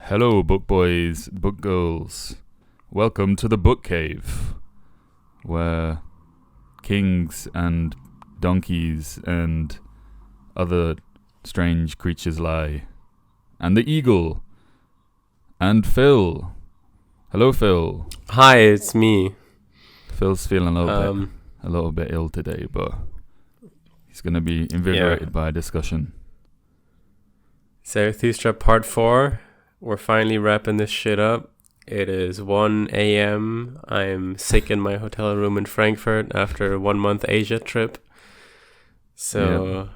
Hello, book boys, book girls. Welcome to the book cave, where kings and donkeys and other strange creatures lie. And the eagle. And Phil. Hello, Phil. Hi, it's me. Phil's feeling a little bit ill today, but he's going to be invigorated by a discussion. Zarathustra Part 4. We're finally wrapping this shit up. It is 1 a.m. I'm sick in my hotel room in Frankfurt after a 1 month Asia trip. So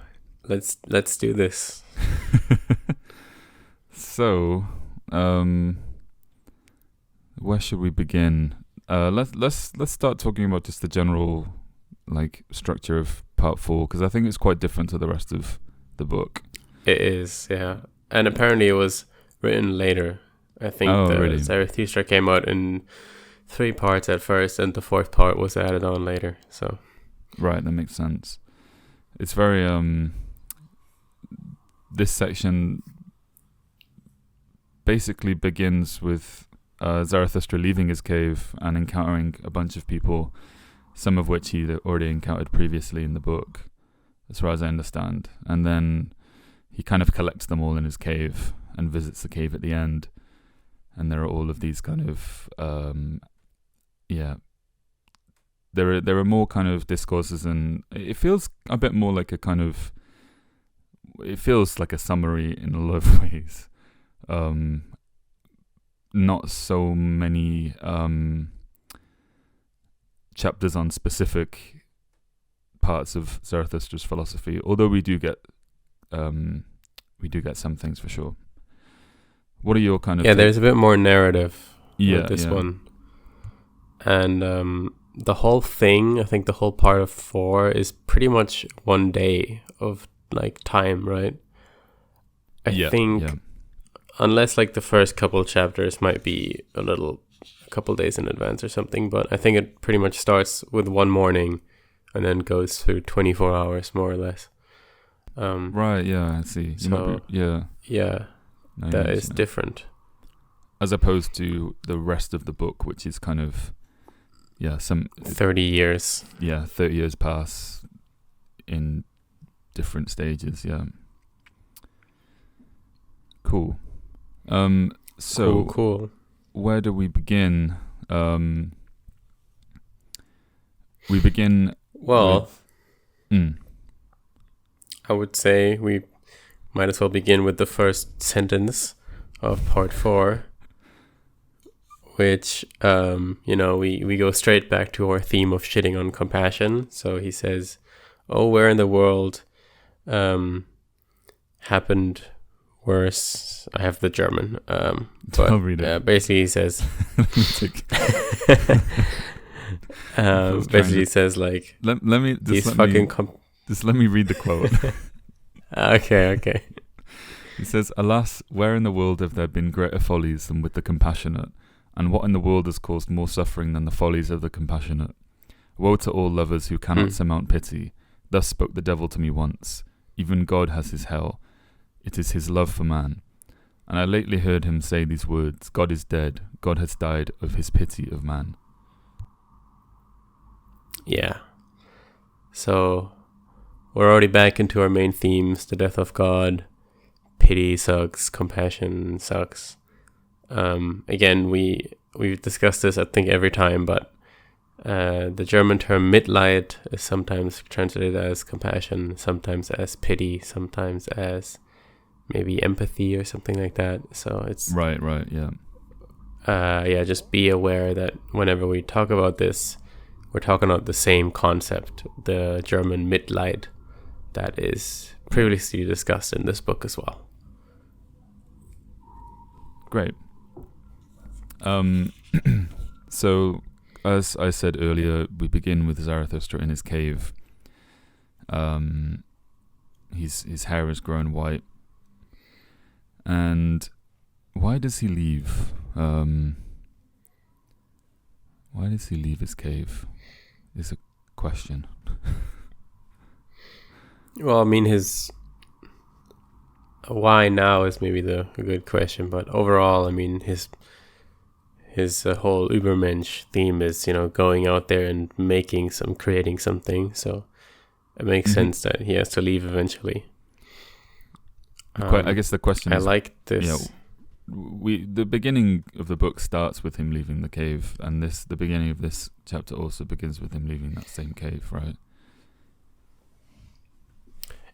let's do this. So, where should we begin? Let's start talking about just the general structure of part 4, because I think it's quite different to the rest of the book. It is, yeah. And apparently it was written later. I think really? Zarathustra came out in 3 parts at first, and the 4th part was added on later. So, right, that makes sense. It's very this section basically begins with Zarathustra leaving his cave and encountering a bunch of people, some of which he'd already encountered previously in the book, as far as I understand. And then he kind of collects them all in his cave and visits the cave at the end. And there are all of these kind of, there are more kind of discourses, and it feels a bit more like it feels like a summary in a lot of ways. Not so many chapters on specific parts of Zarathustra's philosophy, although we do get some things for sure. What are your kind of... Yeah, there's a bit more narrative with this one. And the whole thing, I think the whole part of 4 is pretty much 1 day of time, right? I think unless the first couple chapters might be a couple days in advance or something, but I think it pretty much starts with 1 morning and then goes through 24 hours more or less. Right, yeah, I see. That is different. As opposed to the rest of the book, which is kind of, some... 30 years. Yeah, 30 years pass in different stages, yeah. Cool. So, Cool. Where do we begin? We begin... Well, I would say we might as well begin with the first sentence of part 4, which, we go straight back to our theme of shitting on compassion. So he says, where in the world happened worse? I have the German, but I'll read it. basically he says, he says let me just let me read the quote. Okay. He says, "Alas, where in the world have there been greater follies than with the compassionate? And what in the world has caused more suffering than the follies of the compassionate? Woe to all lovers who cannot surmount pity. Thus spoke the devil to me once. Even God has his hell. It is his love for man. And I lately heard him say these words, God is dead. God has died of his pity of man." Yeah. So we're already back into our main themes: the death of God, pity sucks, compassion sucks. Again, we've discussed this I think every time, but the German term Mitleid is sometimes translated as compassion, sometimes as pity, sometimes as maybe empathy or something like that. So it's right, yeah. Just be aware that whenever we talk about this, we're talking about the same concept, the German Mitleid, that is previously discussed in this book as well. Great. So, as I said earlier, we begin with Zarathustra in his cave. His hair has grown white. And why does he leave? Why does he leave his cave? Is a question. Well, I mean, his why now is maybe a good question, but overall, I mean, his whole Übermensch theme is, going out there and creating something. So it makes sense that he has to leave eventually. I guess the question I is, like this. The beginning of the book starts with him leaving the cave, and the beginning of this chapter also begins with him leaving that same cave, right?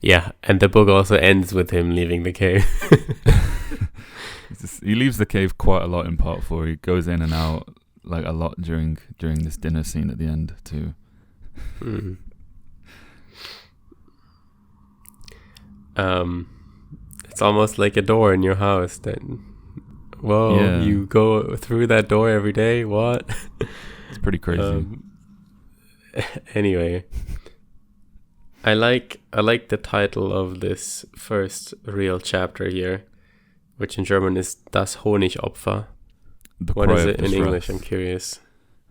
Yeah, and the book also ends with him leaving the cave. He leaves the cave quite a lot in part 4. He goes in and out like a lot during this dinner scene at the end too. It's almost like a door in your house that, you go through that door every day. What? It's pretty crazy. Anyway, I like the title of this first real chapter here, which in German is Das Honigopfer. What is it in English? I'm curious.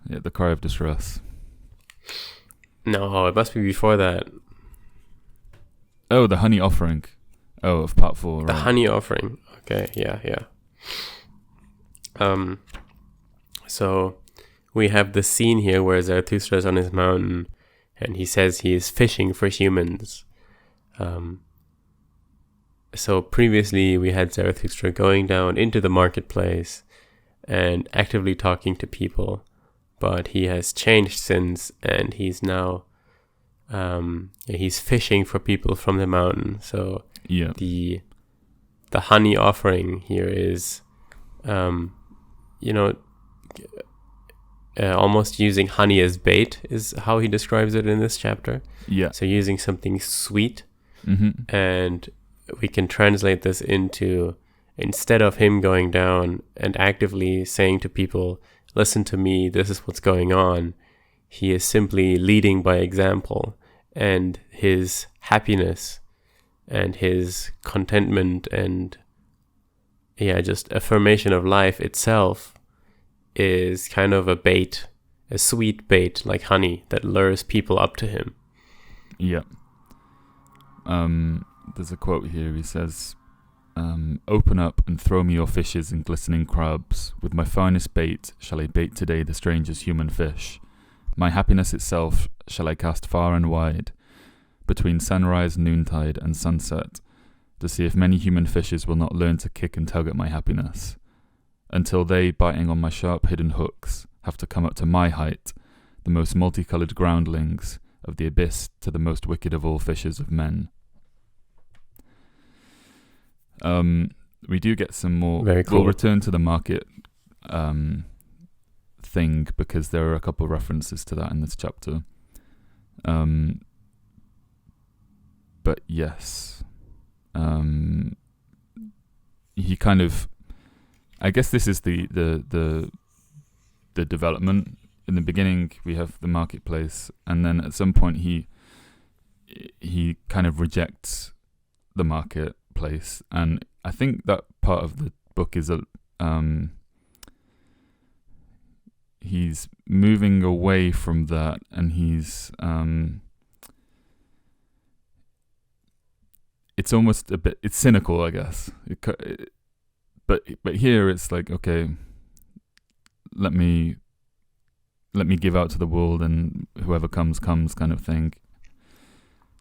Yeah, the cry of distress. No, it must be before that. Oh, the honey offering. Oh, of part 4. The right. honey offering. Okay, yeah. So we have the scene here where Zarathustra is on his mountain, and he says he is fishing for humans. So previously we had Zarathustra going down into the marketplace and actively talking to people, but he has changed since, and he's now he's fishing for people from the mountain. So yeah, the honey offering here is almost using honey as bait is how he describes it in this chapter. Yeah. So using something sweet, and we can translate this into, instead of him going down and actively saying to people, listen to me, this is what's going on, he is simply leading by example, and his happiness and his contentment and just affirmation of life itself is kind of a bait, a sweet bait like honey that lures people up to him. Yeah. There's a quote here. He says, open up and throw me your fishes and glistening crabs. With my finest bait shall I bait today the stranger's human fish. My happiness itself shall I cast far and wide, between sunrise, noontide, and sunset, to see if many human fishes will not learn to kick and tug at my happiness, until they, biting on my sharp hidden hooks, have to come up to my height, the most multicolored groundlings of the abyss to the most wicked of all fishers of men. We do get some more. Very cool. We'll return to the market thing, because there are a couple of references to that in this chapter. But yes, he kind of, I guess this is the development. In the beginning, we have the marketplace, and then at some point he kind of rejects the marketplace, and I think that part of the book is he's moving away from that, and he's it's almost a bit, it's cynical, I guess. But here it's like, okay, let me give out to the world, and whoever comes kind of thing.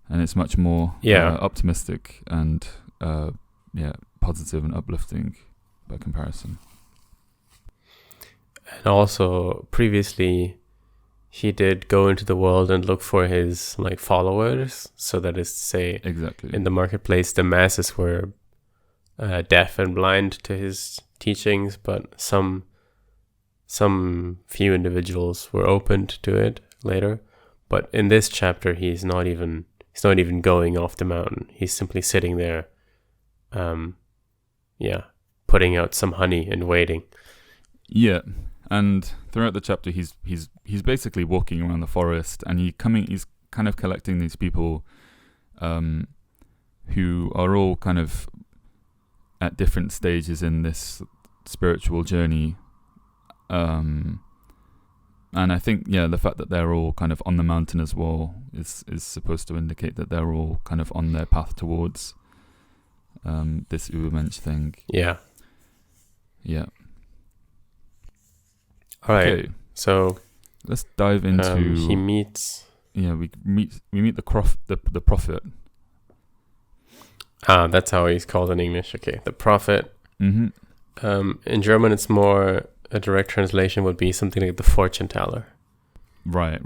And it's much more optimistic and positive and uplifting by comparison. And also previously he did go into the world and look for his followers, so that is to say, exactly, in the marketplace the masses were deaf and blind to his teachings, but some few individuals were opened to it later. But in this chapter he's not even going off the mountain. He's simply sitting there putting out some honey and waiting. Yeah. And throughout the chapter, he's basically walking around the forest, and he's kind of collecting these people, who are all kind of at different stages in this spiritual journey, and I think the fact that they're all kind of on the mountain as well is supposed to indicate that they're all kind of on their path towards this Übermensch thing. Yeah. Yeah. All right. Okay. So let's dive into. He meets. Yeah, we meet the prophet. That's how he's called in English. Okay, the prophet. Mm-hmm. In German, it's more a direct translation would be something like the fortune teller. Right.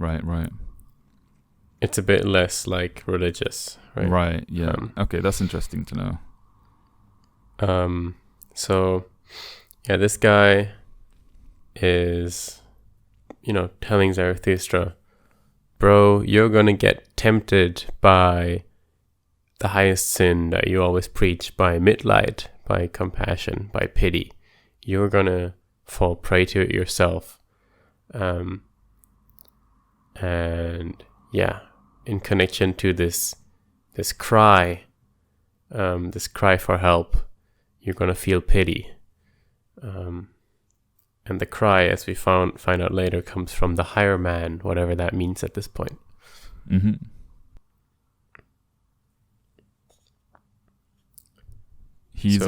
It's a bit less like religious, right? Right. Yeah. Okay, that's interesting to know. So, yeah, this guy is, telling Zarathustra, bro, you're gonna get tempted by the highest sin that you always preach, by mitleid, by compassion, by pity. You're gonna fall prey to it yourself. And yeah, in connection to this cry for help, you're gonna feel pity. And the cry, as we find out later, comes from the higher man, whatever that means at this point. Mm-hmm. He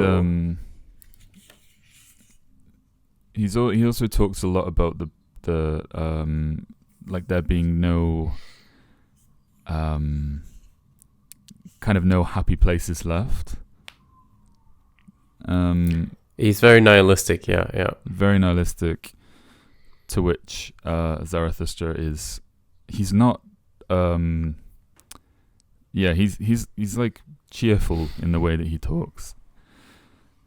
also talks a lot about the like there being no kind of no happy places left. He's very nihilistic, yeah. Very nihilistic, to which Zarathustra is. He's not. He's like cheerful in the way that he talks.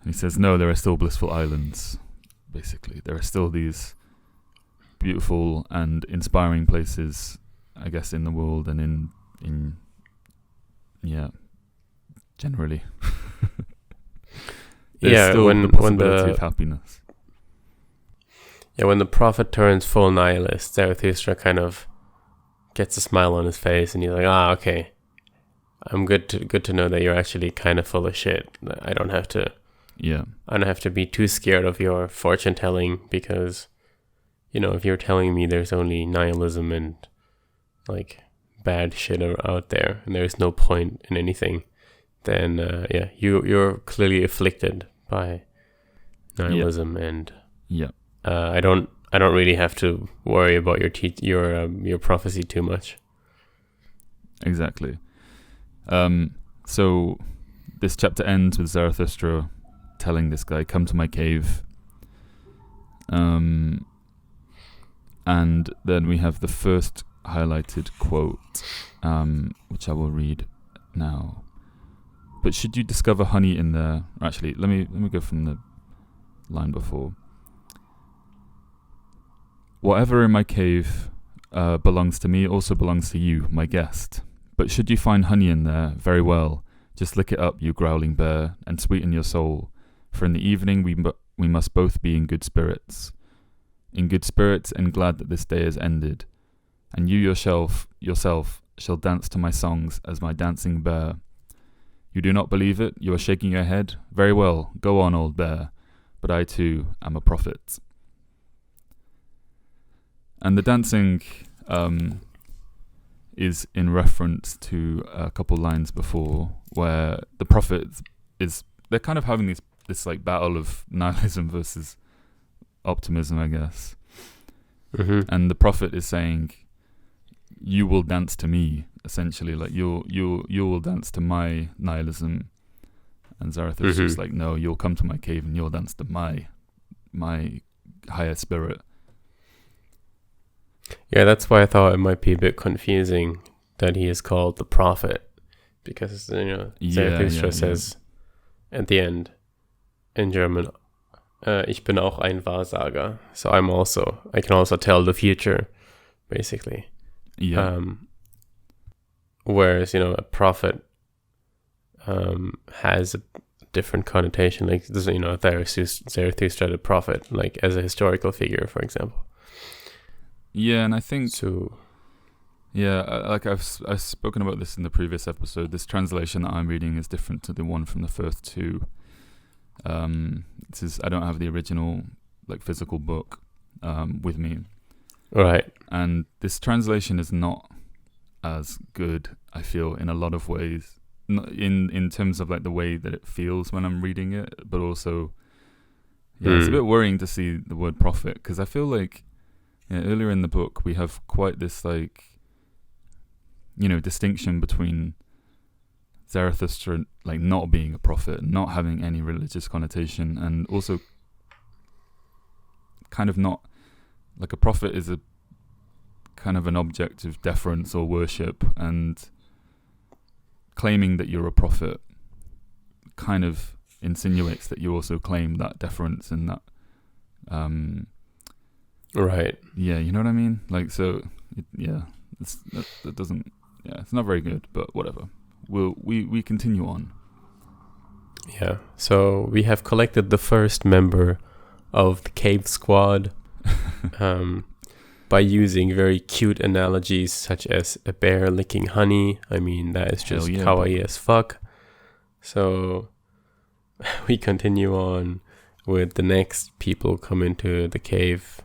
And he says, "No, there are still blissful islands. Basically, there are still these beautiful and inspiring places, I guess, in the world and in generally." There's still the possibility of happiness. Yeah, when the prophet turns full nihilist, Zarathustra kind of gets a smile on his face, and he's like, okay, I'm good to know that you're actually kind of full of shit. I don't have to be too scared of your fortune telling, because, if you're telling me there's only nihilism and like bad shit out there, and there's no point in anything, then you're clearly afflicted by nihilism, and I don't really have to worry about your prophecy too much. Exactly. So this chapter ends with Zarathustra telling this guy, "Come to my cave." And then we have the first highlighted quote, which I will read now. But should you discover honey in there... Actually, let me go from the line before. "Whatever in my cave belongs to me also belongs to you, my guest. But should you find honey in there, very well. Just lick it up, you growling bear, and sweeten your soul. For in the evening we must both be in good spirits. In good spirits and glad that this day is ended. And you yourself shall dance to my songs as my dancing bear. You do not believe it? You are shaking your head? Very well, go on, old bear. But I too am a prophet." And the dancing is in reference to a couple lines before, where the prophet they're kind of having this like battle of nihilism versus optimism, I guess. Mm-hmm. And the prophet is saying, "You will dance to me." Essentially, like you will dance to my nihilism, and Zarathustra's Mm-hmm. like, "No, you'll come to my cave and you'll dance to my higher spirit." Yeah, that's why I thought it might be a bit confusing that he is called the prophet, because Zarathustra says at the end in German, "Ich bin auch ein Wahrsager," so I can also tell the future, basically. Yeah. Whereas, a prophet has a different connotation. Like, Zarathustra, the prophet, like as a historical figure, for example. Yeah, and I think so. Yeah, like I've spoken about this in the previous episode. This translation that I'm reading is different to the one from the first two. I don't have the original like physical book with me. Right. And this translation is not as good, I feel, in a lot of ways. in terms of like the way that it feels when I'm reading it, but also, it's a bit worrying to see the word prophet, because I feel like earlier in the book we have quite this like, distinction between Zarathustra like not being a prophet, not having any religious connotation, and also kind of not like a prophet is a kind of an object of deference or worship, and claiming that you're a prophet kind of insinuates that you also claim that deference and that right. Yeah, you know what I mean? Like, so that doesn't, it's not very good, but whatever. We continue on. Yeah, so we have collected the first member of the cave squad by using very cute analogies such as a bear licking honey. I mean, that is just kawaii as fuck. So we continue on with the next people come into the cave,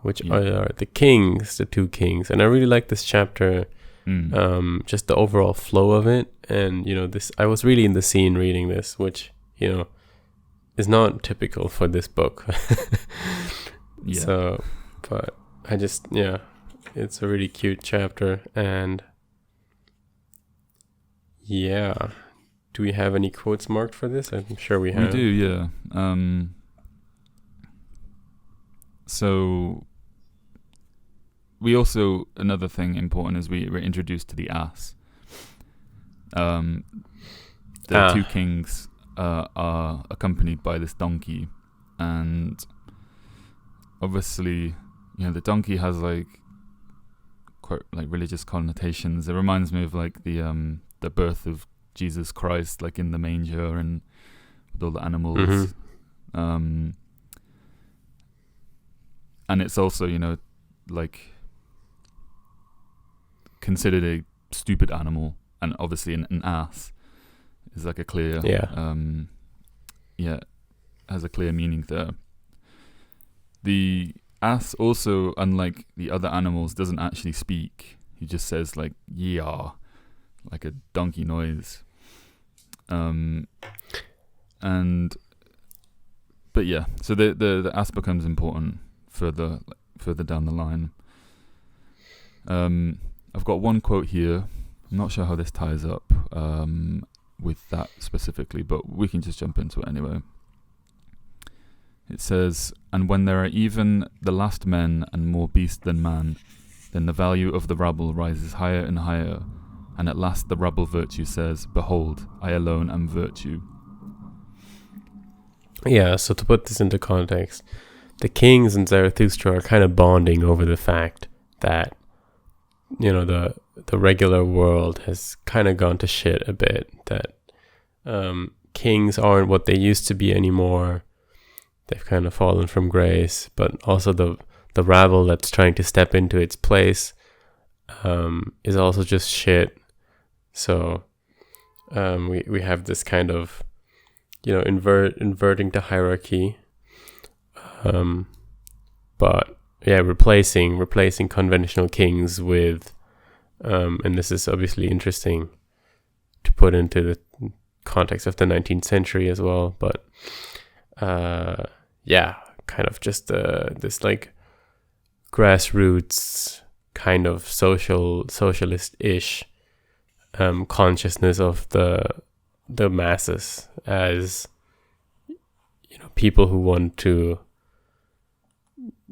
which are the kings, the two kings. And I really like this chapter, just the overall flow of it. And, this, I was really in the scene reading this, which, is not typical for this book. So, but I just, it's a really cute chapter. And do we have any quotes marked for this? I'm sure we have. We do, yeah. So we also, another thing important is we're introduced to the ass. The two kings are accompanied by this donkey, and obviously, the donkey has like quite like religious connotations. It reminds me of like the birth of Jesus Christ, like in the manger and with all the animals. And it's also, like considered a stupid animal, and obviously an ass is like a clear has a clear meaning there. The ass also, unlike the other animals, doesn't actually speak. He just says like "yeah," like a donkey noise. So the ass becomes important further down the line. I've got one quote here. I'm not sure how this ties up with that specifically, but we can just jump into it anyway. It says, "And when there are even the last men and more beast than man, then the value of the rabble rises higher and higher, and at last the rabble virtue says, Behold, I alone am virtue." Yeah, so to put this into context, the kings and Zarathustra are kind of bonding over the fact that, the regular world has kind of gone to shit a bit, that kings aren't what they used to be anymore. They've kind of fallen from grace, but also the rabble that's trying to step into its place is also just shit. So we have this kind of, inverting the hierarchy, but replacing conventional kings with, and this is obviously interesting to put into the context of the 19th century as well, but kind of just this like grassroots kind of socialist-ish consciousness of the masses as people who want to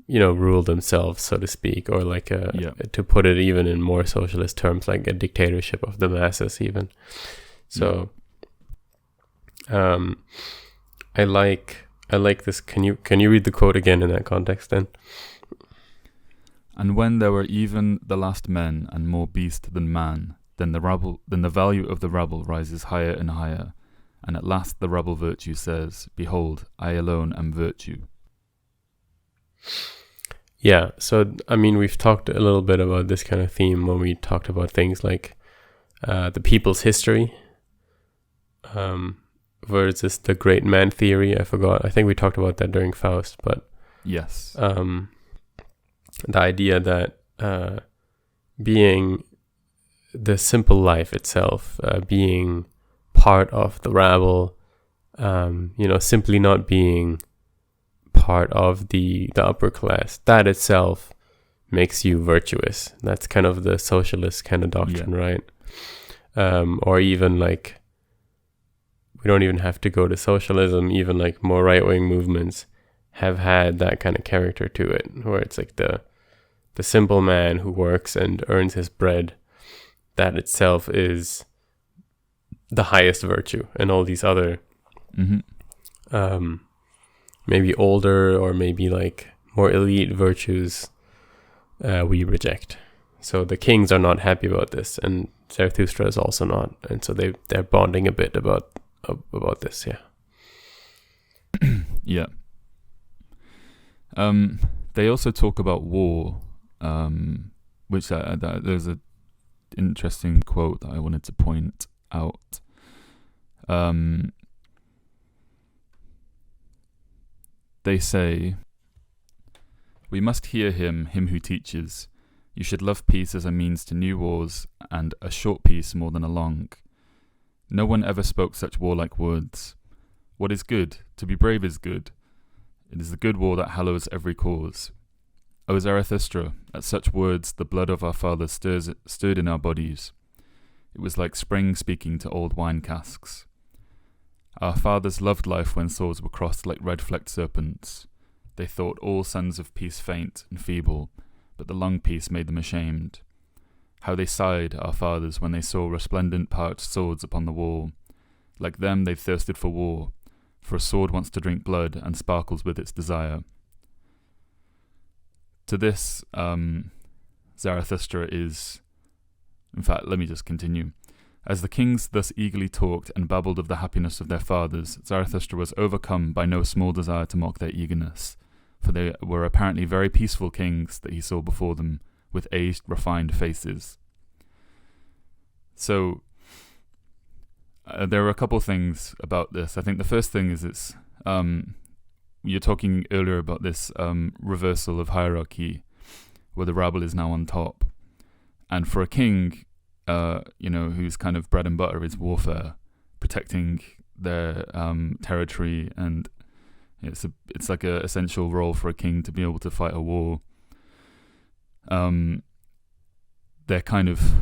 rule themselves, so to speak, or like to put it even in more socialist terms, like a dictatorship of the masses even. So I like this. Can you read the quote again in that context then? "And when there were even the last men and more beast than man, then the value of the rabble rises higher and higher, and at last the rabble virtue says, Behold, I alone am virtue." Yeah, so I mean, we've talked a little bit about this kind of theme when we talked about things like the people's history versus the great man theory. I think we talked about that during Faust, but yes, the idea that being the simple life itself, being part of the rabble, simply not being part of the upper class, that itself makes you virtuous. That's kind of the socialist kind of doctrine, right? Or even like, we don't even have to go to socialism, even like more right-wing movements have had that kind of character to it, where it's like the simple man who works and earns his bread, that itself is the highest virtue, and all these other maybe older or maybe like more elite virtues we reject. So the kings are not happy about this, and Zarathustra is also not, and so they're bonding a bit about this. Yeah. They also talk about war, which there's an interesting quote that I wanted to point out. They say, "We must hear him who teaches. You should love peace as a means to new wars, and a short peace more than a long. No one ever spoke such warlike words. What is good? To be brave is good. It is the good war that hallows every cause. O Zarathustra, at such words the blood of our fathers stirred in our bodies. It was like spring speaking to old wine casks. Our fathers loved life when swords were crossed like red-flecked serpents. They thought all sons of peace faint and feeble, but the long peace made them ashamed. How they sighed, our fathers, when they saw resplendent parched swords upon the wall. Like them they thirsted for war, for a sword wants to drink blood and sparkles with its desire." To this, Zarathustra is... In fact, let me just continue. As the kings thus eagerly talked and babbled of the happiness of their fathers, Zarathustra was overcome by no small desire to mock their eagerness, for they were apparently very peaceful kings that he saw before them, with aged, refined faces. So, there are a couple things about this. I think the first thing is it's... you're talking earlier about this reversal of hierarchy, where the rabble is now on top. And for a king, whose kind of bread and butter is warfare, protecting their territory, and it's like a essential role for a king to be able to fight a war. They're kind of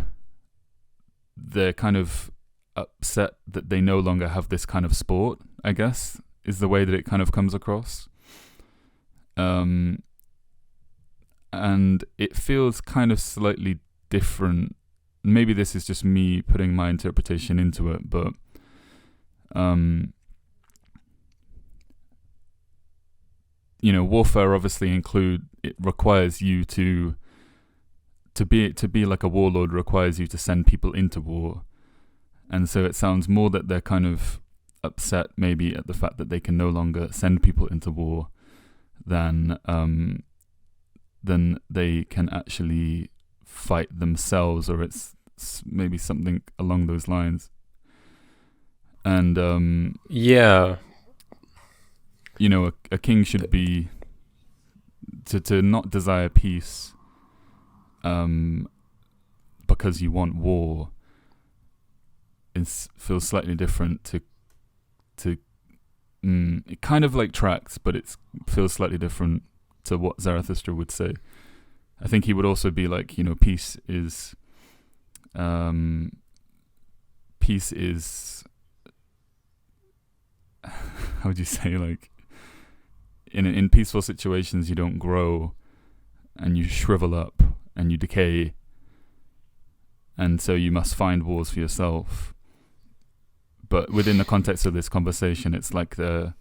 upset that they no longer have this kind of sport, I guess, is the way that it kind of comes across. And it feels kind of slightly different. Maybe this is just me putting my interpretation into it, but warfare obviously it requires you to be like a warlord, requires you to send people into war. And so it sounds more that they're kind of upset maybe at the fact that they can no longer send people into war than they can actually fight themselves, or it's maybe something along those lines. And a king should be to not desire peace because you want war. It feels slightly different to it kind of like tracks, but it feels slightly different to what Zarathustra would say. I think he would also be like, peace is how would you say, like in peaceful situations you don't grow and you shrivel up and you decay, and so you must find wars for yourself. But within the context of this conversation, it's like they're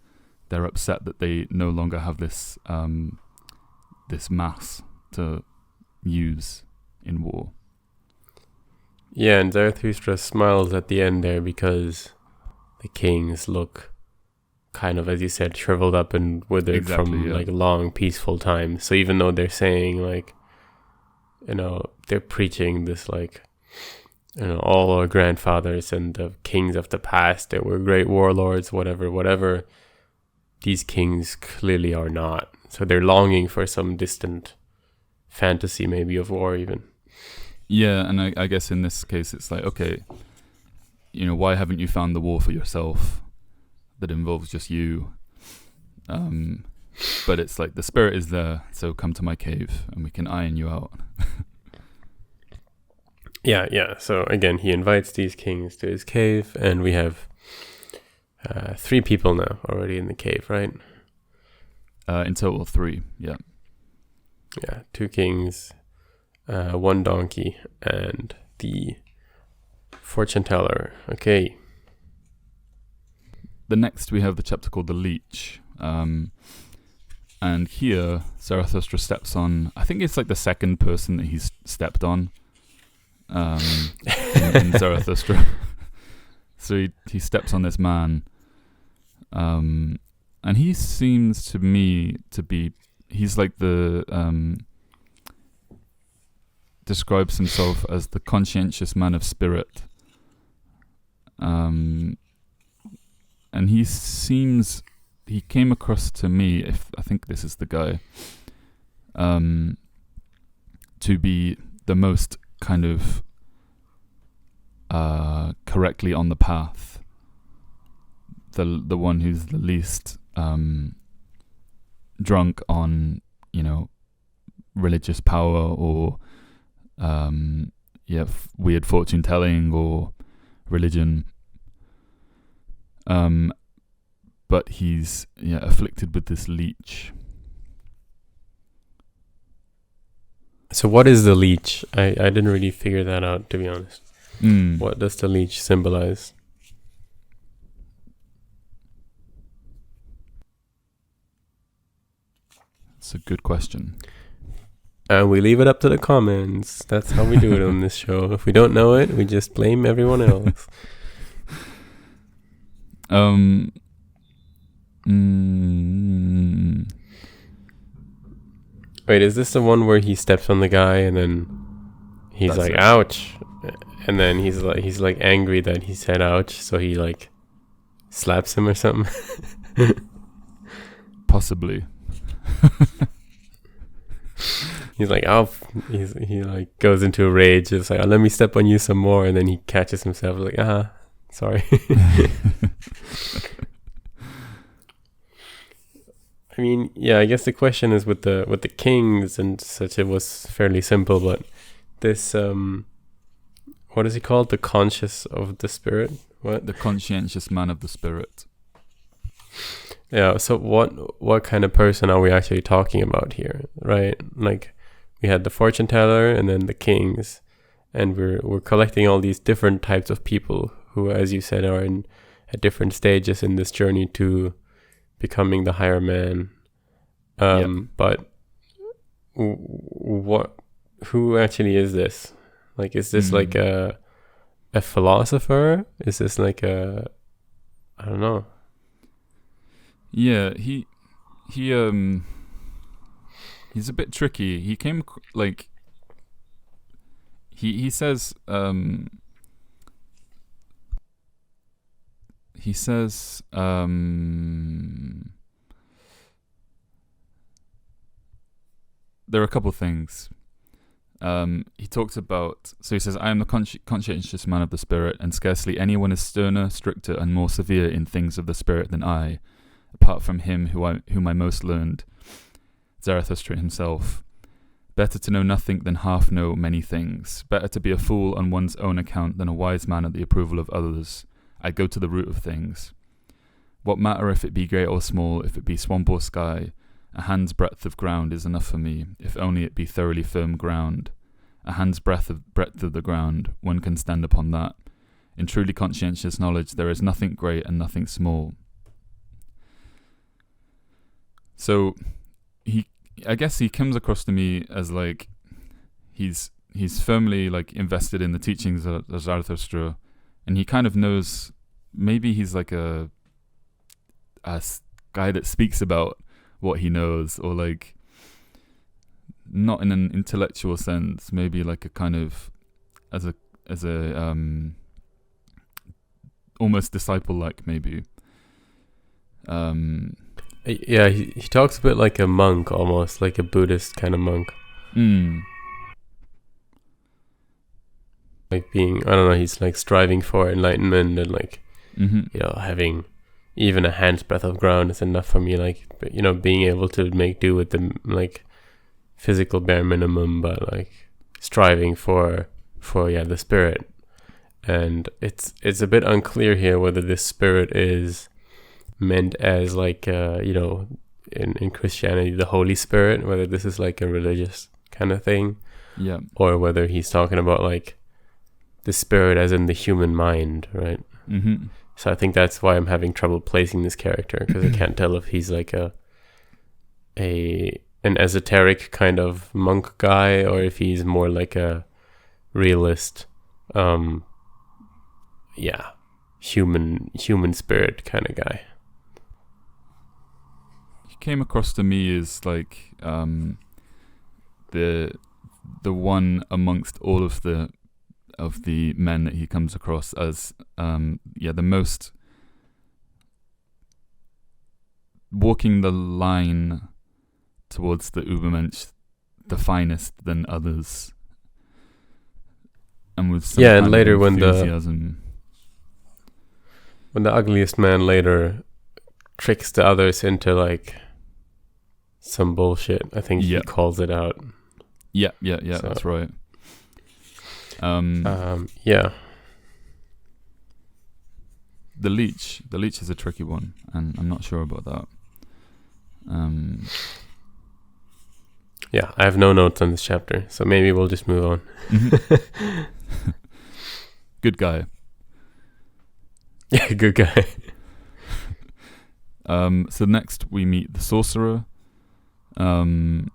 upset that they no longer have this this mass to use in war. Yeah, and Zarathustra smiles at the end there because the kings look kind of, as you said, shriveled up and withered from like long peaceful times. So even though they're saying like, they're preaching this like, all our grandfathers and the kings of the past, they were great warlords, whatever, these kings clearly are not. So they're longing for some distant fantasy maybe of war even. Yeah, and I guess in this case it's like, okay, why haven't you found the war for yourself that involves just you? But it's like the spirit is there, so come to my cave and we can iron you out. Yeah. So again, he invites these kings to his cave, and we have 3 people now already in the cave, right? In total, 3. Yeah. Yeah, 2 kings, 1 donkey, and the fortune teller. Okay. The next we have the chapter called The Leech. And here Zarathustra steps on, I think it's like the second person that he's stepped on in Zarathustra. So he steps on this man. And he seems to me to be, he's like describes himself as the conscientious man of spirit. And he came across to me, if I think this is the guy, to be the most kind of correctly on the path, the one who's the least drunk on religious power or weird fortune telling or religion. But he's afflicted with this leech. So what is the leech? I didn't really figure that out, to be honest. What does the leech symbolize? It's a good question. And we leave it up to the comments. That's how we do it on this show. If we don't know it, we just blame everyone else. Wait, is this the one where he steps on the guy and then he's That's like, it. Ouch. And then he's like angry that he said ouch, so he like slaps him or something? Possibly. He's like, oh, he like goes into a rage. It's like, oh, let me step on you some more, and then he catches himself like, sorry. I mean, yeah, I guess the question is with the kings and such, it was fairly simple, but this what is he called? The conscious of the spirit? What? The conscientious man of the spirit. Yeah, so what kind of person are we actually talking about here, right? Like, we had the fortune teller and then the kings, and we're collecting all these different types of people who, as you said, are at different stages in this journey to becoming the higher man. But who actually is this? Like, is this like a philosopher? Is this like I don't know. Yeah, he's a bit tricky. He came like he says there are a couple things. He talks about, so he says, I am the conscientious man of the spirit, and scarcely anyone is sterner, stricter, and more severe in things of the spirit than I, apart from him whom I most learned, Zarathustra himself. Better to know nothing than half know many things. Better to be a fool on one's own account than a wise man at the approval of others. I go to the root of things. What matter if it be great or small, if it be swamp or sky? A hand's breadth of ground is enough for me, if only it be thoroughly firm ground. A hand's breadth of the ground, one can stand upon that. In truly conscientious knowledge there is nothing great and nothing small. So I guess he comes across to me as like he's firmly like invested in the teachings of Zarathustra, and he kind of knows, maybe he's like a guy that speaks about what he knows, or like not in an intellectual sense, maybe like a kind of as a almost disciple like, maybe. Yeah, he talks a bit like a monk, almost like a Buddhist kind of monk. like being, I don't know, he's like striving for enlightenment and like, having even a hand's breadth of ground is enough for me. Like, being able to make do with the like physical bare minimum, but like striving for the spirit. And it's a bit unclear here whether this spirit is meant as like in Christianity the Holy Spirit, whether this is like a religious kind of thing, or whether he's talking about like the spirit as in the human mind, right? So I think that's why I'm having trouble placing this character, because I can't tell if he's like an esoteric kind of monk guy, or if he's more like a realist, human spirit kind of guy. He came across to me as like the one amongst all of the men that he comes across as the most walking the line towards the Übermensch the finest than others, and with some and later when the ugliest man later tricks the others into like some bullshit, I think he calls it out. So, that's right. The leech is a tricky one, and I'm not sure about that. I have no notes on this chapter, so maybe we'll just move on. Good guy. Yeah, good guy. So next we meet the sorcerer, and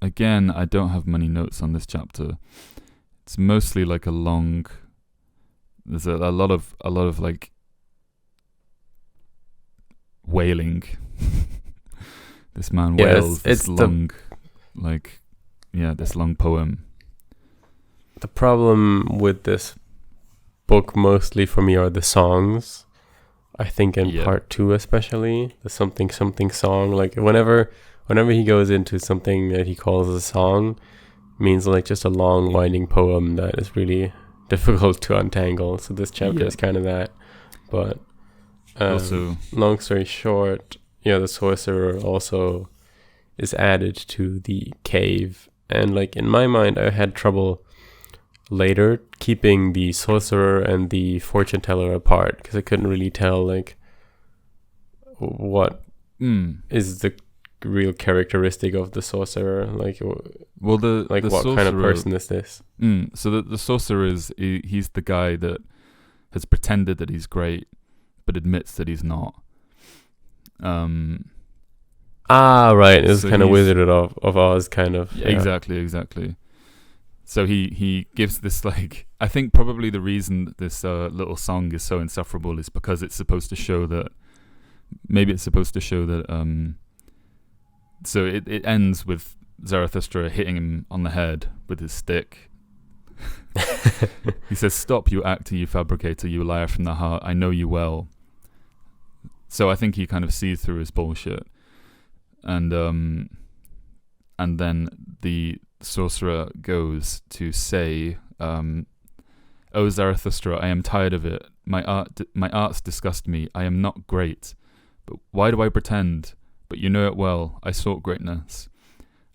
again, I don't have many notes on this chapter. It's mostly like a long. There's a lot of like wailing. This man wails this long poem. The problem with this book mostly for me are the songs. I think in part 2 especially, the something song. Like whenever he goes into something that he calls a song, means like just a long winding poem that is really difficult to untangle. So this chapter is kind of that. But also, long story short, the sorcerer also is added to the cave. And like in my mind, I had trouble later keeping the sorcerer and the fortune teller apart, because I couldn't really tell like what is the real characteristic of the sorcerer. Like, what kind of person is this? So the sorcerer he's the guy that has pretended that he's great, but admits that he's not. Right. It's kind of Wizard of Oz kind of. Yeah. Exactly. So he gives this like, I think probably the reason that this little song is so insufferable is because it's supposed to show that so it ends with Zarathustra hitting him on the head with his stick. He says, "Stop, you actor, you fabricator, you liar from the heart. I know you well." So I think he kind of sees through his bullshit, and then the sorcerer goes to say, "O Zarathustra, I am tired of it. My arts disgust me. I am not great, but why do I pretend? But you know it well. I sought greatness.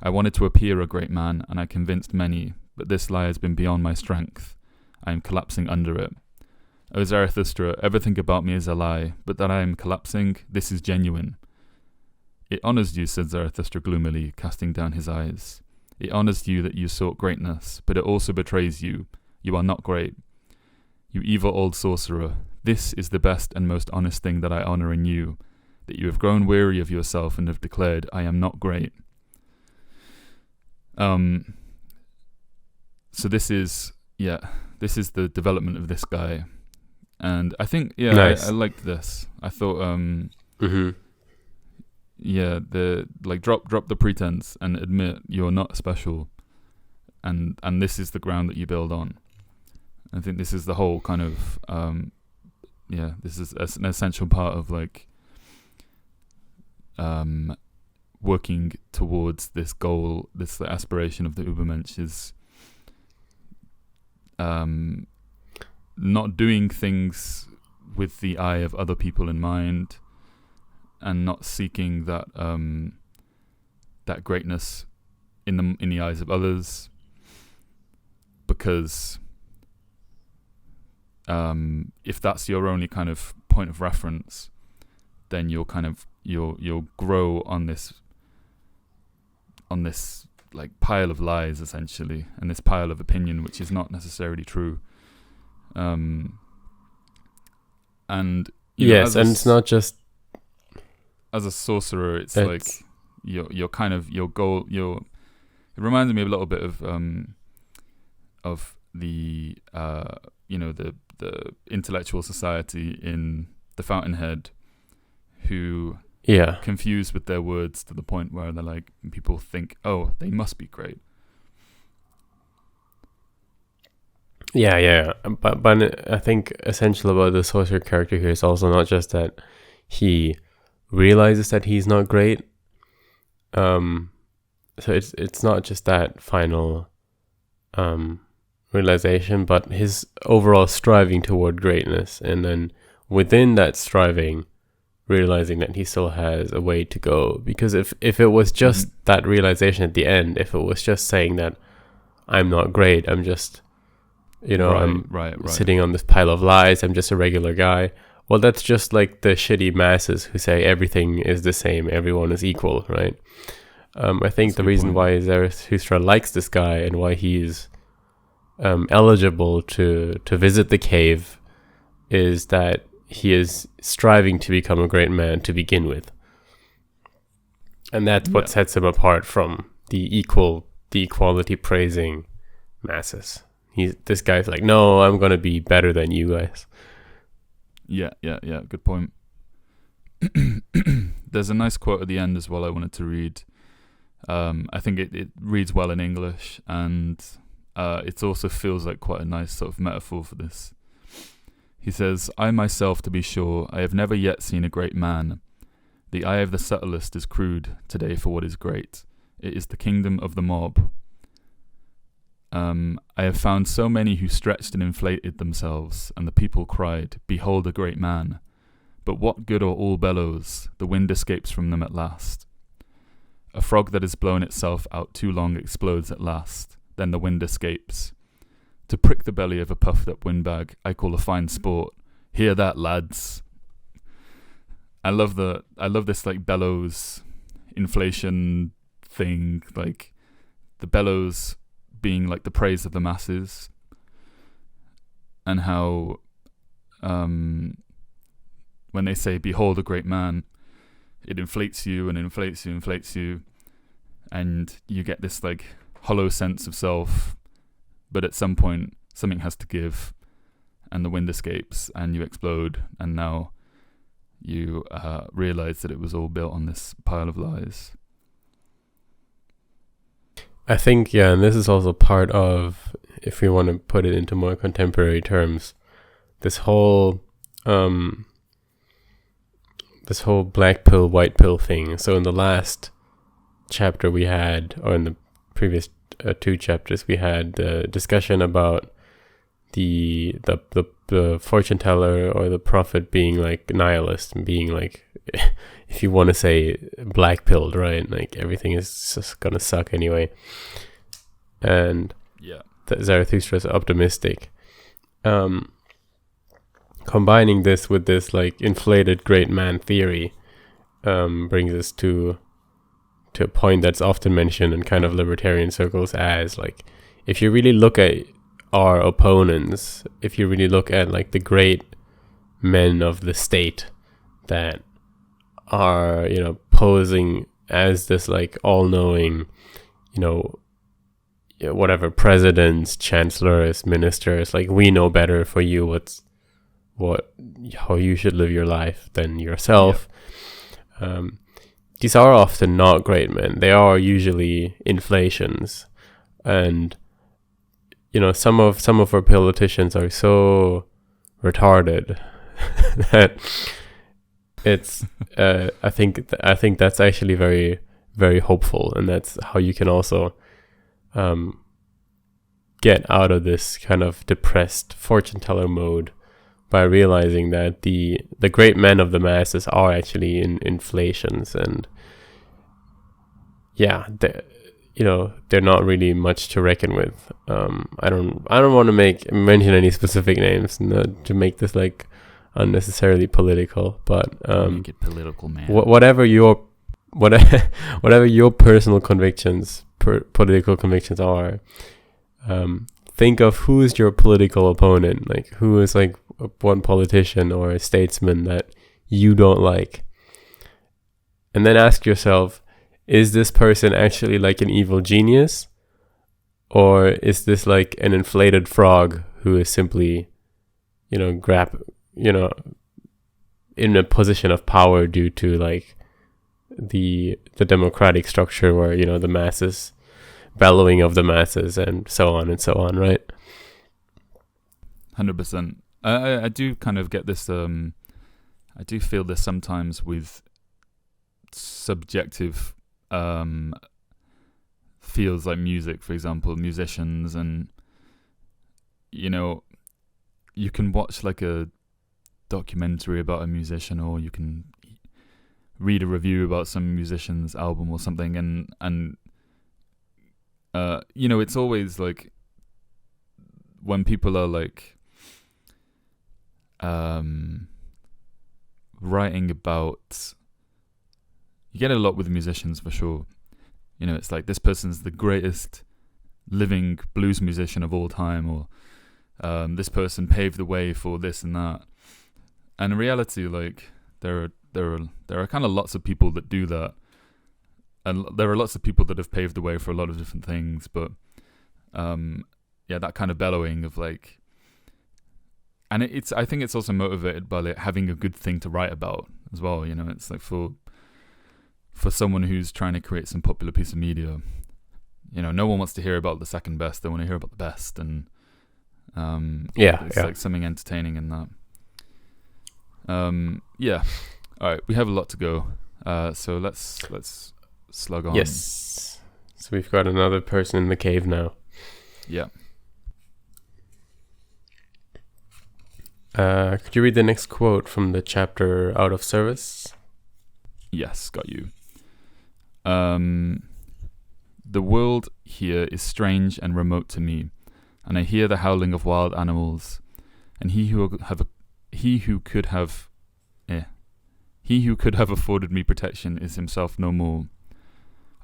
I wanted to appear a great man, and I convinced many, but this lie has been beyond my strength. I am collapsing under it. O Zarathustra, everything about me is a lie, but that I am collapsing, this is genuine." "It honors you," said Zarathustra gloomily, casting down his eyes. "It honors you that you sought greatness, but it also betrays you. You are not great. You evil old sorcerer, this is the best and most honest thing that I honor in you, that you have grown weary of yourself and have declared, I am not great." So this is the development of this guy. And I think, nice. I liked this. I thought, drop the pretense and admit you're not special, and this is the ground that you build on. I think this is the whole kind of this is an essential part of like working towards this goal, this aspiration of the Übermensch, is not doing things with the eye of other people in mind, and not seeking that that greatness in the eyes of others, because if that's your only kind of point of reference, then you'll grow on this like pile of lies, essentially, and this pile of opinion which is not necessarily true. And yes, and it's not just as a sorcerer, it's like your kind of your goal. It reminds me a little bit of the the intellectual society in The Fountainhead, who confused with their words to the point where they're like, people think, oh, they must be great. Yeah. But I think essential about the sorcerer character here is also not just that he realizes that he's not great. So it's not just that final realization, but his overall striving toward greatness, and then within that striving, realizing that he still has a way to go. Because if it was just that realization at the end, if it was just saying that I'm not great, I'm just I'm sitting on this pile of lies, I'm just a regular guy, well, that's just like the shitty masses who say everything is the same, everyone is equal, right? I think the reason why Zarathustra likes this guy and why he's eligible to visit the cave is that he is striving to become a great man to begin with. And that's what sets him apart from the equality praising masses. This guy's like, no, I'm going to be better than you guys. Yeah, good point. There's a nice quote at the end as well I wanted to read. I think it reads well in English, and it also feels like quite a nice sort of metaphor for this. He says, I myself, to be sure, I have never yet seen a great man. The eye of the subtlest is crude today for what is great. It is the kingdom of the mob. I have found so many who stretched and inflated themselves, and the people cried, behold a great man. But what good are all bellows? The wind escapes from them at last. A frog that has blown itself out too long explodes at last. Then the wind escapes. To prick the belly of a puffed up windbag, I call a fine sport. Hear that, lads. I love this like bellows inflation thing, like the bellows being like the praise of the masses, and how when they say behold a great man, it inflates you and inflates you, and you get this like hollow sense of self, but at some point something has to give, and the wind escapes and you explode, and now you realize that it was all built on this pile of lies. I think, and this is also part of, if we want to put it into more contemporary terms, this whole black pill, white pill thing. So in the last chapter we had, or in the previous 2 chapters, we had the discussion about the fortune teller or the prophet being like nihilist and being like, if you want to say black pilled, right? Like everything is just gonna suck anyway. And Zarathustra is optimistic. Combining this with this like inflated great man theory brings us to a point that's often mentioned in kind of libertarian circles as like, if you really look at our opponents, if you really look at like the great men of the state that are, posing as this like all-knowing, whatever, presidents, chancellors, ministers, like we know better for you how you should live your life than yourself. These are often not great men. They are usually inflations, and some of our politicians are so retarded that it's I think that's actually very, very hopeful, and that's how you can also get out of this kind of depressed fortune teller mode, by realizing that the great men of the masses are actually in inflations, and they're not really much to reckon with. I don't want to mention any specific names to make this like unnecessarily political, but make it political, man. Whatever your personal convictions, political convictions are, think of who is your political opponent, like who is like one politician or a statesman that you don't like, and then ask yourself, is this person actually like an evil genius, or is this like an inflated frog who is simply in a position of power due to like the democratic structure where the masses, bellowing of the masses, and so on, right? 100%. I do kind of get this. I do feel this sometimes with subjective fields like music, for example, musicians, and you can watch like a documentary about a musician, or you can read a review about some musician's album or something, and it's always like when people are like writing about, you get a lot with musicians for sure. It's like, this person's the greatest living blues musician of all time, or this person paved the way for this and that. And in reality, like there are kind of lots of people that do that, and there are lots of people that have paved the way for a lot of different things. But that kind of bellowing of like, and I think it's also motivated by like having a good thing to write about as well. It's like for someone who's trying to create some popular piece of media, no one wants to hear about the second best. They want to hear about the best, and it's like something entertaining in that. All right, we have a lot to go, so let's slug on. Yes, so we've got another person in the cave now. Yeah. Could you read the next quote from the chapter Out of Service? Yes, got you. The world here is strange and remote to me, and I hear the howling of wild animals, and he who could have afforded me protection is himself no more.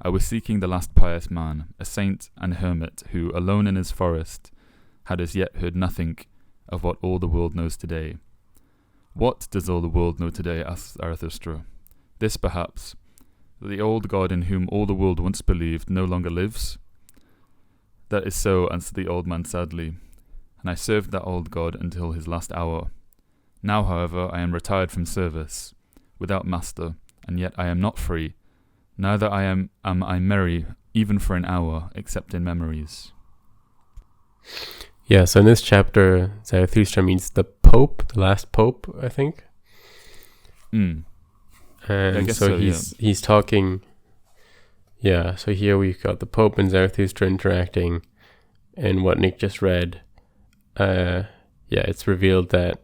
I was seeking the last pious man, a saint and hermit, who, alone in his forest, had as yet heard nothing of what all the world knows today. What does all the world know today? Asked Zarathustra. This, perhaps, that the old God in whom all the world once believed no longer lives? That is so, answered the old man sadly, and I served that old God until his last hour. Now, however, I am retired from service, without master, and yet I am not free. Neither am I merry, even for an hour, except in memories. Yeah, so in this chapter, Zarathustra meets the Pope, the last Pope, I think. And so he's talking. Yeah, so here we've got the Pope and Zarathustra interacting, and what Nick just read. It's revealed that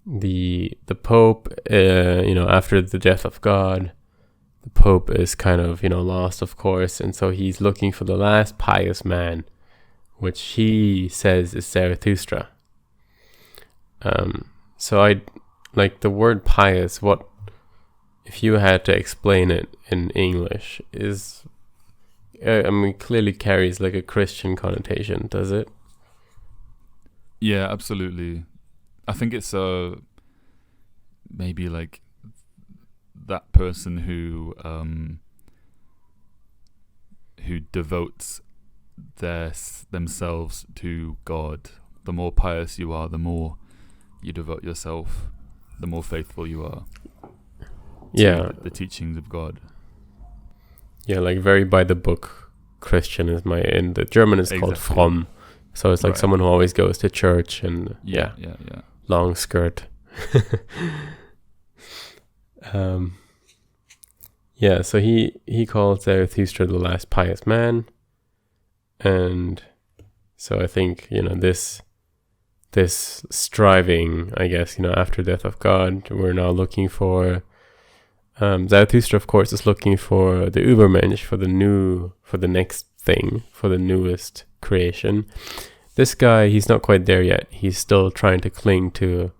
the Pope, after the death of God, the Pope is kind of lost, of course, and so he's looking for the last pious man, which he says is Zarathustra. So I like the word pious. What if you had to explain it in English? Is clearly carries like a Christian connotation, does it? Yeah, absolutely. I think it's maybe like that person who devotes themselves to God. The more pious you are, the more you devote yourself, the more faithful you are to the teachings of God. Yeah, like very by the book Christian is in the German is called fromm. So it's like someone who always goes to church and long skirt. Yeah, so he calls Zarathustra the last pious man, and so I think, you know, this striving, I guess, you know, after death of God, we're now looking for Zarathustra, of course, is looking for the Übermensch, for the next thing, for the newest creation. This guy, he's not quite there yet. He's still trying to cling to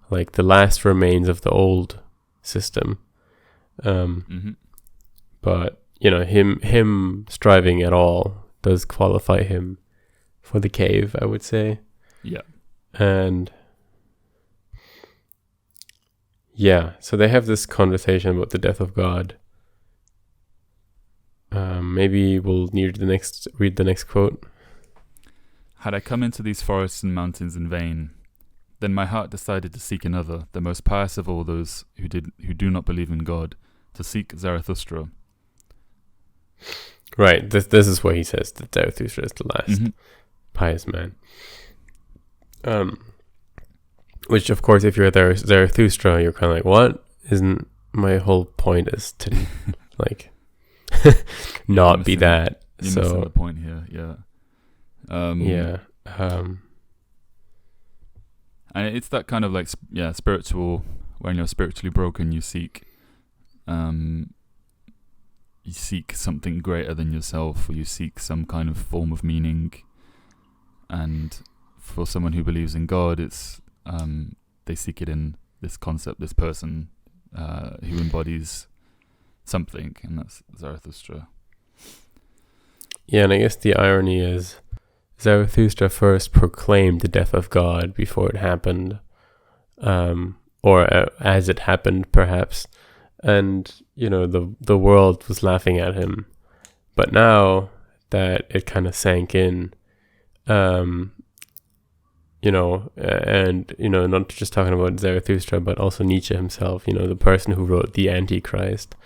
like the last remains of the old system. But you know, him striving at all does qualify him for the cave, I would say. Yeah. And yeah, so they have this conversation about the death of God. Maybe we'll read the next quote. Had I come into these forests and mountains in vain, then my heart decided to seek another, the most pious of all those who do not believe in God, to seek Zarathustra. Right, this is what he says, that Zarathustra is the last pious man. Which, of course, if you're there, Zarathustra, you're kind of like, what? Isn't my whole point is to, like, not be that. You're missing the point here, yeah. And it's that kind of like, spiritual, when you're spiritually broken, you seek something greater than yourself, or you seek some kind of form of meaning. And for someone who believes in God, it's they seek it in this concept, this person who embodies something, and that's Zarathustra. Yeah, and I guess the irony is Zarathustra first proclaimed the death of God before it happened, or as it happened, perhaps. And, you know, the world was laughing at him. But now that it kind of sank in, you know, and, you know, not just talking about Zarathustra, but also Nietzsche himself, you know, the person who wrote The Antichrist.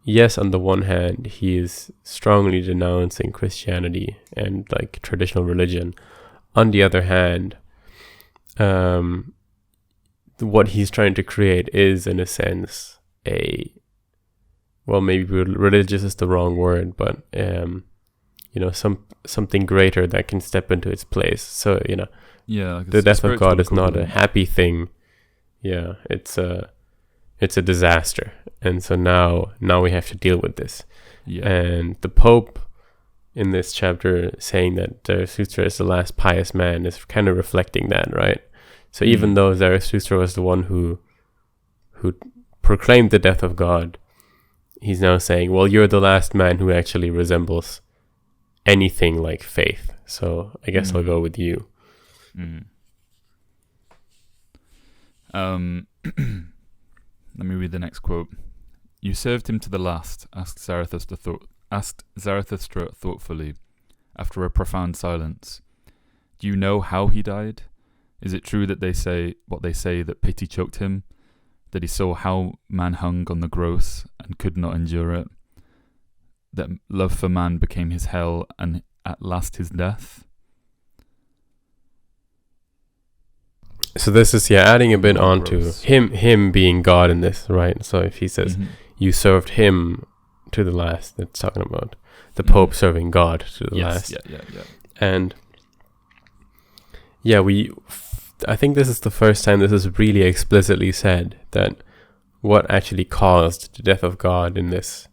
Yes, on the one hand, he is strongly denouncing Christianity and like traditional religion. On the other hand, what he's trying to create is, in a sense, maybe religious is the wrong word, but you know, something greater that can step into its place. So, you know, like the death of God is not a happy thing. Yeah, it's a disaster, and so now we have to deal with this. Yeah. And the Pope in this chapter saying that Zarathustra is the last pious man is kind of reflecting that, right? So even though Zarathustra was the one who proclaimed the death of God, he's now saying, well, you're the last man who actually resembles anything like faith. So I guess I'll go with you. Let me read the next quote. You served him to the last, asked Zarathustra thoughtfully, after a profound silence. Do you know how he died? Is it true that they say that pity choked him, that he saw how man hung on the gross and could not endure it, that love for man became his hell and at last his death? So this is adding a bit onto him being God in this, right? So if he says you served him to the last, that's talking about the Pope serving God to the last. Yeah. And I think this is the first time this is really explicitly said, that what actually caused the death of God in this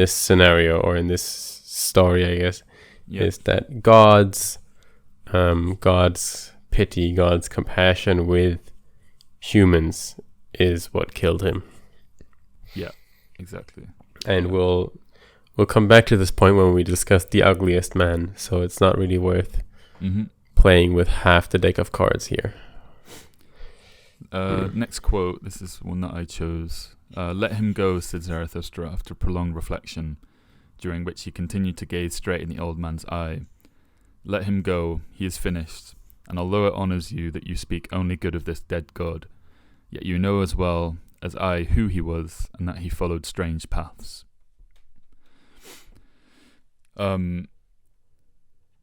scenario, or in this story, I guess, is that God's pity, God's compassion with humans is what killed him. Yeah, exactly. And we'll come back to this point when we discuss The Ugliest Man, so it's not really worth playing with half the deck of cards here. Next quote, this is one that I chose. Let him go, said Zarathustra after prolonged reflection, during which he continued to gaze straight in the old man's eye. Let him go, he is finished, and although it honours you that you speak only good of this dead god, yet you know as well as I who he was, and that he followed strange paths.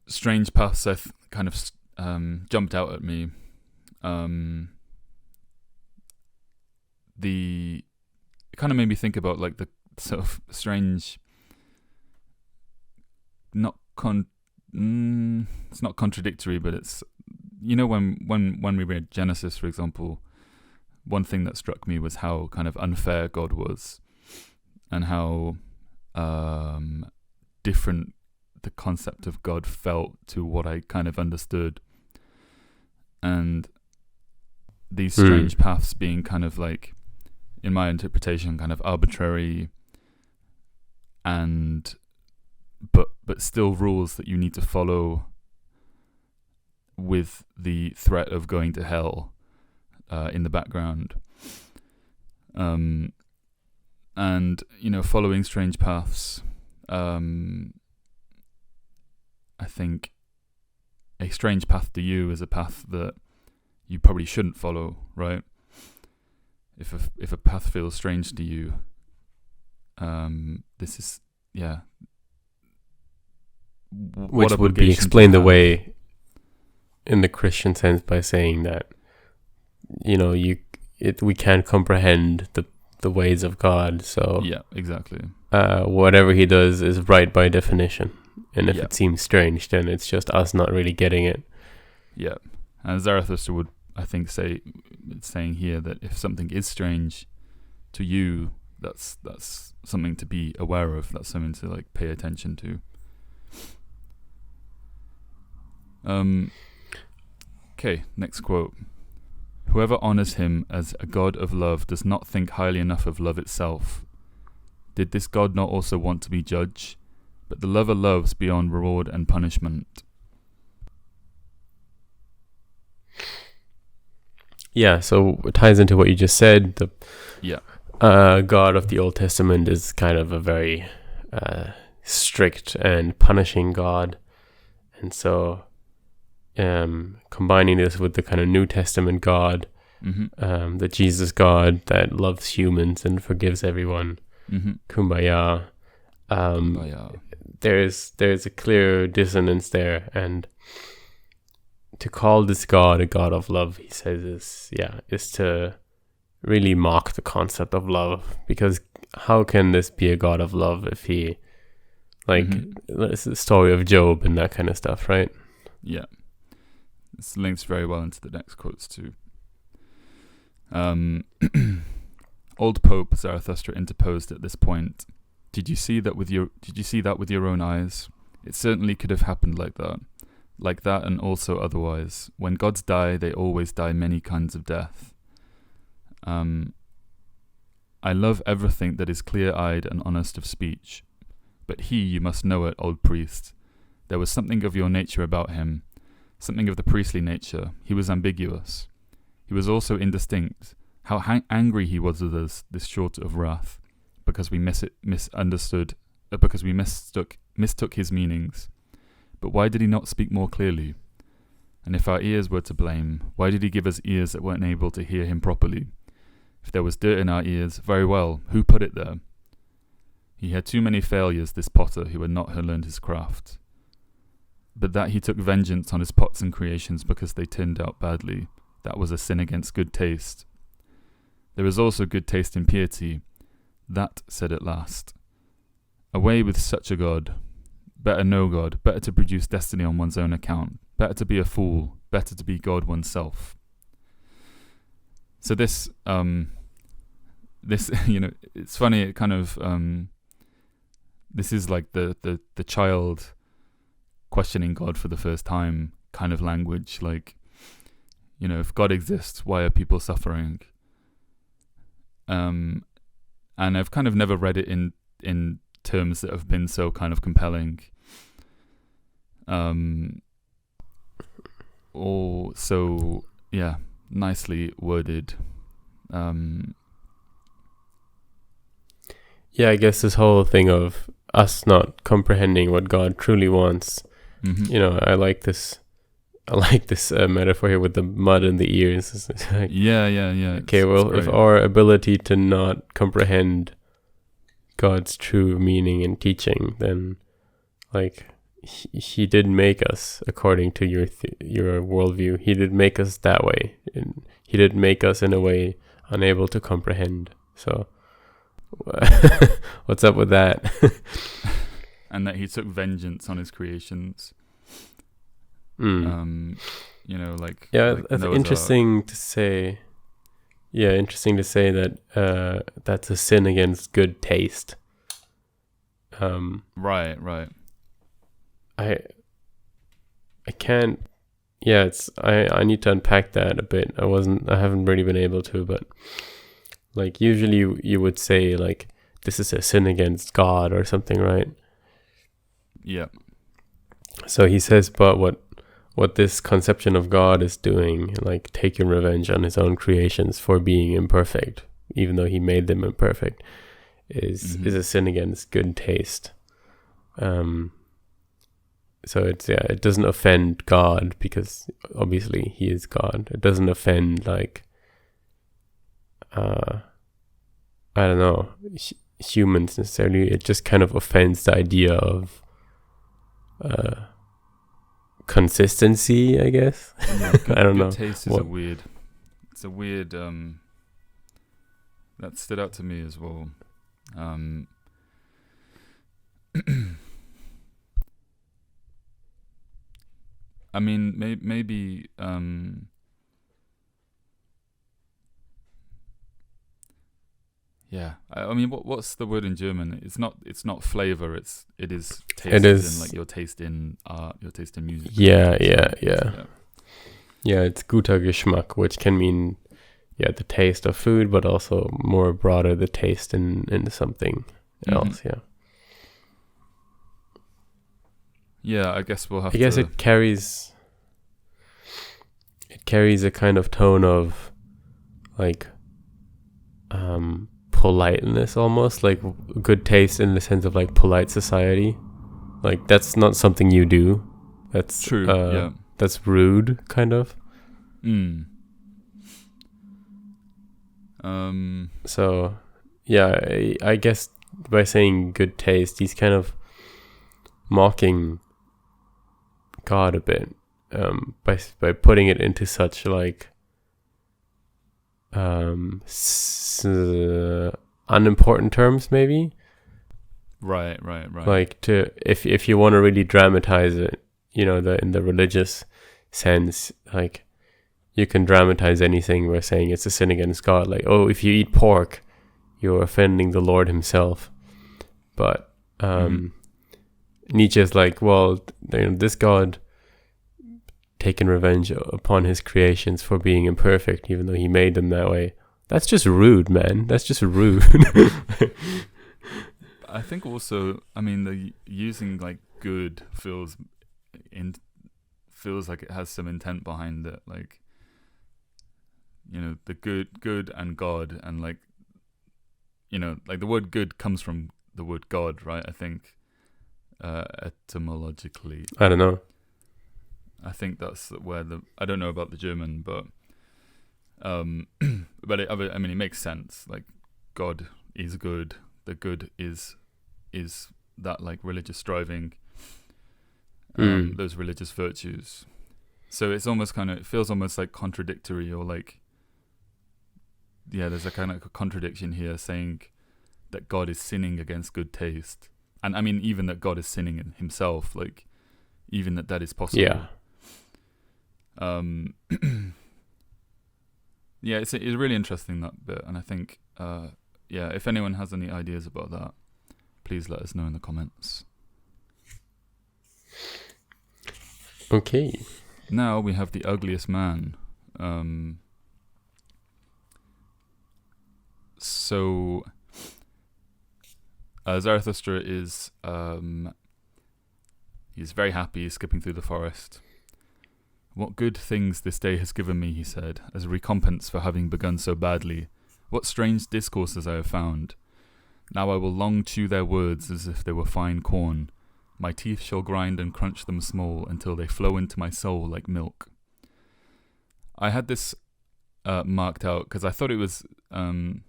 Strange paths kind of jumped out at me. kind of made me think about like the sort of strange, it's not contradictory, but it's, you know, when we read Genesis, for example, one thing that struck me was how kind of unfair God was, and how different the concept of God felt to what I kind of understood. And these strange paths being kind of like, in my interpretation, kind of arbitrary, and but still rules that you need to follow with the threat of going to hell in the background. And, you know, following strange paths, I think a strange path to you is a path that you probably shouldn't follow, right? If a path feels strange to you, this is, yeah. Which would be explained away in the Christian sense by saying that, you know, we can't comprehend the ways of God, so yeah, exactly. Whatever he does is right by definition, and if it seems strange, then it's just us not really getting it. Yeah, and Zarathustra would, I think, saying here that if something is strange to you, that's something to be aware of. That's something to like pay attention to. Okay, next quote. Whoever honors him as a god of love does not think highly enough of love itself. Did this god not also want to be judge? But the lover loves beyond reward and punishment. Yeah, so it ties into what you just said. The God of the Old Testament is kind of a very strict and punishing God. And so combining this with the kind of New Testament God, the Jesus God that loves humans and forgives everyone, kumbaya. Kumbaya. There's a clear dissonance there, and to call this God a God of love, he says, is to really mock the concept of love, because how can this be a God of love if he, like, it's the story of Job and that kind of stuff, right? Yeah. This links very well into the next quotes too. Old Pope Zarathustra interposed at this point. Did you see that with your own eyes? It certainly could have happened like that, and also otherwise. When gods die, they always die many kinds of death. I love everything that is clear-eyed and honest of speech. But he, you must know it, old priest. There was something of your nature about him, something of the priestly nature. He was ambiguous. He was also indistinct. How angry he was with us, this short of wrath, because we misunderstood, because we mistook his meanings. But why did he not speak more clearly? And if our ears were to blame, why did he give us ears that weren't able to hear him properly? If there was dirt in our ears, very well, who put it there? He had too many failures, this potter who had not learned his craft. But that he took vengeance on his pots and creations because they turned out badly, that was a sin against good taste. There is also good taste in piety. That said at last. Away with such a God. Better no God, better to produce destiny on one's own account, better to be a fool, better to be God oneself. So this, you know, it's funny, it kind of, this is like the child questioning God for the first time kind of language, like, you know, if God exists, why are people suffering? And I've kind of never read it in terms that have been so kind of compelling, or so nicely worded. I guess this whole thing of us not comprehending what God truly wants. You know, I like this metaphor here with the mud in the ears. It's like, okay, well, if our ability to not comprehend God's true meaning and teaching, then, like, he did make us according to your worldview. He did make us that way, and he did make us in a way unable to comprehend. So What's up with that? And that he took vengeance on his creations. You know, like that's interesting to say. Yeah, interesting to say that that's a sin against good taste. Right. I can't. Yeah, I need to unpack that a bit. I haven't really been able to, but like usually you would say like this is a sin against God or something, right? Yeah. So he says, but what this conception of God is doing, like taking revenge on his own creations for being imperfect, even though he made them imperfect, is a sin against good taste. So it doesn't offend God because obviously he is God. It doesn't offend like I don't know, humans necessarily. It just kind of offends the idea of consistency, I guess. Yeah, I don't know. Taste is it's a weird that stood out to me as well. I mean, maybe yeah. I mean, what's the word in German? It's not flavor. It is taste. It is in, like your taste in art, your taste in music. Yeah. Yeah, it's guter Geschmack, which can mean the taste of food, but also more broader the taste in something else. Yeah. Yeah, I guess we'll have. I guess it carries a kind of tone of like politeness, almost like good taste in the sense of like polite society. Like that's not something you do. That's true. Yeah, that's rude, kind of. So yeah, I guess by saying good taste, he's kind of mocking God a bit, by putting it into such like unimportant terms, maybe. Right. Like if you want to really dramatize it, you know, in the religious sense, like you can dramatize anything by saying it's a sin against God. Like, oh, if you eat pork, you're offending the Lord himself. But Nietzsche's like, well, you know, this God taking revenge upon his creations for being imperfect, even though he made them that way. That's just rude, man. That's just rude. I think also, I mean, the using like good feels like it has some intent behind it. Like, you know, the good and God, and like, you know, like the word good comes from the word God, right? I think etymologically. I don't know. I think that's where I don't know about the German, but but I mean, it makes sense. Like, God is good. The good is that like religious striving, those religious virtues. So it's almost it feels almost like contradictory, or like, yeah, there's a kind of a contradiction here, saying that God is sinning against good taste, and I mean even that God is sinning in himself, like even that is possible. Yeah. Yeah, it's really interesting, that bit, and I think if anyone has any ideas about that, please let us know in the comments. Okay. Now we have the ugliest man. So Zarathustra is he's very happy, skipping through the forest. What good things this day has given me, he said, as a recompense for having begun so badly. What strange discourses I have found. Now I will long chew their words as if they were fine corn. My teeth shall grind and crunch them small until they flow into my soul like milk. I had this marked out because I thought it was kind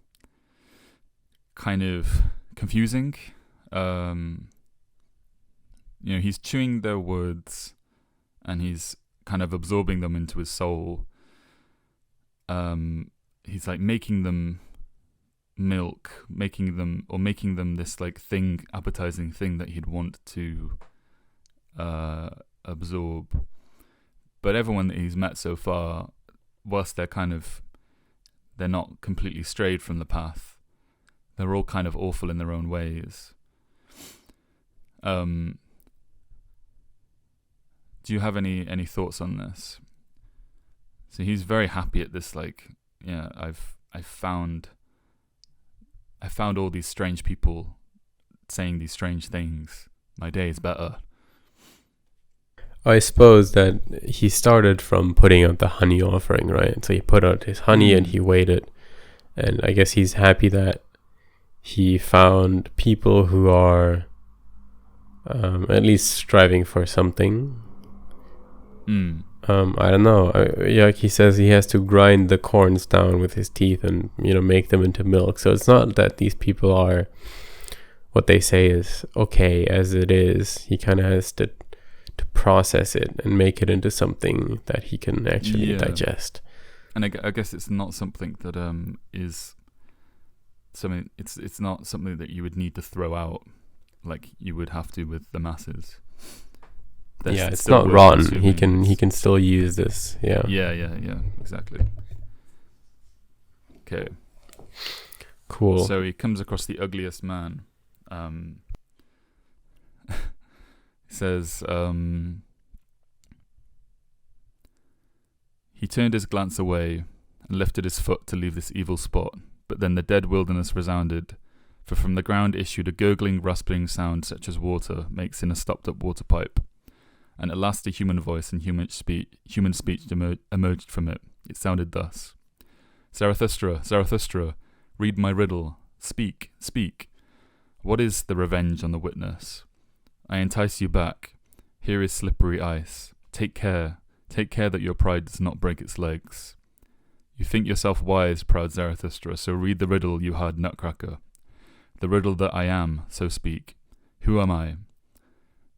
of confusing. You know, he's chewing their words and he's kind of absorbing them into his soul. He's like making them milk, making them this like appetizing thing that he'd want to absorb. But everyone that he's met so far, whilst they're not completely strayed from the path, they're all kind of awful in their own ways. Do you have any thoughts on this? So he's very happy at this, like, yeah, I've found all these strange people saying these strange things. My day is better. I suppose that he started from putting out the honey offering, right? So he put out his honey and he waited. And I guess he's happy that he found people who are at least striving for something. I don't know. Like he says, he has to grind the corns down with his teeth and, make them into milk. So it's not that these people are, what they say is okay as it is. He kind of has to process it and make it into something that he can actually digest. And I guess it's not something that is something. It's not something that you would need to throw out like you would have to with the masses. It's not rotten. He can still use this. Yeah, exactly. Okay, cool. So he comes across the ugliest man. He says, he turned his glance away and lifted his foot to leave this evil spot, but then the dead wilderness resounded, for from the ground issued a gurgling, rasping sound such as water makes in a stopped-up water pipe. And at last a human voice and human speech emerged from it. It sounded thus: Zarathustra, Zarathustra, read my riddle. Speak, speak. What is the revenge on the witness? I entice you back. Here is slippery ice. Take care that your pride does not break its legs. You think yourself wise, proud Zarathustra, so read the riddle, you hard nutcracker. The riddle that I am, so speak. Who am I?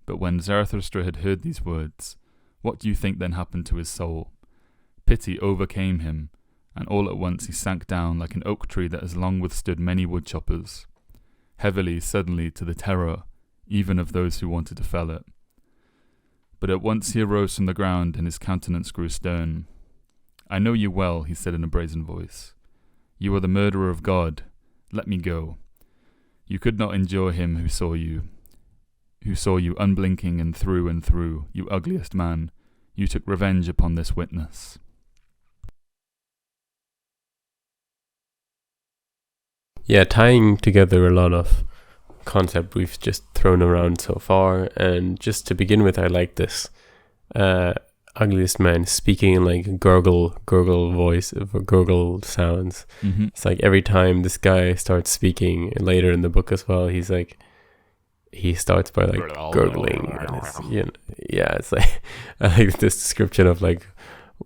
But when Zarathustra had heard these words, what do you think then happened to his soul? Pity overcame him, and all at once he sank down like an oak tree that has long withstood many wood choppers, heavily, suddenly, to the terror even of those who wanted to fell it. But at once he arose from the ground, and his countenance grew stern. I know you well, he said in a brazen voice. You are the murderer of God. Let me go. You could not endure him who saw you unblinking and through, you ugliest man. You took revenge upon this witness. Yeah, tying together a lot of concept we've just thrown around so far, and just to begin with, I like this ugliest man speaking in like gurgle voice, gurgle sounds. It's like every time this guy starts speaking, and later in the book as well, he starts by like gurgling, and it's like I like this description of like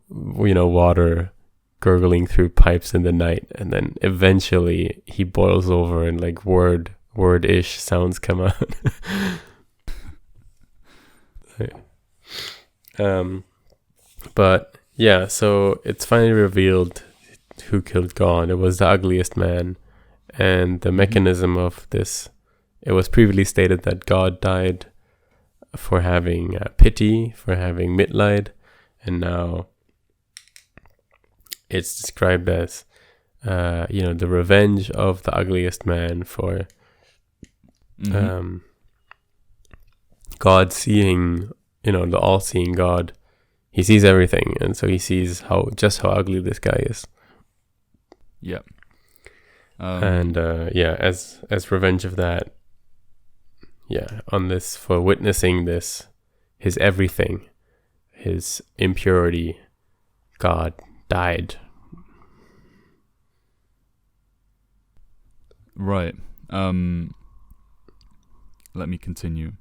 water gurgling through pipes in the night, and then eventually he boils over and like word-ish sounds come out. But yeah, so it's finally revealed who killed God. It was the ugliest man, and the mechanism of this. It was previously stated that God died for having pity, for having mitleid, and now it's described as the revenge of the ugliest man for God seeing, the all-seeing God. He sees everything, and so he sees how ugly this guy is. Yeah. And as revenge of that, on this, for witnessing this, his everything, his impurity, God died. Right. Let me continue.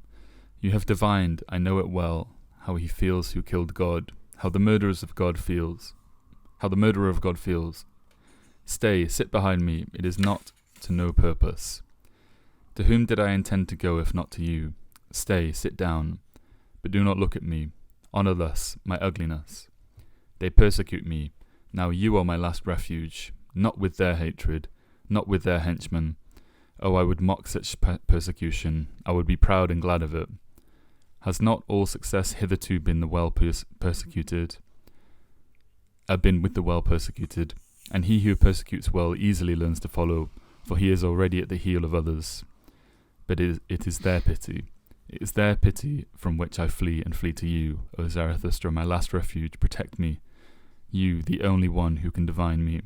You have divined, I know it well, how he feels who killed God, how the murderer of God feels. Stay, sit behind me, it is not to no purpose. To whom did I intend to go if not to you? Stay, sit down, but do not look at me. Honor thus my ugliness. They persecute me. Now you are my last refuge, not with their hatred, not with their henchmen. Oh, I would mock such persecution. I would be proud and glad of it. Has not all success hitherto been the persecuted? Been with the well persecuted, and he who persecutes well easily learns to follow, for he is already at the heel of others. But it is their pity. It is their pity from which I flee and flee to you, O Zarathustra, my last refuge. Protect me, you, the only one who can divine me.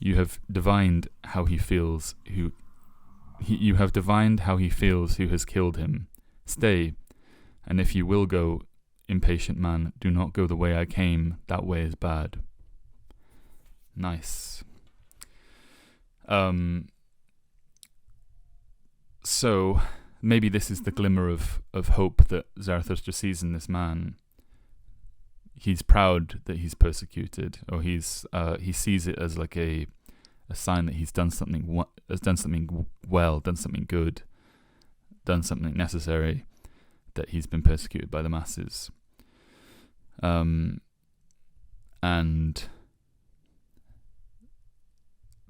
You have divined how he feels. You have divined how he feels who has killed him. Stay, and if you will go, impatient man, do not go the way I came. That way is bad. Nice. So maybe this is the glimmer of hope that Zarathustra sees in this man. He's proud that he's persecuted, or he sees it as like a sign that he's done something well, done something good, done something necessary, that he's been persecuted by the masses.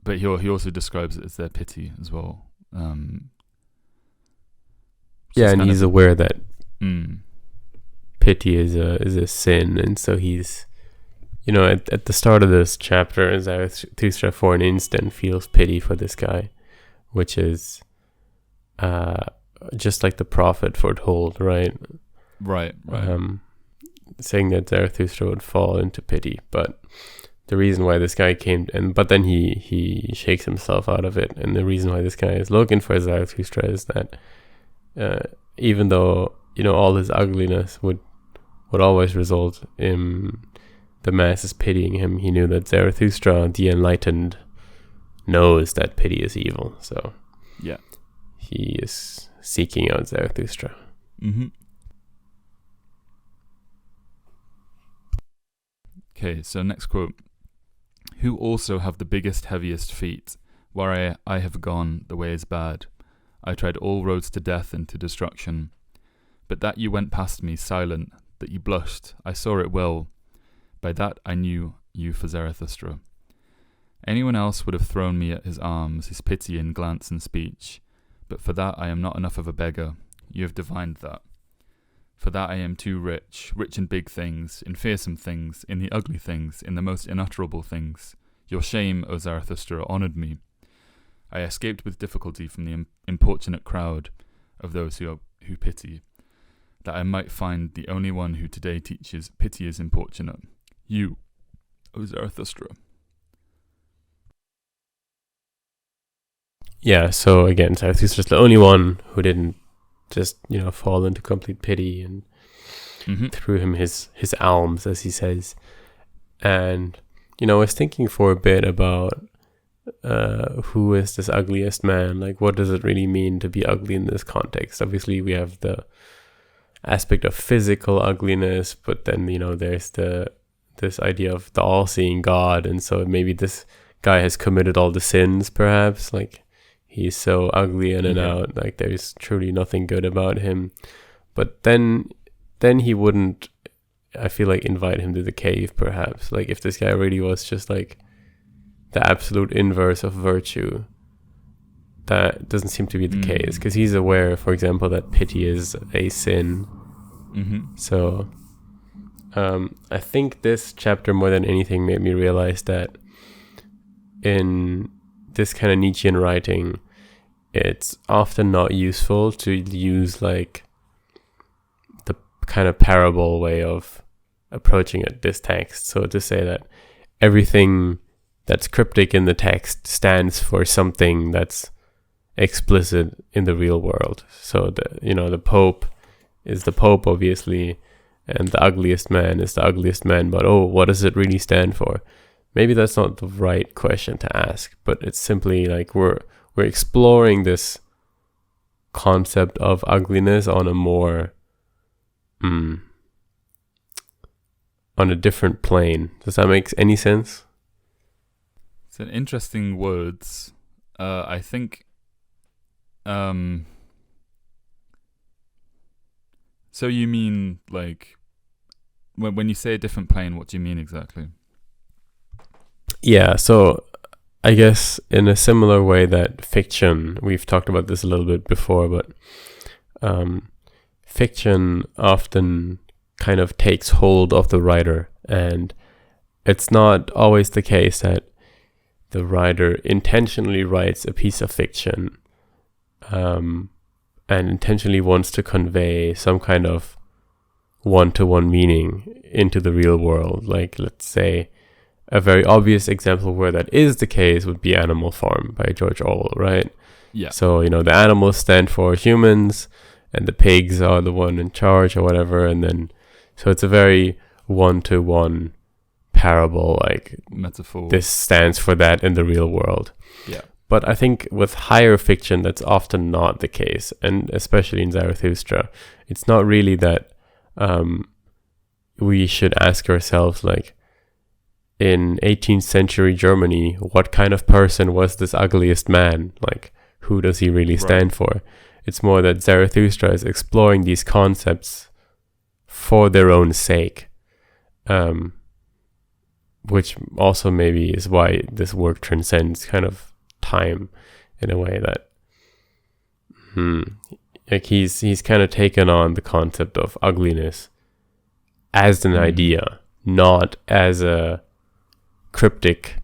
But he also describes it as their pity as well. Yeah, and he's aware that pity is a sin, and so he's, at the start of this chapter, Zarathustra for an instant feels pity for this guy, which is just like the prophet foretold, right? Right. Saying that Zarathustra would fall into pity, but the reason why this guy but then he shakes himself out of it, and the reason why this guy is looking for Zarathustra is that even though all his ugliness would always result in the masses pitying him, he knew that Zarathustra, the enlightened, knows that pity is evil. So yeah, he is seeking out Zarathustra. Mm-hmm. Okay, so next quote. Who also have the biggest, heaviest feet? Where I have gone, the way is bad. I tried all roads to death and to destruction. But that you went past me, silent, that you blushed, I saw it well. By that I knew you for Zarathustra. Anyone else would have thrown me at his arms, his pity in glance and speech. But for that I am not enough of a beggar. You have divined that. For that I am too rich in big things, in fearsome things, in the ugly things, in the most unutterable things. Your shame, O Zarathustra, honoured me. I escaped with difficulty from the importunate crowd of those who pity, that I might find the only one who today teaches pity is importunate. You, O Zarathustra. Yeah, so again, Zarathustra's the only one who didn't just, fall into complete pity, and threw him his alms, as he says. And, I was thinking for a bit about who is this ugliest man? Like, what does it really mean to be ugly in this context? Obviously, we have the aspect of physical ugliness, but then, there's this idea of the all-seeing God, and so maybe this guy has committed all the sins, perhaps, like, he's so ugly in and out, like there's truly nothing good about him. But then he wouldn't, I feel like, invite him to the cave, perhaps. Like, if this guy really was just like the absolute inverse of virtue, that doesn't seem to be the case, because he's aware, for example, that pity is a sin. So I think this chapter more than anything made me realize that in this kind of Nietzschean writing, it's often not useful to use like the kind of parable way of approaching this text. So to say that everything that's cryptic in the text stands for something that's explicit in the real world. So the Pope is the Pope, obviously, and the ugliest man is the ugliest man. But what does it really stand for? Maybe that's not the right question to ask, but it's simply like we're exploring this concept of ugliness on a more on a different plane. Does that make any sense? It's an interesting words. I think so you mean like when you say a different plane, what do you mean exactly? Yeah, so I guess in a similar way that fiction, we've talked about this a little bit before, but fiction often kind of takes hold of the writer, and it's not always the case that the writer intentionally writes a piece of fiction and intentionally wants to convey some kind of one-to-one meaning into the real world. Like, let's say, a very obvious example where that is the case would be Animal Farm by George Orwell, right? Yeah. So, the animals stand for humans and the pigs are the one in charge or whatever. And then, so it's a very one-to-one parable, like metaphor. This stands for that in the real world. Yeah. But I think with higher fiction, that's often not the case. And especially in Zarathustra, it's not really that we should ask ourselves, like, in 18th century Germany, what kind of person was this ugliest man? Like, who does he really stand for? It's more that Zarathustra is exploring these concepts for their own sake, which also maybe is why this work transcends kind of time in a way that, like he's kind of taken on the concept of ugliness as an idea, not as a cryptic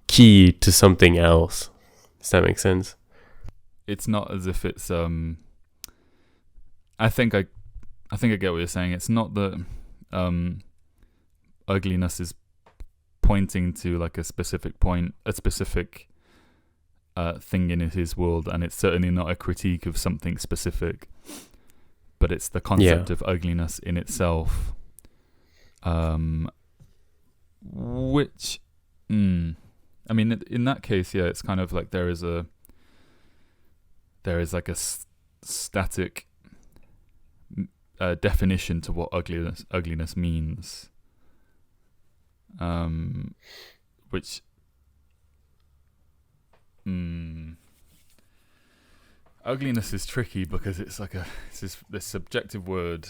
key to something else. Does that make sense? It's not as if it's I think I get what you're saying. It's not that ugliness is pointing to like a specific point, a specific thing in his world, and it's certainly not a critique of something specific, but it's the concept of ugliness in itself. Which, I mean, in that case, yeah, it's kind of like there is like a static definition to what ugliness means, which, ugliness is tricky because it's like this subjective word,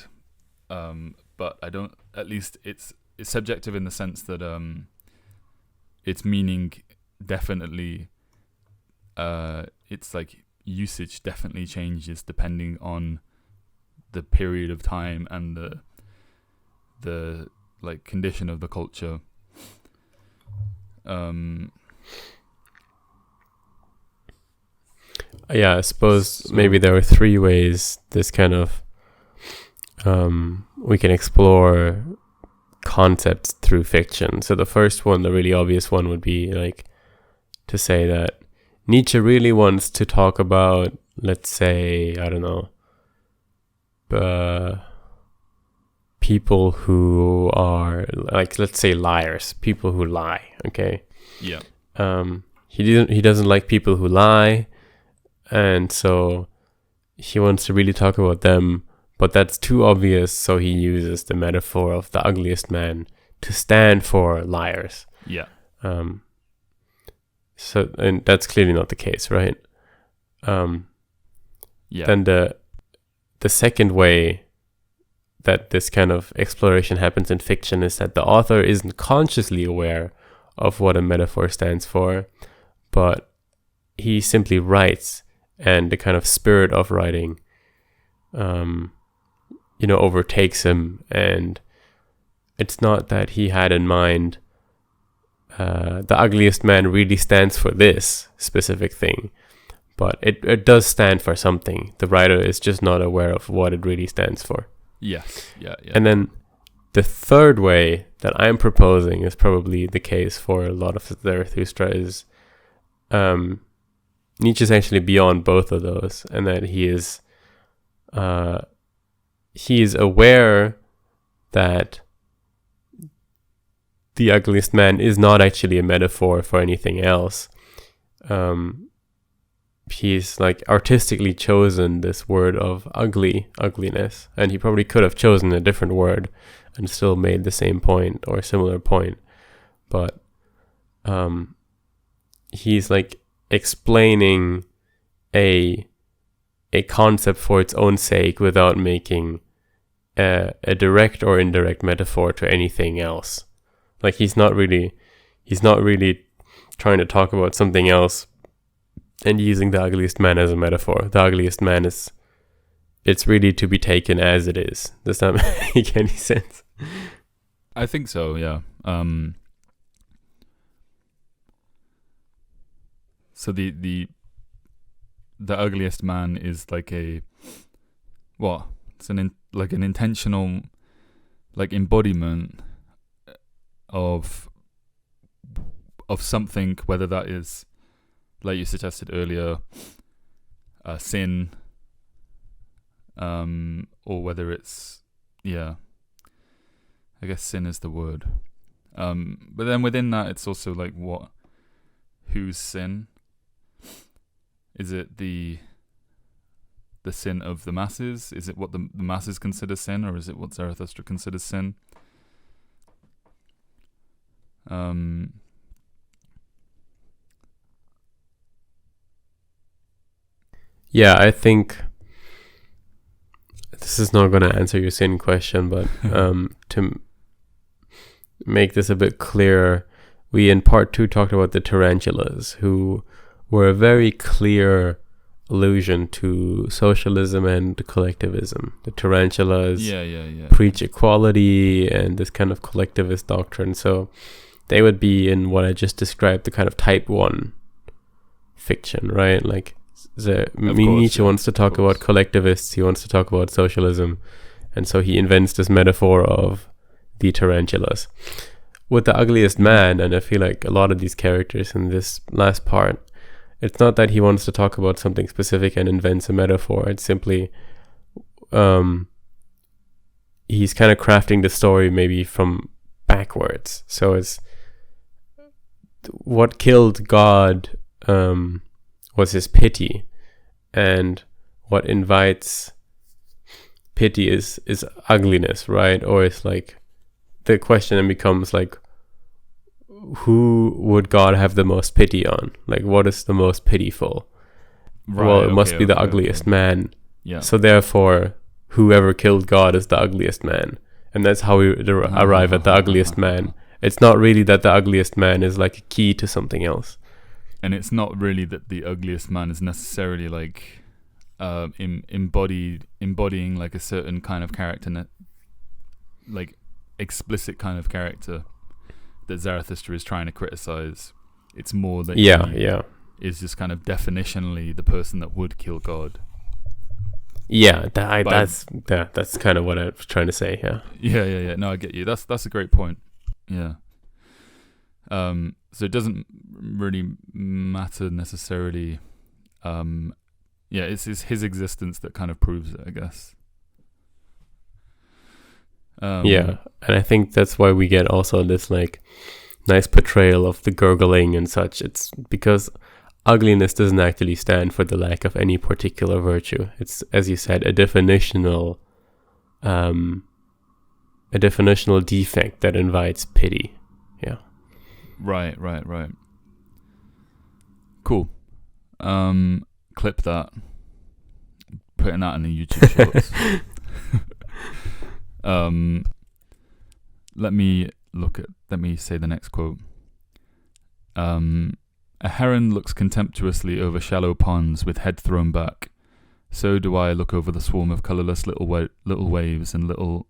but at least it's subjective in the sense that its meaning definitely, it's like usage definitely changes depending on the period of time and the like condition of the culture. I suppose maybe there are three ways this kind of we can explore concepts through fiction. So the first one, the really obvious one, would be like to say that Nietzsche really wants to talk about, let's say, I don't know, people who are like, let's say, liars, people who lie. Okay. Yeah. He doesn't like people who lie, and so he wants to really talk about them. But that's too obvious, so he uses the metaphor of the ugliest man to stand for liars. Yeah. So, and that's clearly not the case, right? Yeah. Then the second way that this kind of exploration happens in fiction is that the author isn't consciously aware of what a metaphor stands for, but he simply writes, and the kind of spirit of writing overtakes him, and it's not that he had in mind the ugliest man really stands for this specific thing, but it does stand for something. The writer is just not aware of what it really stands for. Yes. Yeah. And then the third way that I'm proposing is probably the case for a lot of Zarathustra is Nietzsche's actually beyond both of those, and that he is aware that the ugliest man is not actually a metaphor for anything else. He's like artistically chosen this word of ugliness, and he probably could have chosen a different word and still made the same point or a similar point. But he's like explaining a concept for its own sake without making a direct or indirect metaphor to anything else. Like he's not really trying to talk about something else and using the ugliest man as a metaphor. The ugliest man it's really to be taken as it is. Does that make any sense? I think so, yeah. So the ugliest man is like a what? It's an intentional embodiment of something, whether that is, like you suggested earlier, sin, or whether it's, I guess sin is the word. But then within that, it's also like whose sin? Is it the sin of the masses? Is it what the masses consider sin, or is it what Zarathustra considers sin? Yeah, I think this is not going to answer your sin question, but to make this a bit clearer, we in part 2 talked about the tarantulas, who were a very clear allusion to socialism and collectivism. The tarantulas preach equality and this kind of collectivist doctrine. So they would be in what I just described, the kind of type 1 fiction, right? Like Nietzsche wants to talk about collectivists, he wants to talk about socialism, and so he invents this metaphor of the tarantulas. With the ugliest man, and I feel like a lot of these characters in this last part, it's not that he wants to talk about something specific and invents a metaphor. It's simply he's kind of crafting the story maybe from backwards. So it's what killed God was his pity, and what invites pity is ugliness, right? Or it's like the question then becomes like, who would God have the most pity on? Like, what is the most pitiful? Right, well, it must be the ugliest man. Yeah. So therefore, whoever killed God is the ugliest man. And that's how we arrive at the ugliest man. It's not really that the ugliest man is like a key to something else. And it's not really that the ugliest man is necessarily like embodying like a certain kind of character, like explicit kind of character that Zarathustra is trying to criticize. It's more that he is just kind of definitionally the person that would kill God. Yeah, that's kind of what I was trying to say. Yeah. No, I get you. That's a great point. Yeah. So it doesn't really matter necessarily. It's his existence that kind of proves it, I guess. And I think that's why we get also this like nice portrayal of the gurgling and such. It's because ugliness doesn't actually stand for the lack of any particular virtue. It's, as you said, a definitional defect that invites pity. Yeah. Right. Cool. Clip that. Putting that in the YouTube shorts. Let me say the next quote. A heron looks contemptuously over shallow ponds with head thrown back. So do I look over the swarm of colourless little waves and little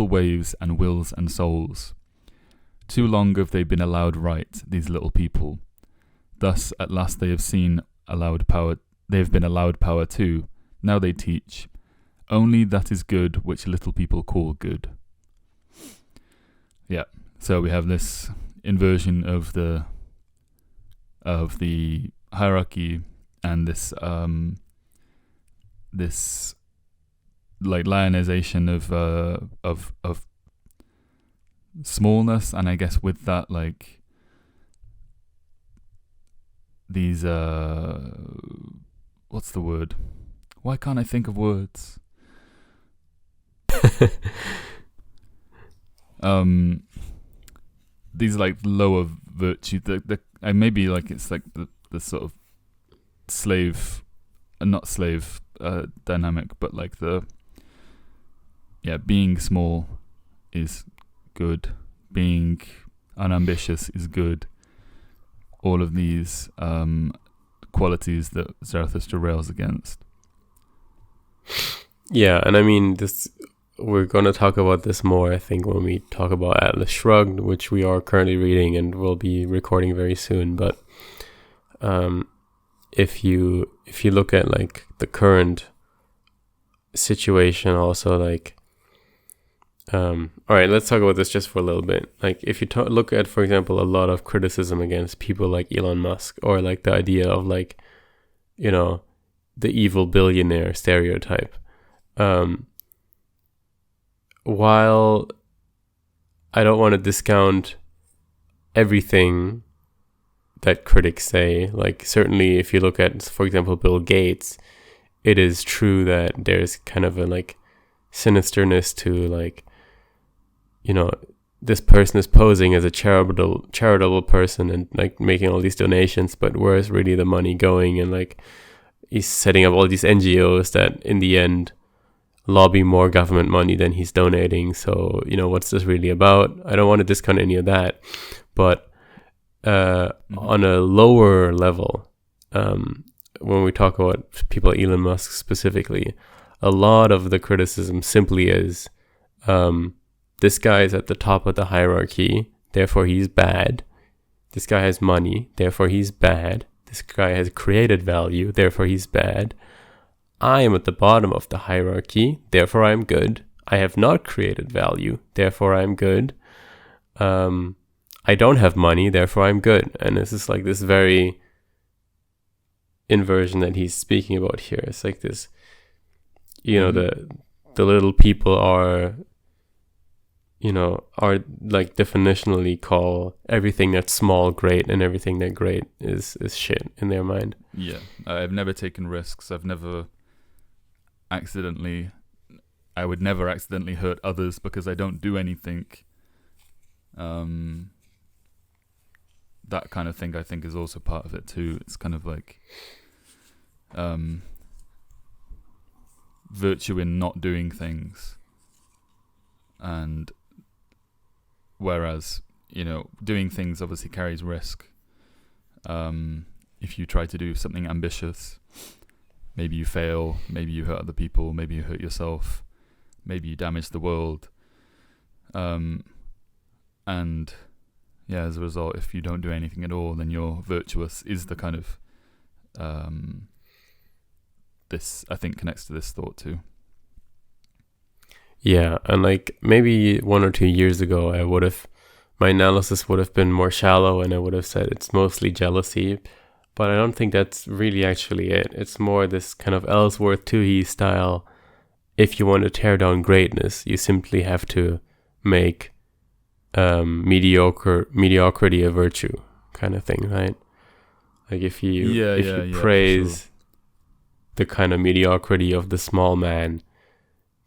waves and wills and souls. Too long have they been allowed right, these little people. Thus at last they have been allowed power too. Now they teach. Only that is good which little people call good. Yeah. So we have this inversion of the hierarchy and this like lionization of smallness, and I guess with that like these what's the word? Why can't I think of words? These like lower virtue, maybe like it's like the sort of slave, not slave dynamic, but like being small is good, being unambitious is good, all of these qualities that Zarathustra rails against. Yeah, and I mean, we're going to talk about this more, I think, when we talk about Atlas Shrugged, which we are currently reading and will be recording very soon. But if you look at like the current situation, also like, all right, let's talk about this just for a little bit. Like, if you look at, for example, a lot of criticism against people like Elon Musk, or like the idea of like, you know, the evil billionaire stereotype. While I don't want to discount everything that critics say, like certainly if you look at, for example, Bill Gates, it is true that there's kind of a like sinisterness to like, you know, this person is posing as a charitable person and like making all these donations, but where's really the money going? And like he's setting up all these NGOs that in the end lobby more government money than he's donating. So, you know, what's this really about? I don't want to discount any of that, but on a lower level, when we talk about people like Elon Musk specifically, a lot of the criticism simply is, this guy is at the top of the hierarchy, therefore he's bad. This guy has money, therefore he's bad. This guy has created value, therefore he's bad. I am at the bottom of the hierarchy, therefore I'm good. I have not created value, therefore I'm good. I don't have money, therefore I'm good. And this is like this very inversion that he's speaking about here. It's like this, you know, the little people are, you know, are like definitionally call everything that's small great, and everything that great is shit in their mind. Yeah, I've never taken risks. I would never accidentally hurt others because I don't do anything. That kind of thing I think is also part of it too. It's kind of like virtue in not doing things, and whereas, you know, doing things obviously carries risk. If you try to do something ambitious, maybe you fail, maybe you hurt other people, maybe you hurt yourself, maybe you damage the world. And yeah, as a result, if you don't do anything at all, then you're virtuous, is the kind of, this, I think, connects to this thought too. Yeah, and like maybe 1 or 2 years ago, my analysis would have been more shallow, and I would have said it's mostly jealousy. But I don't think that's really actually it. It's more this kind of Ellsworth Toohey style. If you want to tear down greatness, you simply have to make mediocrity a virtue, kind of thing, right? Like if you praise the kind of mediocrity of the small man,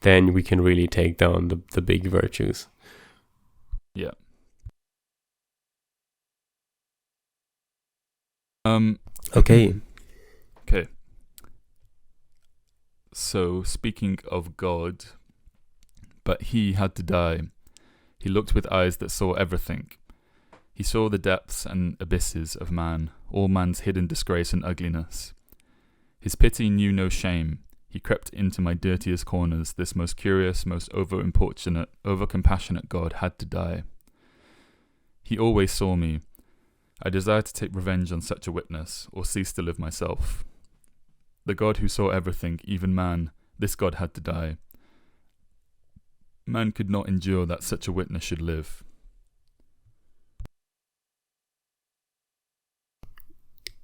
then we can really take down the big virtues. Yeah. Okay. So, speaking of God, but he had to die. He looked with eyes that saw everything. He saw the depths and abysses of man, all man's hidden disgrace and ugliness. His pity knew no shame. He crept into my dirtiest corners. This most curious, most over-importunate, over-compassionate God had to die. He always saw me. I desired to take revenge on such a witness, or cease to live myself. The God who saw everything, even man, this God had to die. Man could not endure that such a witness should live.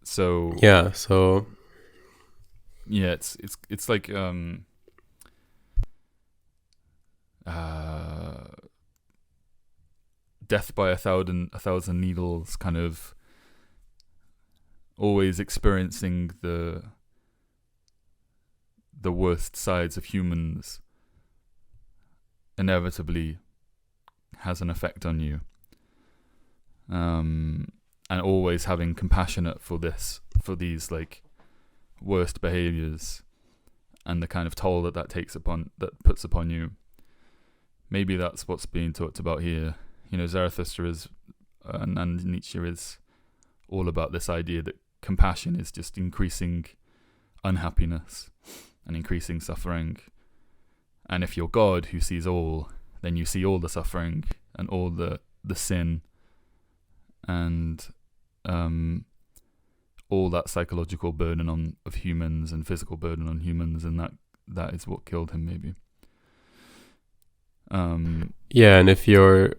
So yeah, it's like death by a thousand needles, kind of always experiencing the worst sides of humans inevitably has an effect on you, and always having compassionate for these like worst behaviors and the kind of toll that puts upon you. Maybe that's what's being talked about here. You know, Zarathustra is and Nietzsche is all about this idea that compassion is just increasing unhappiness and increasing suffering. And if you're God who sees all, then you see all the suffering and all the sin and all that psychological burden of humans and physical burden on humans, and that is what killed him, maybe. Yeah, and if you're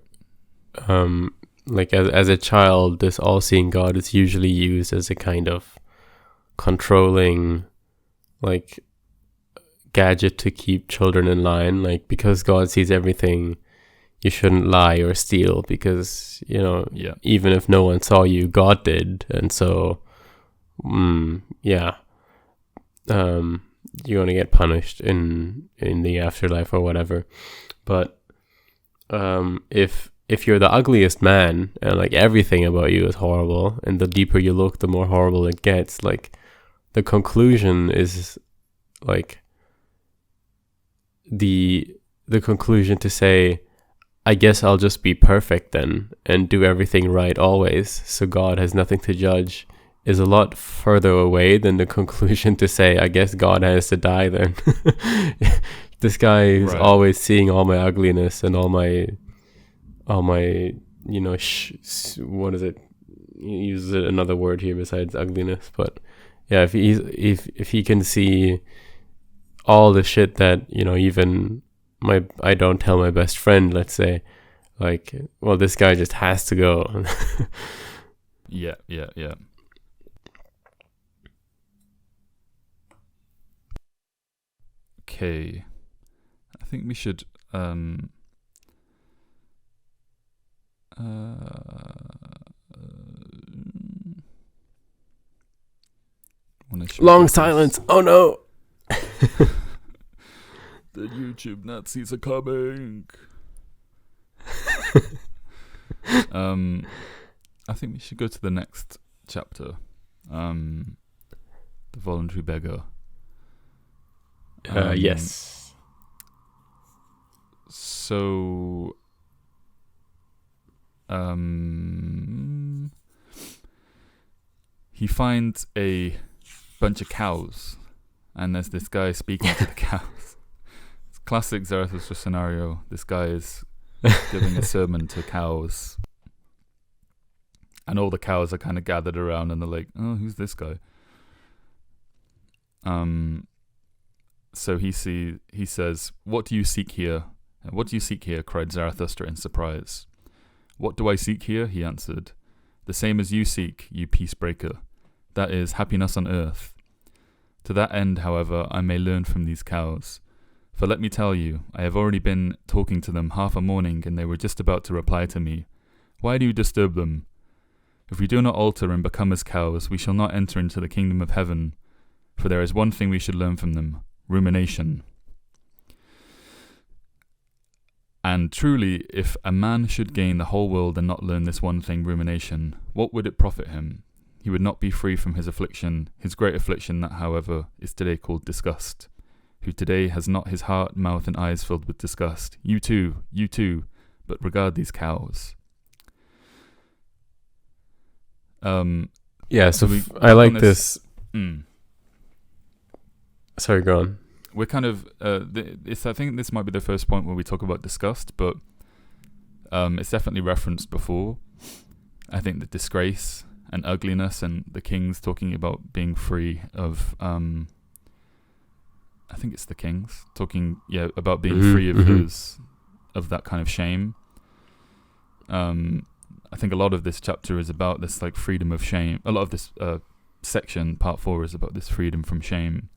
like as a child, this all-seeing God is usually used as a kind of controlling like gadget to keep children in line. Like, because God sees everything, you shouldn't lie or steal, because even if no one saw you, God did, and so you're gonna get punished in the afterlife or whatever. But if you're the ugliest man and like everything about you is horrible, and the deeper you look, the more horrible it gets, like the conclusion is like the conclusion to say, I guess I'll just be perfect then and do everything right always, so God has nothing to judge, is a lot further away than the conclusion to say, I guess God has to die then. This guy is always seeing all my ugliness and all my what is it? He uses another word here besides ugliness, but yeah, if he can see all the shit that even I don't tell my best friend, let's say, like, well, this guy just has to go. Yeah. Okay, I think we should long silence. Oh no. The YouTube Nazis are coming. I think we should go to the next chapter. The voluntary beggar. Yes. So he finds a bunch of cows, and there's this guy speaking to the cows. It's a classic Zarathustra scenario. This guy is giving a sermon to cows, and all the cows are kind of gathered around, and they're like, oh, who's this guy? So he says, what do you seek here? What do you seek here? Cried Zarathustra in surprise. What do I seek here? He answered. The same as you seek, you peacebreaker. That is, happiness on earth. To that end, however, I may learn from these cows. For let me tell you, I have already been talking to them half a morning, and they were just about to reply to me. Why do you disturb them? If we do not alter and become as cows, we shall not enter into the kingdom of heaven. For there is one thing we should learn from them: rumination. And truly, if a man should gain the whole world and not learn this one thing, rumination, what would it profit him? He would not be free from his affliction, his great affliction that, however, is today called disgust. Who today has not his heart, mouth, and eyes filled with disgust. You too, but regard these cows. Yeah, so I like this. Sorry, go on. We're kind of I think this might be the first point where we talk about disgust, but it's definitely referenced before. I think the disgrace and ugliness, and the kings talking about being free of I think it's the kings talking about being free of those, of that kind of shame. I think a lot of this chapter is about this like freedom of shame. A lot of this section, part 4, is about this freedom from shame.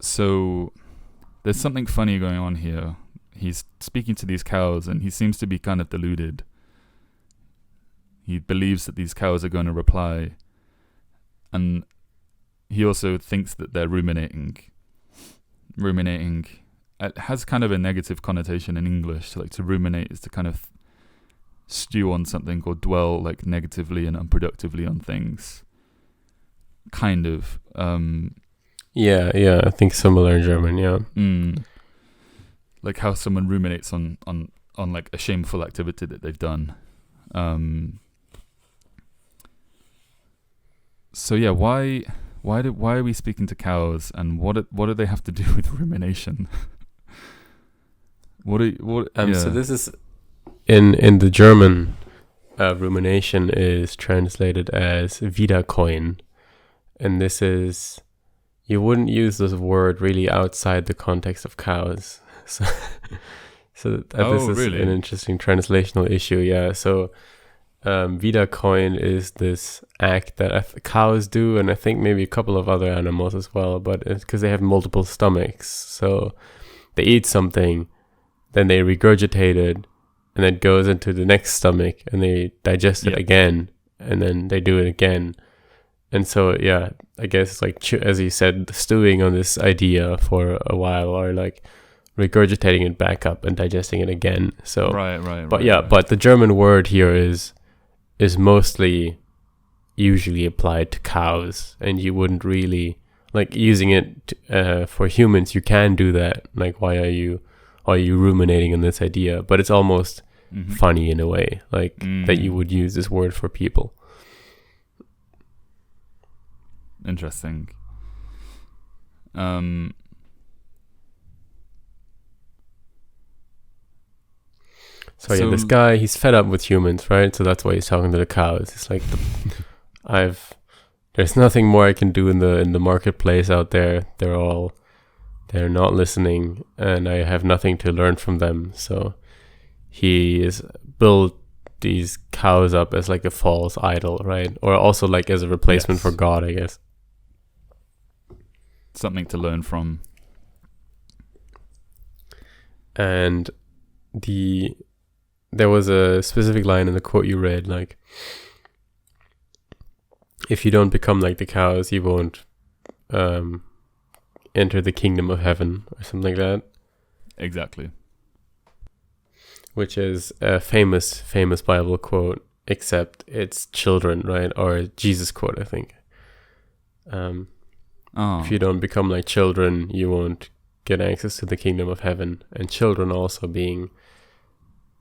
So there's something funny going on here. He's speaking to these cows, and he seems to be kind of deluded. He believes that these cows are going to reply, and he also thinks that they're ruminating. It has kind of a negative connotation in English. So, like, to ruminate is to kind of stew on something, or dwell like negatively and unproductively on things. Kind of. Yeah, I think similar in German, yeah. Like how someone ruminates on like a shameful activity that they've done. So yeah, why are we speaking to cows, and what do they have to do with rumination? So this is in the German, rumination is translated as Wiederkäuen, and this is, you wouldn't use this word really outside the context of cows. So this is really? an interesting translational issue. Yeah. So Wiederkäuen is this act that cows do, and I think maybe a couple of other animals as well, but it's because they have multiple stomachs. So they eat something, then they regurgitate it, and it goes into the next stomach, and they digest it again, and then they do it again. And so, yeah, I guess like, as you said, stewing on this idea for a while, or like regurgitating it back up and digesting it again. So but the German word here is mostly usually applied to cows, and you wouldn't really like using it for humans. You can do that. Like, why are you ruminating on this idea? But it's almost funny in a way, like that you would use this word for people. Interesting. So yeah, this guy, he's fed up with humans, right? So that's why he's talking to the cows. It's like, there's nothing more I can do in the marketplace out there. They're not listening, and I have nothing to learn from them. So he is built these cows up as like a false idol, right? Or also like as a replacement for God, I guess. Something to learn from. And there was a specific line in the quote you read, like, if you don't become like the cows, you won't enter the kingdom of heaven, or something like that. Exactly. Which is a famous Bible quote, except it's children, right? Or a Jesus quote, I think. If you don't become like children, you won't get access to the kingdom of heaven. And children also being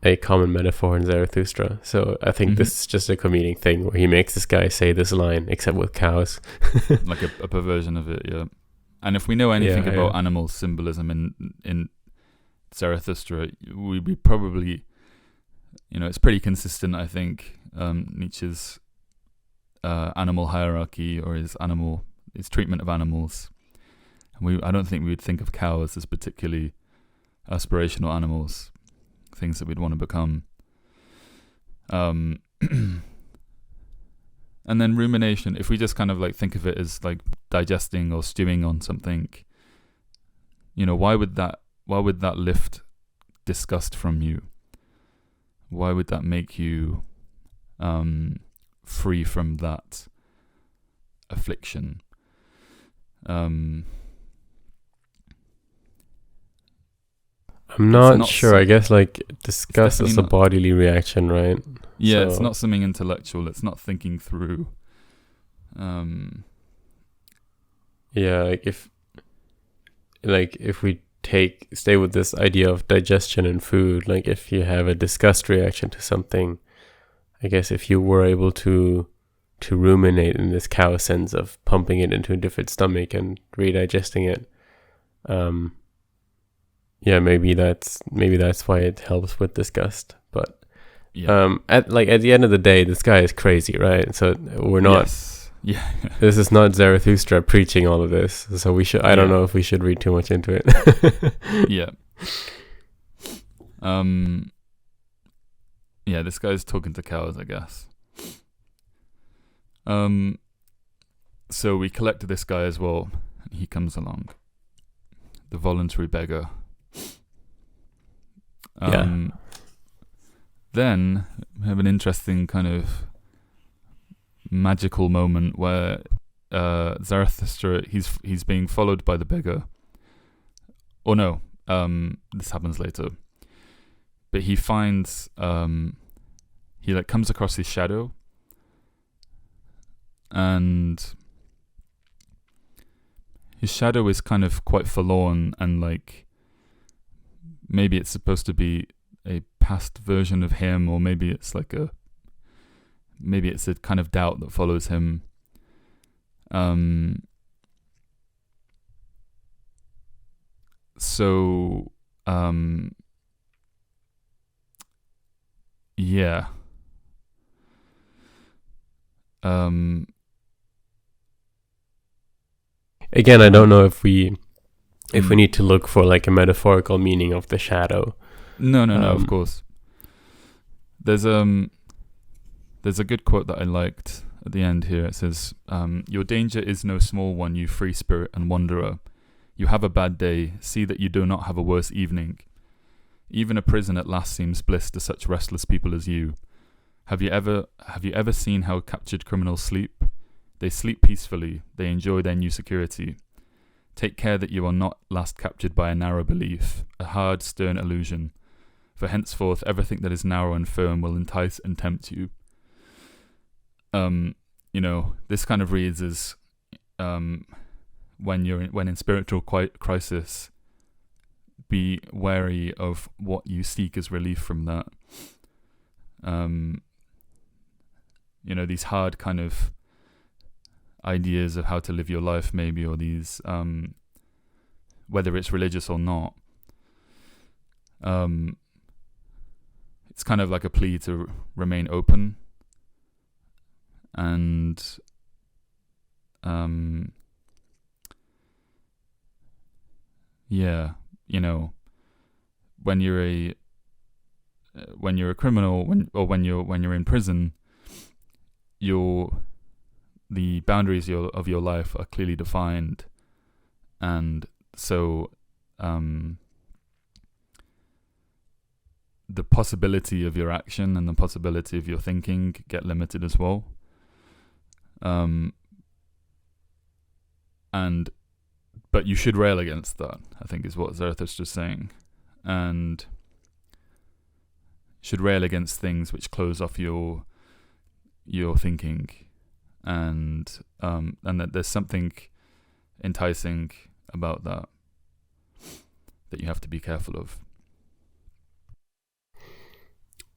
a common metaphor in Zarathustra. So I think this is just a comedic thing where he makes this guy say this line, except with cows. Like a perversion of it, yeah. And if we know anything about animal symbolism in Zarathustra, we probably, it's pretty consistent, I think, Nietzsche's animal hierarchy, or his treatment of animals. I don't think we would think of cows as particularly aspirational animals, things that we'd want to become. And then rumination, if we just kind of like think of it as like digesting or stewing on something, why would that lift disgust from you? Why would that make you free from that affliction? I'm not sure. I guess like disgust is a bodily reaction, right? Yeah, so it's not something intellectual. It's not thinking through. Yeah, if we stay with this idea of digestion and food, like if you have a disgust reaction to something, I guess if you were able to ruminate in this cow sense of pumping it into a different stomach and redigesting it, maybe that's why it helps with disgust. But at the end of the day, this guy is crazy, right? So we're not. Yeah. This is not Zarathustra preaching all of this. So we should. I don't know if we should read too much into it. Yeah. This guy's talking to cows, I guess. So we collected this guy as well. He comes along. The voluntary beggar. Then we have an interesting kind of magical moment where Zarathustra, he's being followed by the beggar. Or no, this happens later. But he finds he comes across his shadow, and his shadow is kind of quite forlorn, and like maybe it's supposed to be a past version of him, or maybe it's like a maybe it's a kind of doubt that follows him. So, yeah. Again, I don't know if we need to look for like a metaphorical meaning of the shadow. No, of course. There's a good quote that I liked at the end here. It says, "Your danger is no small one, you free spirit and wanderer. You have a bad day. See that you do not have a worse evening. Even a prison at last seems bliss to such restless people as you. Have you ever seen how captured criminals sleep? They sleep peacefully. They enjoy their new security. Take care that you are not last captured by a narrow belief, a hard, stern illusion. For henceforth, everything that is narrow and firm will entice and tempt you." This kind of reads as when in spiritual crisis, be wary of what you seek as relief from that. These hard kind of ideas of how to live your life, maybe, or these, whether it's religious or not. It's kind of like a plea to remain open and when you're a criminal, when you're in prison, the boundaries of your life are clearly defined, and so the possibility of your action and the possibility of your thinking get limited as well. But you should rail against that, I think, is what Zarathustra's saying, and should rail against things which close off your thinking, and that there's something enticing about that you have to be careful of.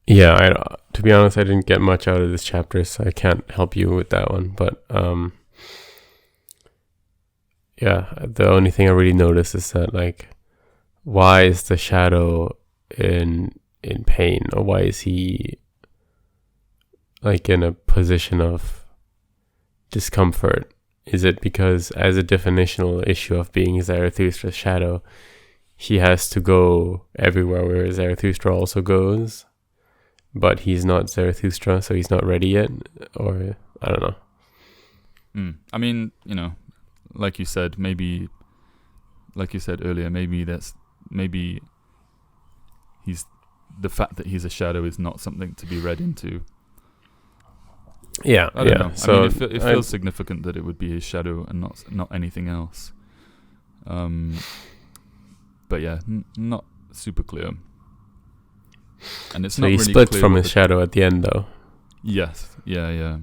Yeah, to be honest, I didn't get much out of this chapter, so I can't help you with that one. But the only thing I really noticed is that, like, why is the shadow in pain, or why is he like in a position of discomfort? Is it because, as a definitional issue of being Zarathustra's shadow, he has to go everywhere where Zarathustra also goes, but he's not Zarathustra, so he's not ready yet? Or I don't know. I mean, like you said earlier, maybe he's, the fact that he's a shadow is not something to be read into. Yeah, I don't know. So I mean, it feels significant that it would be his shadow and not anything else. But yeah, not super clear. And it's not he really splits clear from his shadow at the end, though. Yes. Yeah.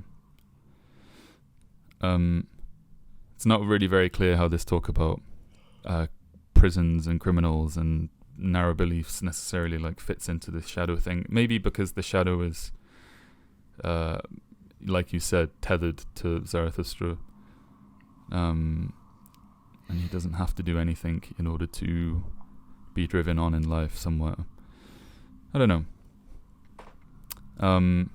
It's not really very clear how this talk about prisons and criminals and narrow beliefs necessarily like fits into the shadow thing. Maybe because the shadow is, like you said, tethered to Zarathustra, and he doesn't have to do anything in order to be driven on in life somewhere. I don't know.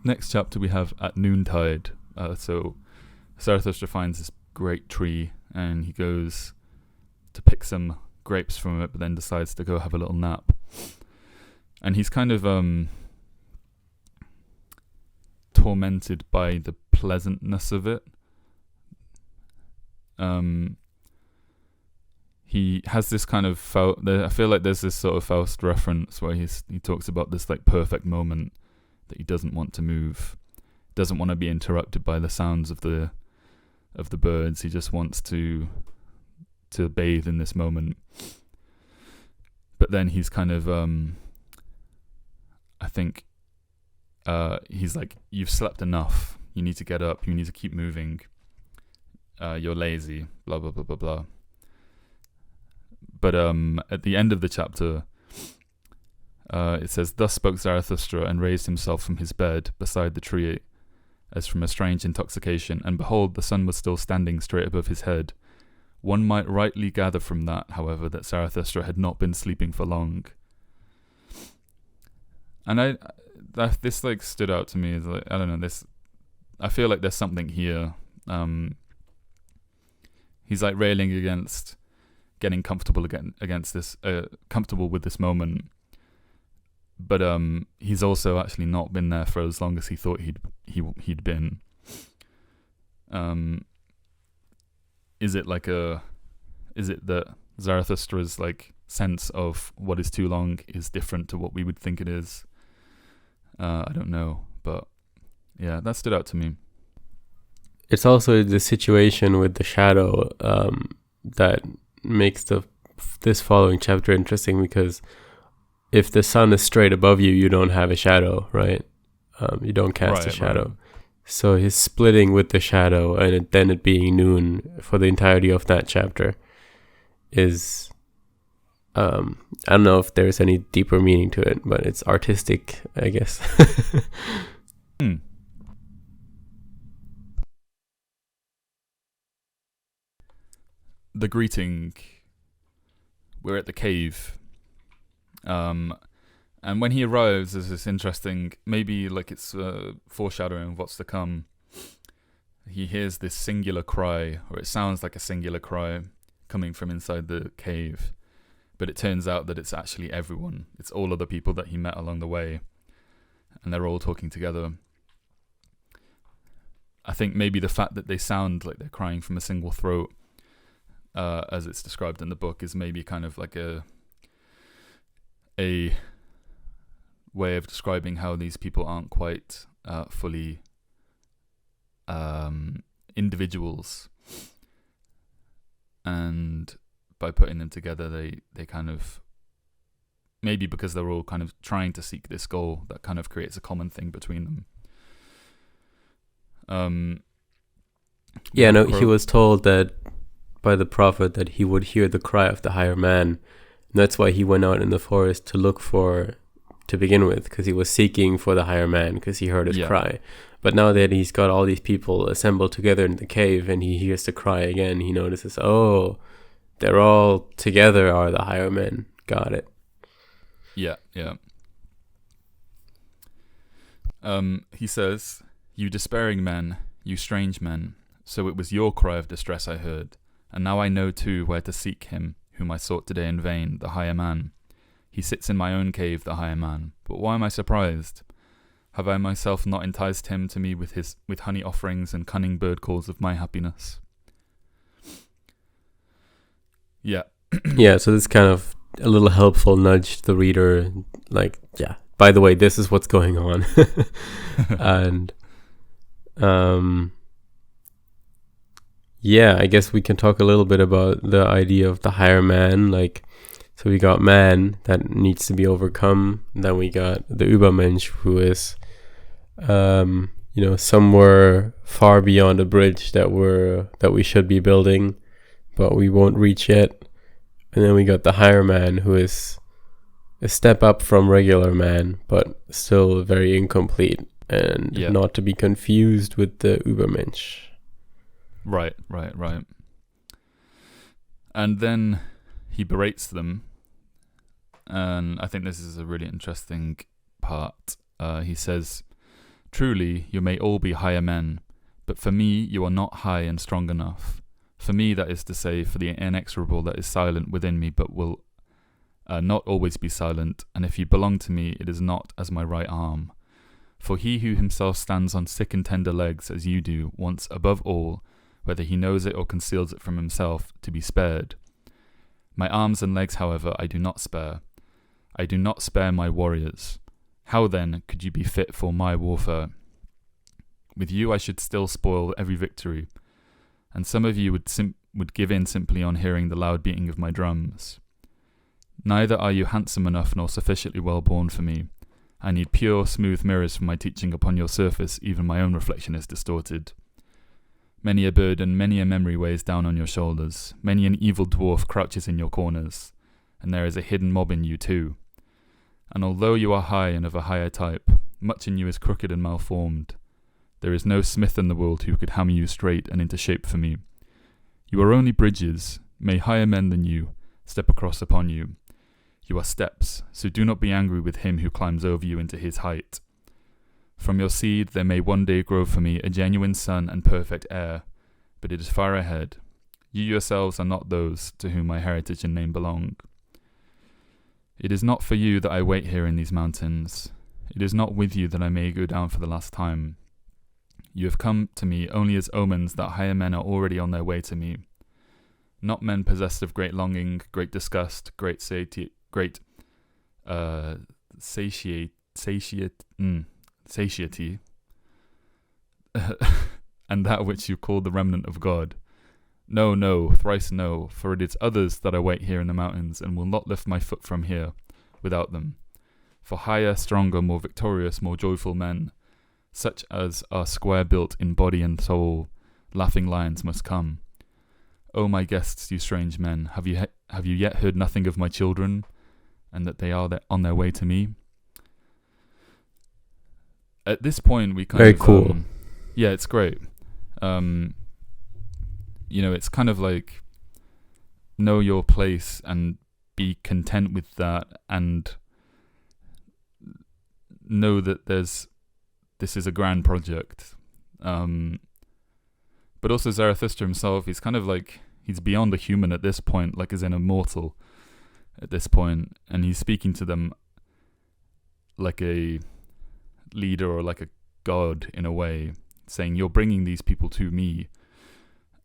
Next chapter we have At Noontide. So Zarathustra finds this great tree and he goes to pick some grapes from it, but then decides to go have a little nap. And he's kind of tormented by the pleasantness of it. He has this kind of I feel like there's this sort of Faust reference where he talks about this like perfect moment that he doesn't want to move, doesn't want to be interrupted by the sounds of the birds. He just wants to bathe in this moment. But then he's kind of I think he's like, you've slept enough, you need to get up, you need to keep moving, you're lazy, blah blah blah blah blah. But at the end of the chapter, it says, "Thus spoke Zarathustra and raised himself from his bed beside the tree as from a strange intoxication, and behold, the sun was still standing straight above his head. One might rightly gather from that, however, that Zarathustra had not been sleeping for long. And this like stood out to me as like, I don't know, this, I feel like there's something here. He's like railing against getting comfortable against this, comfortable with this moment. But he's also actually not been there for as long as he thought he'd been. Is it that Zarathustra's like sense of what is too long is different to what we would think it is? I don't know, but yeah, that stood out to me. It's also the situation with the shadow that makes this following chapter interesting, because if the sun is straight above you, you don't have a shadow, right? You don't cast a shadow. Right. So he's splitting with the shadow, and then it being noon for the entirety of that chapter is, I don't know if there's any deeper meaning to it, but it's artistic, I guess. The greeting. We're at the cave. And when he arrives, there's this interesting, maybe like it's foreshadowing of what's to come. He hears this singular cry, or it sounds like a singular cry coming from inside the cave. But it turns out that it's actually everyone. It's all of the people that he met along the way. And they're all talking together. I think maybe the fact that they sound like they're crying from a single throat, as it's described in the book, is maybe kind of like a way of describing how these people aren't quite fully individuals, and by putting them together they kind of, maybe because they're all kind of trying to seek this goal, that kind of creates a common thing between them. He was told that by the prophet that he would hear the cry of the higher man, and that's why he went out in the forest to begin with, because he was seeking for the higher man, because he heard his cry. But now that he's got all these people assembled together in the cave and he hears the cry again, he notices, oh, they're all together are the higher men. Got it. Yeah. He says, "You despairing men, you strange men, so it was your cry of distress I heard, and now I know too where to seek him, whom I sought today in vain, the higher man. He sits in my own cave, the higher man. But why am I surprised? Have I myself not enticed him to me with honey offerings and cunning bird calls of my happiness?" Yeah. Yeah, so this kind of a little helpful nudge to the reader, like, yeah, by the way, this is what's going on. And yeah, I guess we can talk a little bit about the idea of the higher man. Like, so we got man that needs to be overcome. Then we got the Übermensch, who is, somewhere far beyond a bridge that we should be building, but we won't reach yet. And then we got the higher man, who is a step up from regular man, but still very incomplete, and not to be confused with the Übermensch. Right. And then he berates them, and I think this is a really interesting part. He says, "Truly, you may all be higher men, but for me you are not high and strong enough. For me, that is to say, for the inexorable that is silent within me, but will not always be silent, and if you belong to me, it is not as my right arm. For he who himself stands on sick and tender legs, as you do, wants above all, whether he knows it or conceals it from himself, to be spared. My arms and legs, however, I do not spare. I do not spare my warriors. How then could you be fit for my warfare? With you I should still spoil every victory, and some of you would give in simply on hearing the loud beating of my drums. Neither are you handsome enough nor sufficiently well born for me. I need pure, smooth mirrors for my teaching. Upon your surface, even my own reflection is distorted. Many a burden, many a memory weighs down on your shoulders. Many an evil dwarf crouches in your corners, and there is a hidden mob in you too. And although you are high and of a higher type, much in you is crooked and malformed. There is no smith in the world who could hammer you straight and into shape for me. You are only bridges. May higher men than you step across upon you. You are steps, so do not be angry with him who climbs over you into his height. From your seed there may one day grow for me a genuine son and perfect heir, but it is far ahead. You yourselves are not those to whom my heritage and name belong. It is not for you that I wait here in these mountains. It is not with you that I may go down for the last time. You have come to me only as omens that higher men are already on their way to me. Not men possessed of great longing, great disgust, great satiety, and that which you call the remnant of God. No, no, thrice no, for it is others that I wait here in the mountains, and will not lift my foot from here without them. For higher, stronger, more victorious, more joyful men, such as are square-built in body and soul, laughing lions must come. O my guests, you strange men, have you yet heard nothing of my children, and that they are on their way to me? At this point, we kind Very of... cool. Yeah, it's great. It's kind of like, know your place and be content with that, and know that this is a grand project. But also Zarathustra himself, he's kind of like, he's beyond a human at this point, like as an immortal at this point, and he's speaking to them like a leader or like a god in a way, saying, you're bringing these people to me,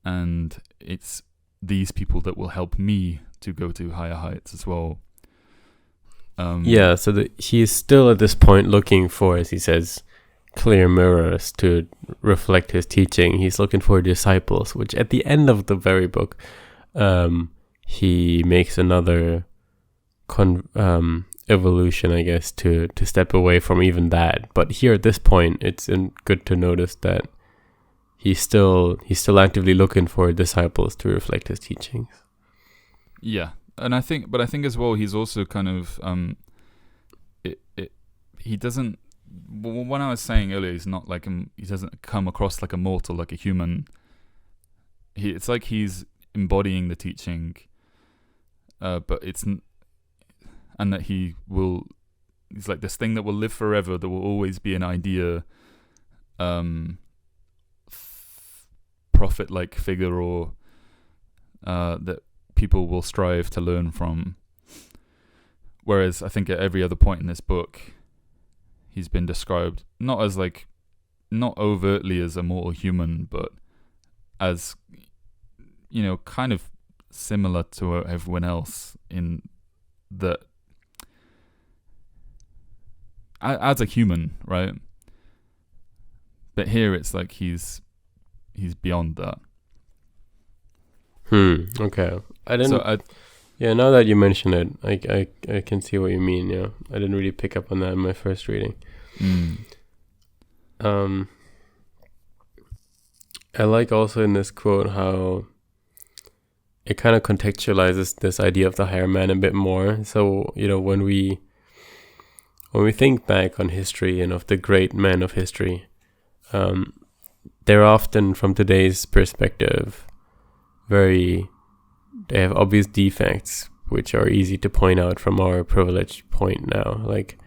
and it's these people that will help me to go to higher heights as well. So he's still at this point looking for, as he says, clear mirrors to reflect his teaching. He's looking for disciples, which at the end of the very book, he makes another evolution, I guess, to step away from even that. But here at this point, it's good to notice that he's still actively looking for disciples to reflect his teachings. Yeah, and I think as well, he's also kind of he doesn't. When I was saying earlier, he's not like he doesn't come across like a mortal, like a human. It's like he's embodying the teaching, but and that he's like this thing that will live forever, that will always be an idea, prophet-like figure, or that people will strive to learn from. Whereas I think at every other point in this book, he's been described not overtly as a mortal human, but as, kind of similar to everyone else in that, as a human, right? But here it's like he's beyond that. Okay. Now that you mention it, I can see what you mean. Yeah, I didn't really pick up on that in my first reading. I like also in this quote how it kind of contextualizes this idea of the higher man a bit more. So, when we think back on history and of the great men of history, they're often, from today's perspective, they have obvious defects, which are easy to point out from our privileged point now. Like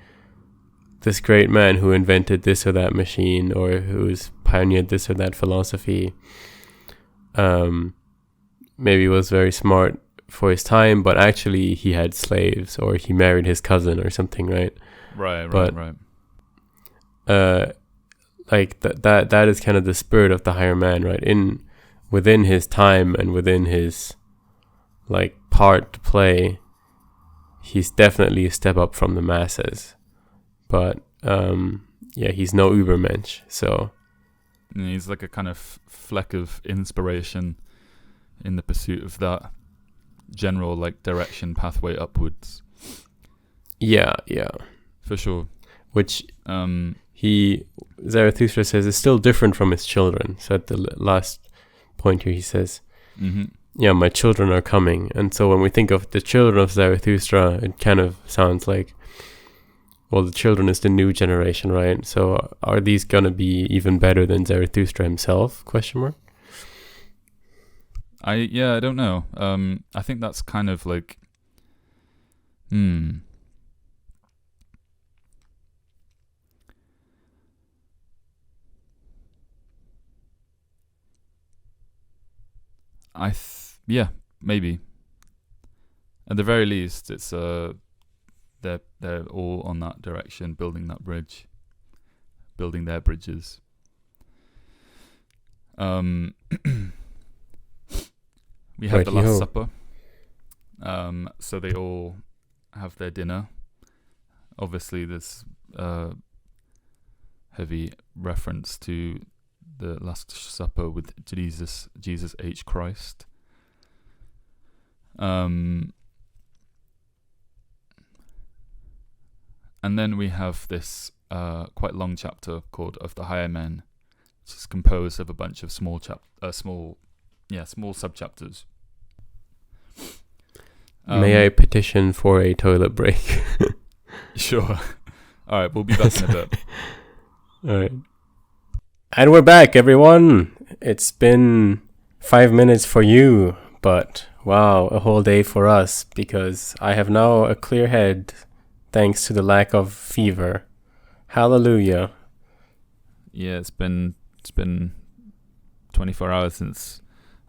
this great man who invented this or that machine, or who's pioneered this or that philosophy, maybe was very smart for his time, but actually he had slaves, or he married his cousin or something, right? Right. Like that is kind of the spirit of the higher man, right? Within his time and within his like part to play, he's definitely a step up from the masses, but he's no Übermensch. So he's like a kind of fleck of inspiration in the pursuit of that general like direction, pathway upwards. Yeah, for sure. Which Zarathustra says is still different from his children. So at the last point here, he says, yeah, my children are coming. And so when we think of the children of Zarathustra, it kind of sounds like, well, the children is the new generation, right? So are these going to be even better than Zarathustra himself? Question mark. I don't know. I think that's kind of like, maybe. At the very least, it's they're all on that direction, building that bridge, building their bridges. We have the Last Supper. So they all have their dinner. Obviously, there's heavy reference to the Last Supper with Jesus H. Christ. And then we have this quite long chapter called "Of the Higher Men," which is composed of a bunch of small sub-chapters. May I petition for a toilet break? Sure. All right, we'll be back in a bit. All right. And we're back, everyone. It's been 5 minutes for you, but wow, a whole day for us, because I have now a clear head thanks to the lack of fever. Hallelujah. Yeah, it's been 24 hours since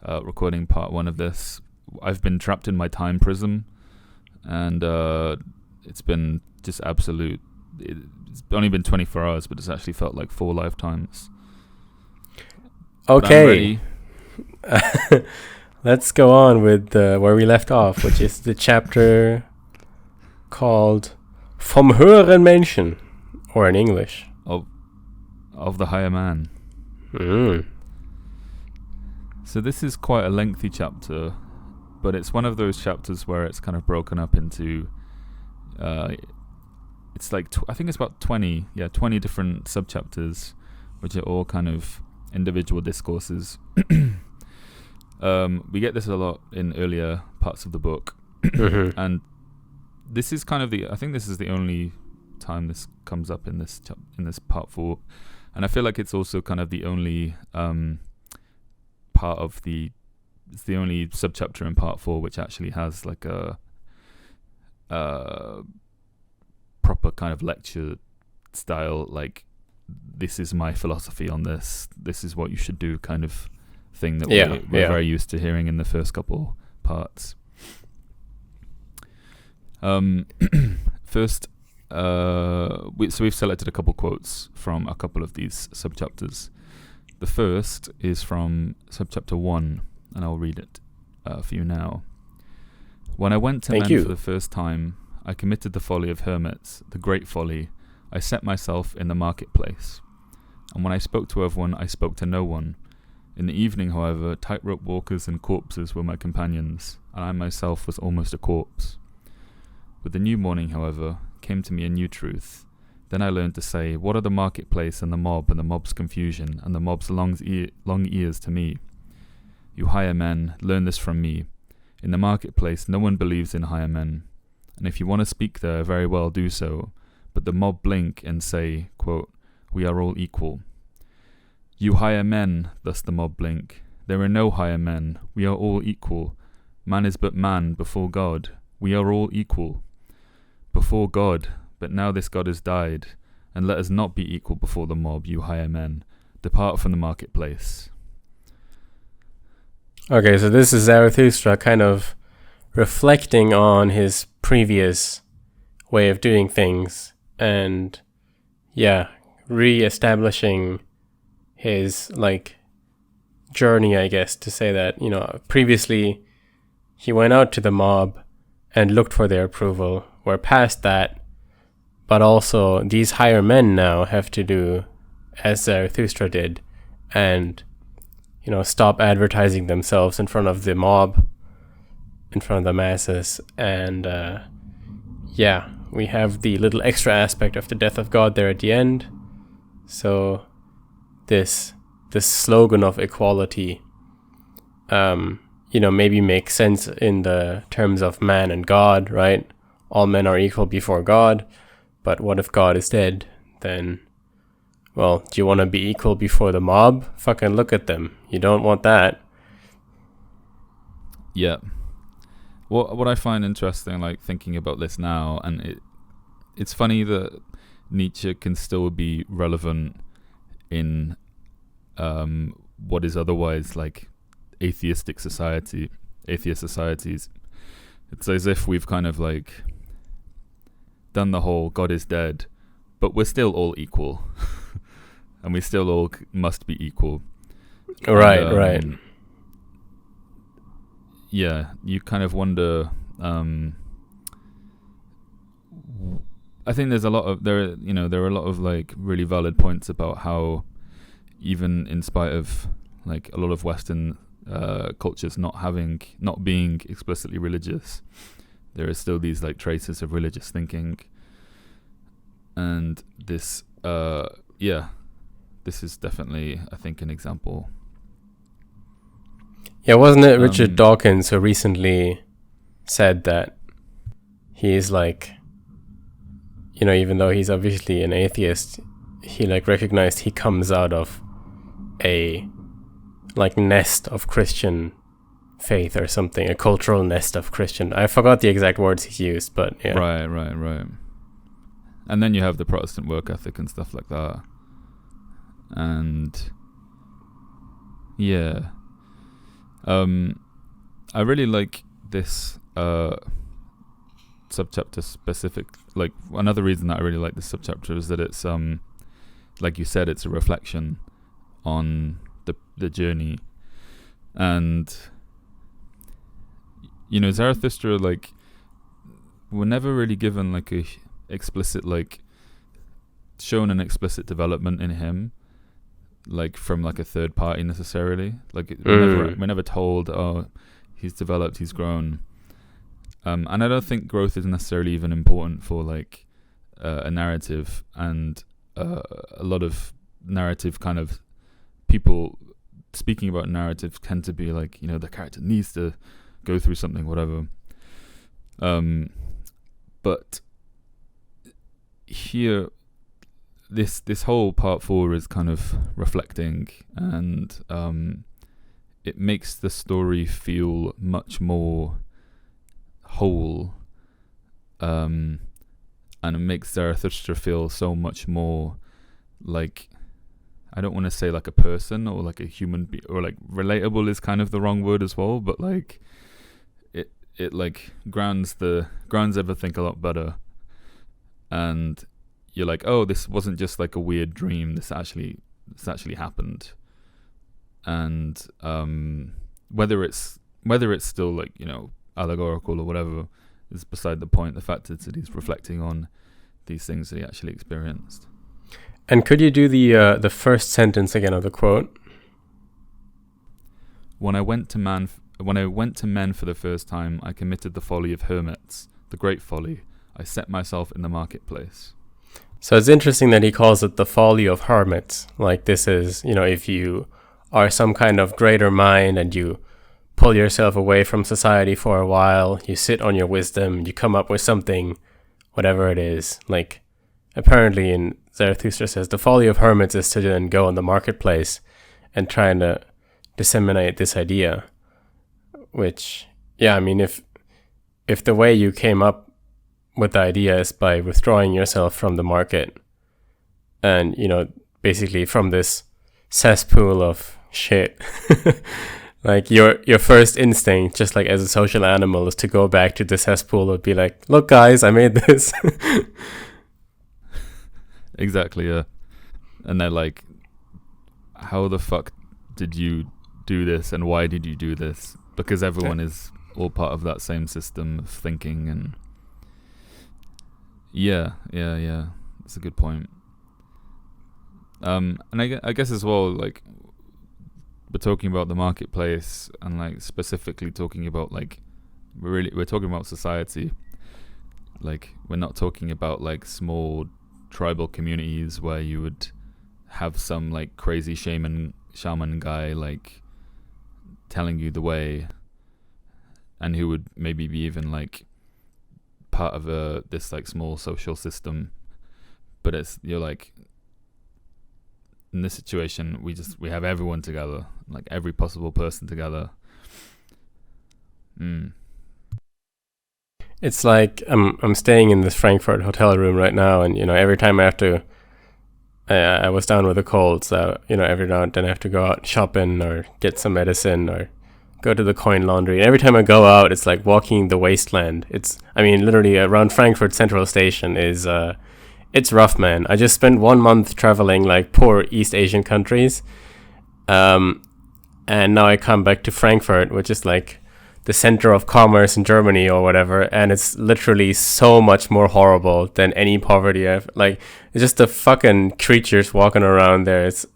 recording part 1 of this. I've been trapped in my time prism, and it's been just absolute. It's only been 24 hours, but it's actually felt like 4 lifetimes. Okay. Let's go on with where we left off, which is the chapter called Vom höheren Menschen, or in English, of the higher man. So this is quite a lengthy chapter, but it's one of those chapters where it's kind of broken up into it's like I think it's about 20 different sub-chapters, which are all kind of individual discourses. We get this a lot in earlier parts of the book. And this is kind of I think this is the only time this comes up in this part 4, and I feel like it's also kind of the only part of it's the only subchapter in part 4 which actually has like a proper kind of lecture style, like, this is my philosophy on this is what you should do kind of thing that we're very used to hearing in the first couple parts. First, we've selected a couple quotes from a couple of these subchapters. The first is from subchapter 1, and I'll read it for you now. When I went to men for the first time, I committed the folly of hermits, the great folly. I set myself in the marketplace. And when I spoke to everyone, I spoke to no one. In the evening, however, tightrope walkers and corpses were my companions, and I myself was almost a corpse. With the new morning, however, came to me a new truth. Then I learned to say, what are the marketplace and the mob's confusion, and the mob's long ears to me? You higher men, learn this from me. In the marketplace, no one believes in higher men. And if you want to speak there, very well, do so. But the mob blink and say, quote, we are all equal. You higher men, thus the mob blink. There are no higher men. We are all equal. Man is but man before God. We are all equal. Before God, but now this God has died. And let us not be equal before the mob, you higher men. Depart from the marketplace. Okay, so this is Zarathustra kind of reflecting on his previous way of doing things and, re-establishing his, journey, I guess, to say that, previously he went out to the mob and looked for their approval. We're past that, but also these higher men now have to do as Zarathustra did and, stop advertising themselves in front of the mob, in front of the masses. And, we have the little extra aspect of the death of God there at the end. So this slogan of equality, maybe makes sense in the terms of man and God, right? All men are equal before God. But what if God is dead? Then, well, do you want to be equal before the mob? Fucking look at them. You don't want that. Yeah. What I find interesting, like thinking about this now, and it's funny that Nietzsche can still be relevant in what is otherwise like atheist societies. It's as if we've kind of like done the whole God is dead, but we're still all equal. And we still all must be equal. Right. Yeah, you kind of wonder. I think there are a lot of like really valid points about how, even in spite of like a lot of Western cultures not being explicitly religious, there are still these like traces of religious thinking, and this is definitely, I think, an example. Yeah, wasn't it Richard Dawkins who recently said that he's like, even though he's obviously an atheist, he like recognized he comes out of a like nest of Christian faith or something, a cultural nest of Christian. I forgot the exact words he used, but yeah. Right. And then you have the Protestant work ethic and stuff like that. And yeah. I really like this subchapter specific. Like, another reason that I really like this subchapter is that it's like you said, it's a reflection on the journey. And Zarathustra, like, we're never really given like a explicit, like, shown an explicit development in him, like from like a third party necessarily. Like we're never told, oh, he's developed, he's grown. And I don't think growth is necessarily even important for like a narrative, and a lot of narrative kind of people speaking about narrative tend to be like, the character needs to go through something, whatever. But here, this whole part 4 is kind of reflecting, and it makes the story feel much more whole, and it makes Zarathustra feel so much more like, I don't want to say like a person or like a human being, or like relatable is kind of the wrong word as well, but like it like grounds everything a lot better, and you're like, oh, this wasn't just like a weird dream, this actually happened. And whether it's still like, allegorical or whatever is beside the point. The fact is that he's reflecting on these things that he actually experienced. And could you do the first sentence again of the quote? When I went to men for the first time, I committed the folly of hermits, the great folly. I set myself in the marketplace. So it's interesting that he calls it the folly of hermits. Like, this is, if you are some kind of greater mind and you pull yourself away from society for a while, you sit on your wisdom, you come up with something, whatever it is. Like, apparently in Zarathustra says the folly of hermits is to then go on the marketplace and trying to disseminate this idea. Which, yeah, I mean, if the way you came up with the idea is by withdrawing yourself from the market and, basically from this cesspool of shit, like your first instinct, just like as a social animal, is to go back to the cesspool and be like, look guys, I made this. Exactly, yeah. And they're like, how the fuck did you do this, and why did you do this? Because everyone is all part of that same system of thinking. And yeah, that's a good point. And I guess as well, like, we're talking about the marketplace, and like specifically talking about like we're talking about society. Like, we're not talking about like small tribal communities where you would have some like crazy shaman guy like telling you the way, and who would maybe be even like part of this like small social system but you're like, in this situation, we have everyone together, like every possible person together. It's like I'm staying in this Frankfurt hotel room right now, and every time I have to, I was down with a cold, so every now and then I have to go out shopping or get some medicine or go to the coin laundry. And every time I go out, it's like walking the wasteland. Literally around Frankfurt Central Station is it's rough, man. I just spent 1 month traveling like poor East Asian countries, and now I come back to Frankfurt, which is like the center of commerce in Germany or whatever, and it's literally so much more horrible than any poverty I've like. It's just the fucking creatures walking around there. It's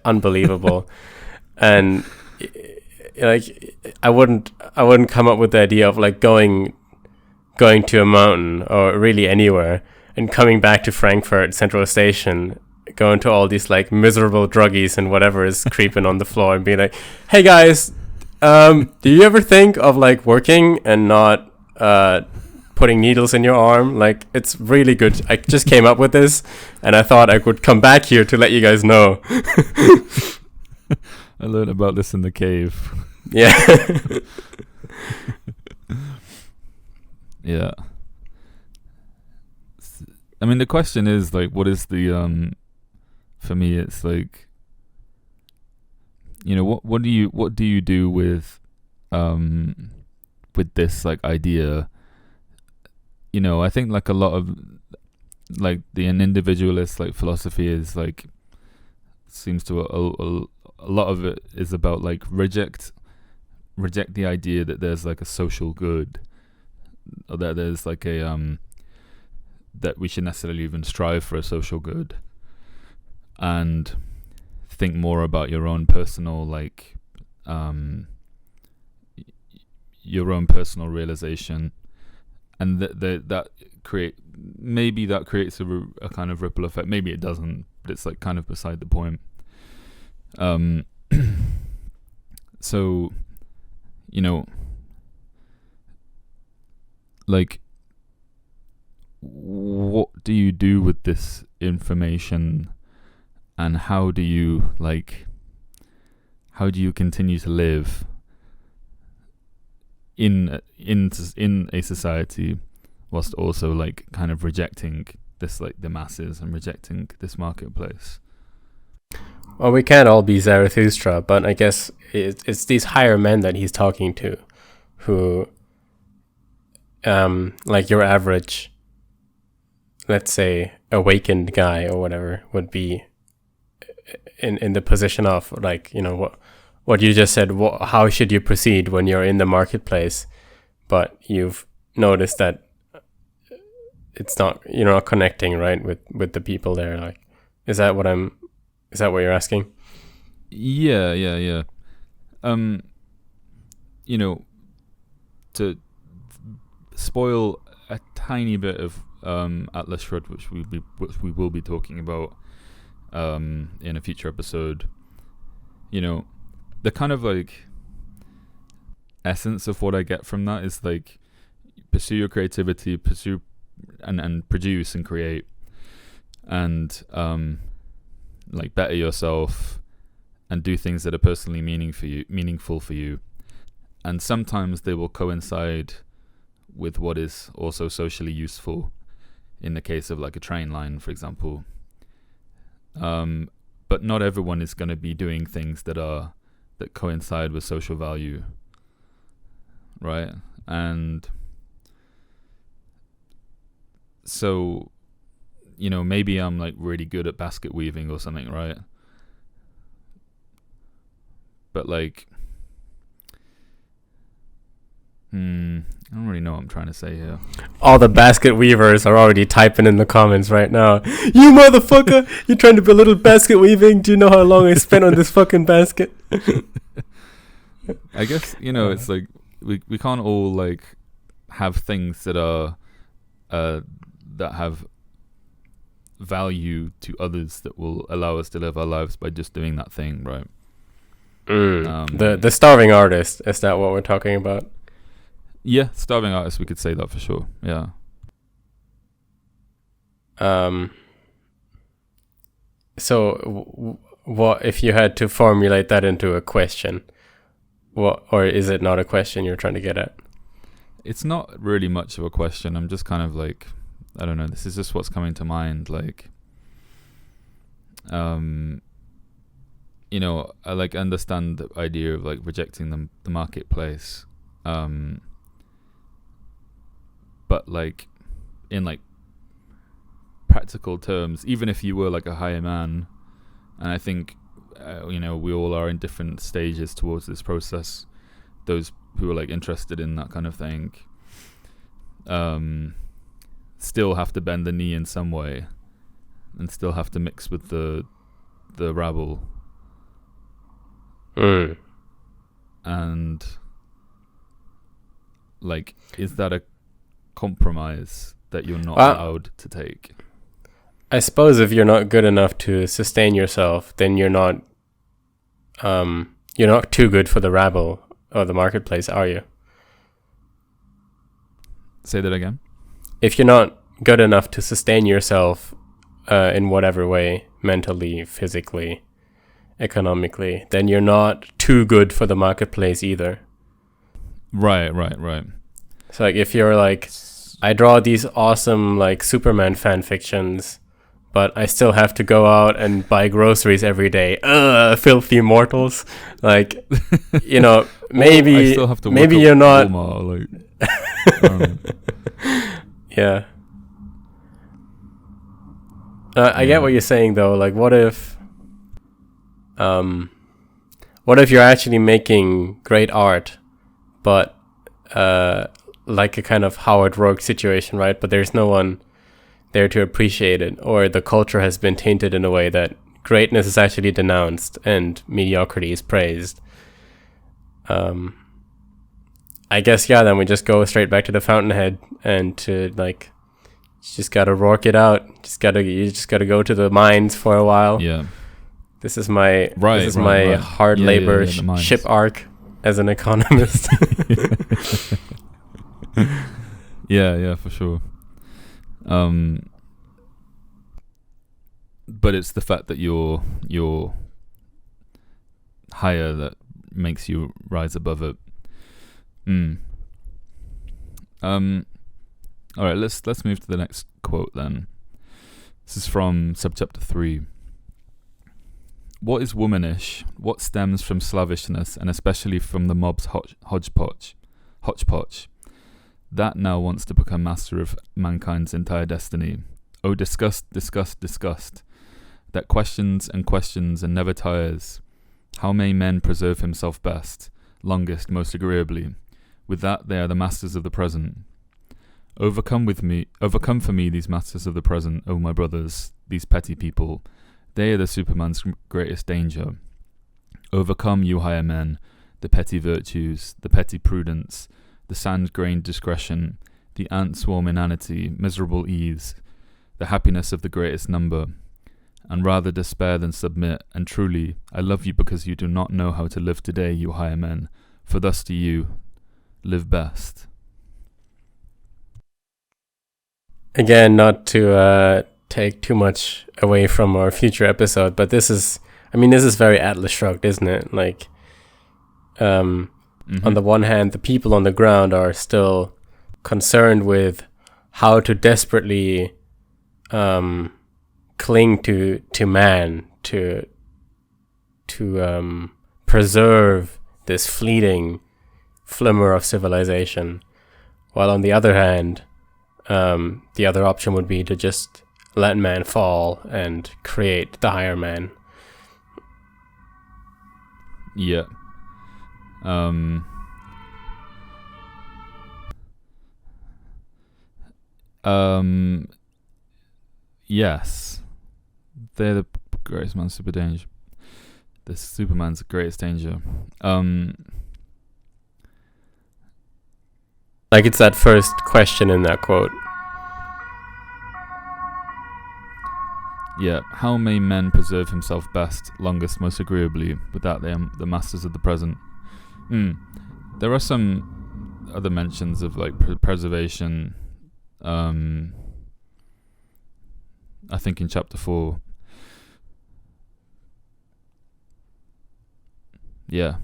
unbelievable, and like I wouldn't come up with the idea of like going to a mountain or really anywhere and coming back to Frankfurt Central Station, going to all these like miserable druggies and whatever is creeping on the floor and being like, hey guys, do you ever think of like working and not putting needles in your arm? Like, it's really good. I just came up with this and I thought I would come back here to let you guys know. I learned about this in the cave. Yeah. Yeah. I mean, the question is like, what is the for me it's like, what do you do with this like idea? I think like a lot of like an individualist like philosophy is like, seems to a lot of it is about like reject the idea that there's like a social good, or that there's like a that we should necessarily even strive for a social good, and think more about your own personal like your own personal realization, and that creates a kind of ripple effect. Maybe it doesn't, but it's like kind of beside the point. So like, what do you do with this information, and how do you continue to live in a society whilst also like kind of rejecting this, like the masses, and rejecting this marketplace? Well, we can't all be Zarathustra, but I guess it's these higher men that he's talking to, who like your average, let's say, awakened guy or whatever would be in the position of like, what you just said. How should you proceed when you're in the marketplace, but you've noticed that you're not connecting right with the people there? Like, is that what you're asking? Yeah. To spoil a tiny bit of Atlas Shrugged, which we will be talking about in a future episode. The kind of like essence of what I get from that is like, pursue your creativity, pursue and produce and create, and like better yourself, and do things that are personally meaningful for you, and sometimes they will coincide with what is also socially useful, in the case of like a train line, for example. But not everyone is going to be doing things that coincide with social value, right? And so, maybe I'm like really good at basket weaving or something, right? But like, I don't really know what I'm trying to say here. All the basket weavers are already typing in the comments right now. You motherfucker! You're trying to belittle basket weaving? Do you know how long I spent on this fucking basket? I guess, it's like, we can't all like have things that are that have value to others, that will allow us to live our lives by just doing that thing, right? The starving artist, is that what we're talking about? Yeah, starving artist, we could say that for sure. Yeah. So, what if you had to formulate that into a question? What, or is it not a question you're trying to get at? It's not really much of a question. I'm just kind of like, I don't know. This is just what's coming to mind. Like, you know, I like understand the idea of like rejecting the marketplace, but like in like practical terms, even if you were like a higher man, and I think you know, we all are in different stages towards this process. Those who are like interested in that kind of thing, still have to bend the knee in some way, and still have to mix with the rabble. And like, is that a compromise that you're not allowed to take? I suppose if you're not good enough to sustain yourself, then you're not too good for the rabble or the marketplace, are you? Say that again. If you're not good enough to sustain yourself in whatever way, mentally, physically, economically, then you're not too good for the marketplace either. Right. So like, if you're like, I draw these awesome like Superman fan fictions, but I still have to go out and buy groceries every day. Filthy mortals. Like, you know, maybe I still have to maybe you're not. Walmart, like, yeah. I get what you're saying though. Like, what if you're actually making great art, but like a kind of Howard Rourke situation, right? But there's no one there to appreciate it, or the culture has been tainted in a way that greatness is actually denounced and mediocrity is praised. I guess, then we just go straight back to the fountainhead and to like, you just gotta Rourke it out. You just gotta go to the mines for a while. Yeah. This is my hard labor ship arc as an economist. Yeah, for sure. But it's the fact that you're higher that makes you rise above it. All right, let's move to the next quote then. This is from subchapter 3. What is womanish? What stems from slavishness, and especially from the mob's hodgepodge? That now wants to become master of mankind's entire destiny. Oh, disgust, disgust, disgust. That questions and questions and never tires. How may men preserve himself best, longest, most agreeably? With that they are the masters of the present. Overcome for me these masters of the present, O my brothers, these petty people. They are the Superman's greatest danger. Overcome, you higher men, the petty virtues, the petty prudence, the sand-grained discretion, the ant-swarm inanity, miserable ease, the happiness of the greatest number, and rather despair than submit. And truly, I love you because you do not know how to live today, you higher men, for thus do you live best. Again, not to take too much away from our future episode, but this is very Atlas Shrugged, isn't it? Like, on the one hand, the people on the ground are still concerned with how to desperately cling to man, to preserve this fleeting flimmer of civilization, while on the other hand, the other option would be to just let man fall and create the higher man. Yeah. Yes. They're the greatest man, super danger. The Superman's the greatest danger. Like, it's that first question in that quote. Yeah. How may men preserve himself best, longest, most agreeably? With that they are the masters of the present. There are some other mentions of like preservation. I think in chapter 4. yeah,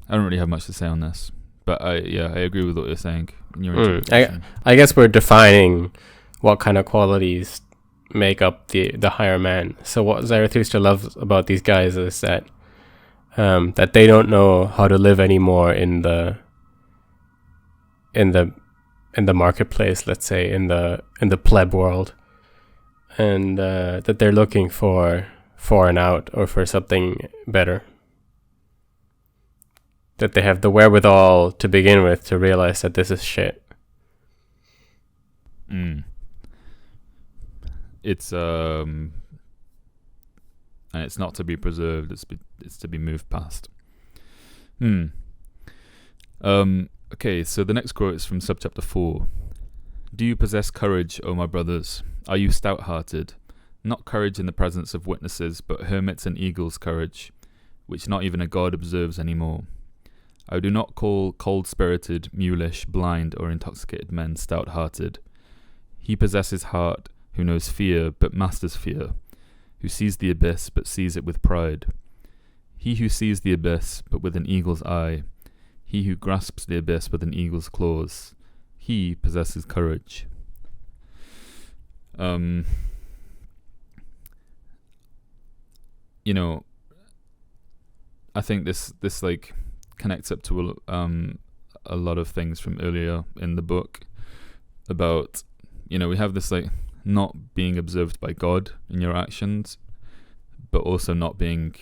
I don't really have much to say on this, but I agree with what you're saying in your interpretation. I guess we're defining what kind of qualities make up the higher man. So what Zarathustra loves about these guys is that that they don't know how to live anymore in the marketplace, let's say, in the pleb world, and that they're looking for an out or for something better. That they have the wherewithal to begin with to realize that this is shit. It's and it's not to be preserved. It's to be moved past. Okay, so the next quote is from subchapter 4. Do you possess courage, O my brothers? Are you stout-hearted? Not courage in the presence of witnesses, but hermits and eagles' courage, which not even a god observes anymore. I do not call cold-spirited, mulish, blind, or intoxicated men stout-hearted. He possesses heart, who knows fear, but masters fear, who sees the abyss, but sees it with pride. He who sees the abyss, but with an eagle's eye, he who grasps the abyss with an eagle's claws, he possesses courage. You know, I think this like connects up to a lot of things from earlier in the book about, you know, we have this like not being observed by God in your actions, but also not being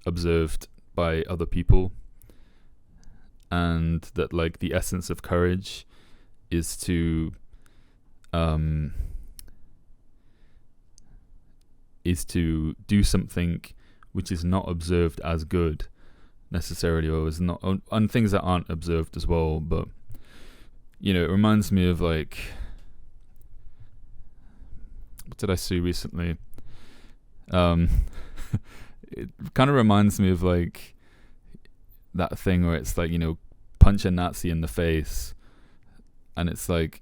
observed by other people, and that like the essence of courage is to do something which is not observed as good necessarily, or is not on things that aren't observed as well. But you know, it reminds me of like, what did I see recently? It kind of reminds me of like that thing where it's like, you know, punch a Nazi in the face, and it's like,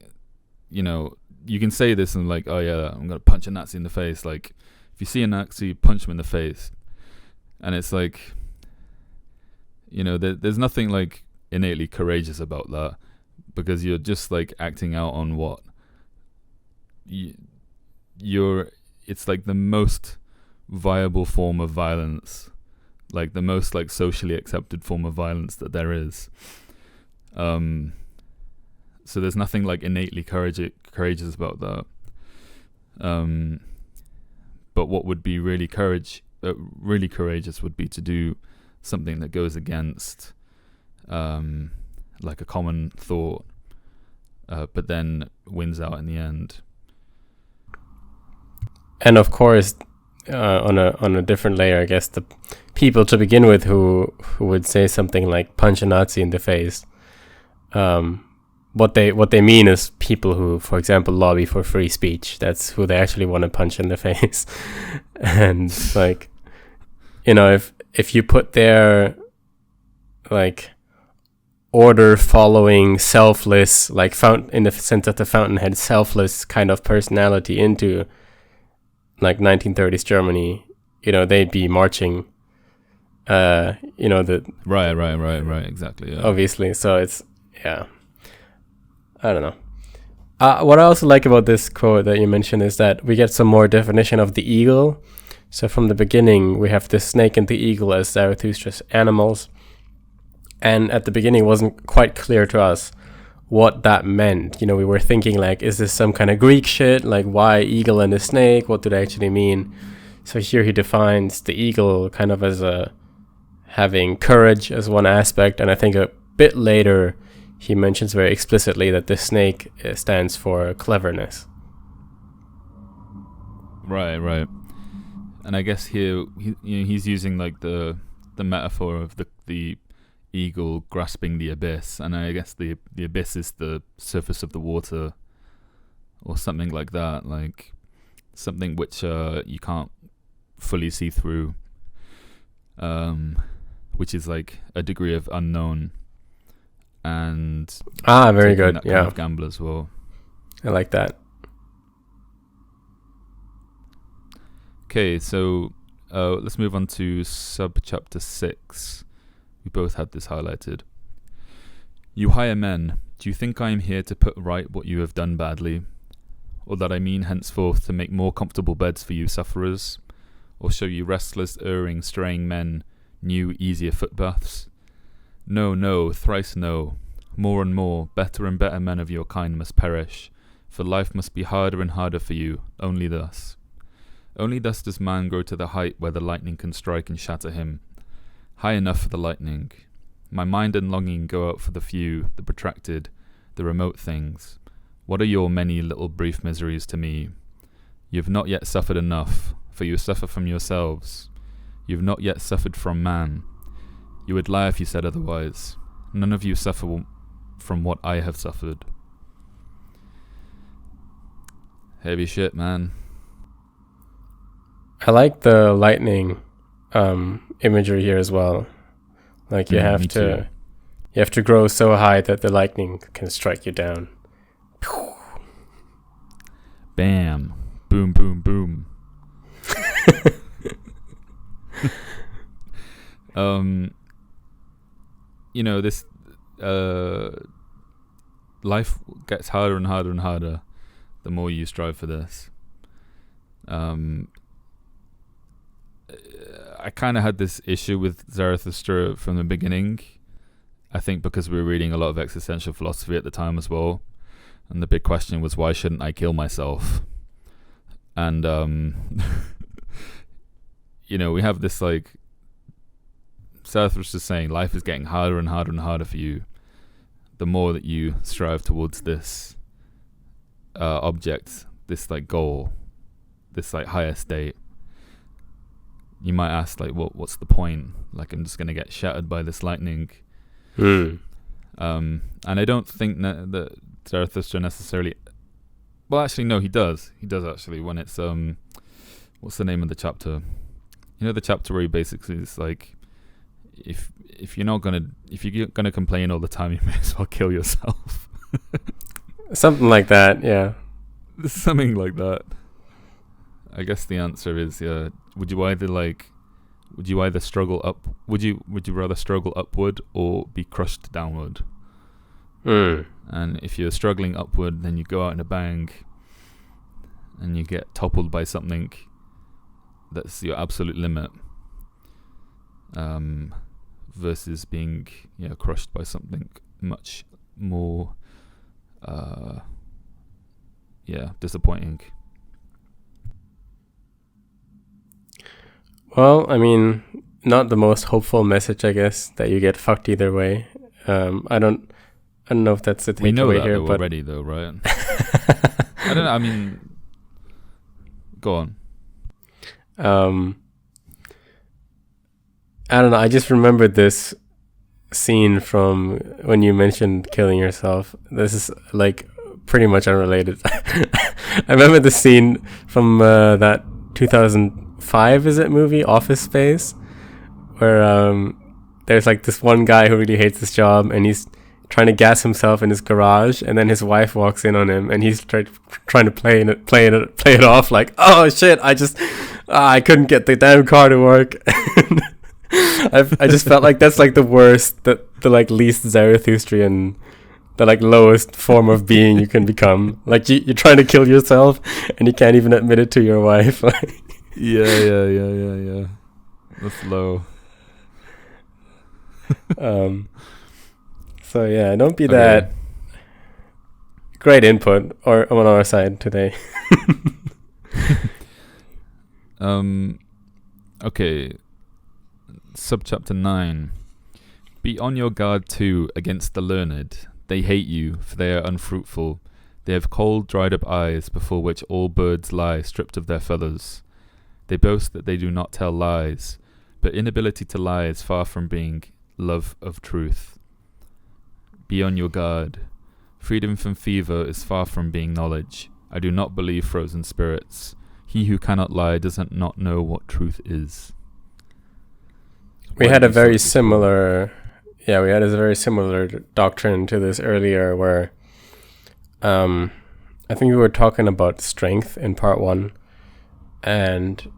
you know, you can say this and like, oh yeah, I'm gonna punch a Nazi in the face. Like, if you see a Nazi, punch him in the face. And it's like, you know, there's nothing like innately courageous about that, because you're just like acting out on what you're. It's like the most viable form of violence, like the most like socially accepted form of violence that there is. So there's nothing like innately courageous about that. But what would be really courageous would be to do something that goes against like a common thought, but then wins out in the end. And of course, on a different layer, I guess the people to begin with who would say something like punch a Nazi in the face, what they mean is people who, for example, lobby for free speech. That's who they actually want to punch in the face. And like, you know, if you put their like order following, selfless, like in the sense that the Fountainhead, selfless kind of personality into like 1930s Germany, you know, they'd be marching, you know, the right, exactly, yeah. Obviously, so it's, yeah, I don't know. What I also like about this quote that you mentioned is that we get some more definition of the eagle. So from the beginning, we have the snake and the eagle as Zarathustra's animals, and at the beginning it wasn't quite clear to us what that meant. You know, we were thinking like, is this some kind of Greek shit? Like, why eagle and a snake? What do they actually mean? So here he defines the eagle kind of as having courage as one aspect, and I think a bit later he mentions very explicitly that the snake stands for cleverness. Right. And I guess here he's using like the metaphor of the eagle grasping the abyss, and I guess the abyss is the surface of the water or something like that, like something which you can't fully see through, which is like a degree of unknown. And very good, that kind of gamble as well. I like that. Okay, so let's move on to subchapter 6. We both had this highlighted. You hire men. Do you think I am here to put right what you have done badly? Or that I mean henceforth to make more comfortable beds for you sufferers? Or show you restless, erring, straying men new, easier footbaths? No, no, thrice no. More and more, better and better men of your kind must perish, for life must be harder and harder for you, only thus. Only thus does man grow to the height where the lightning can strike and shatter him. High enough for the lightning. My mind and longing go out for the few, the protracted, the remote things. What are your many little brief miseries to me? You have not yet suffered enough, for you suffer from yourselves. You have not yet suffered from man. You would lie if you said otherwise. None of you suffer from what I have suffered. Heavy shit, man. I like the lightning imagery here as well. Like you have to grow so high that the lightning can strike you down. Bam. Boom, boom, boom. This life gets harder and harder and harder the more you strive for this. I kind of had this issue with Zarathustra from the beginning. I think because we were reading a lot of existential philosophy at the time as well. And the big question was, why shouldn't I kill myself? And, we have this like, Zarathustra saying life is getting harder and harder and harder for you. The more that you strive towards this object, this like goal, this like higher state. You might ask, like, what's the point? Like, I'm just going to get shattered by this lightning. And I don't think that Zarathustra necessarily... Well, actually, no, he does. He does, actually, when it's... What's the name of the chapter? You know the chapter where he basically is like, if you're gonna complain all the time, you may as well kill yourself. Something like that, yeah. Something like that. I guess the answer is, would you rather struggle upward or be crushed downward? And if you're struggling upward, then you go out in a bang and you get toppled by something that's your absolute limit, versus being crushed by something much more disappointing. Well, I mean, not the most hopeful message, I guess, that you get fucked either way. I don't know if that's the takeaway here. We know that but already, though, right? I don't know. I mean, go on. I don't know. I just remembered this scene from when you mentioned killing yourself. This is like pretty much unrelated. I remember the scene from that 2005 is it movie Office Space, where there's like this one guy who really hates his job and he's trying to gas himself in his garage, and then his wife walks in on him and he's trying to play it off like, oh shit, I couldn't get the damn car to work. I just felt like that's like the worst, the like least Zarathustrian, the like lowest form of being you can become. Like you're trying to kill yourself and you can't even admit it to your wife. Yeah. That's low. So yeah, don't be that. Great input on our side today. Okay. Subchapter 9. Be on your guard too against the learned. They hate you, for they are unfruitful. They have cold, dried up eyes, before which all birds lie stripped of their feathers. They boast that they do not tell lies, but inability to lie is far from being love of truth. Be on your guard. Freedom from fever is far from being knowledge. I do not believe frozen spirits. He who cannot lie does not know what truth is. We had a very similar doctrine to this earlier, where I think we were talking about strength in part 1, and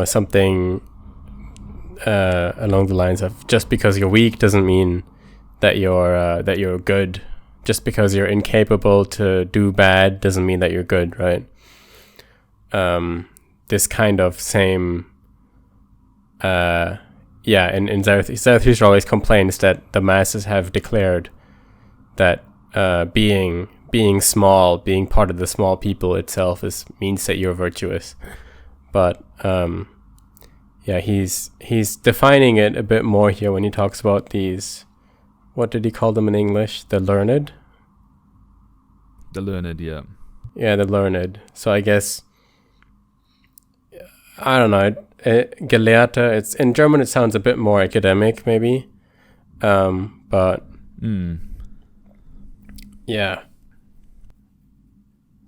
something along the lines of just because you're weak doesn't mean that you're good. Just because you're incapable to do bad doesn't mean that you're good, right? This kind of same, in Zarathustra always complains that the masses have declared that being small, being part of the small people itself means that you're virtuous. But he's defining it a bit more here when he talks about these. What did he call them in English? The learned? The learned, yeah. Yeah, the learned. So I guess, I don't know, Gelehrte, it's in German it sounds a bit more academic maybe. But yeah.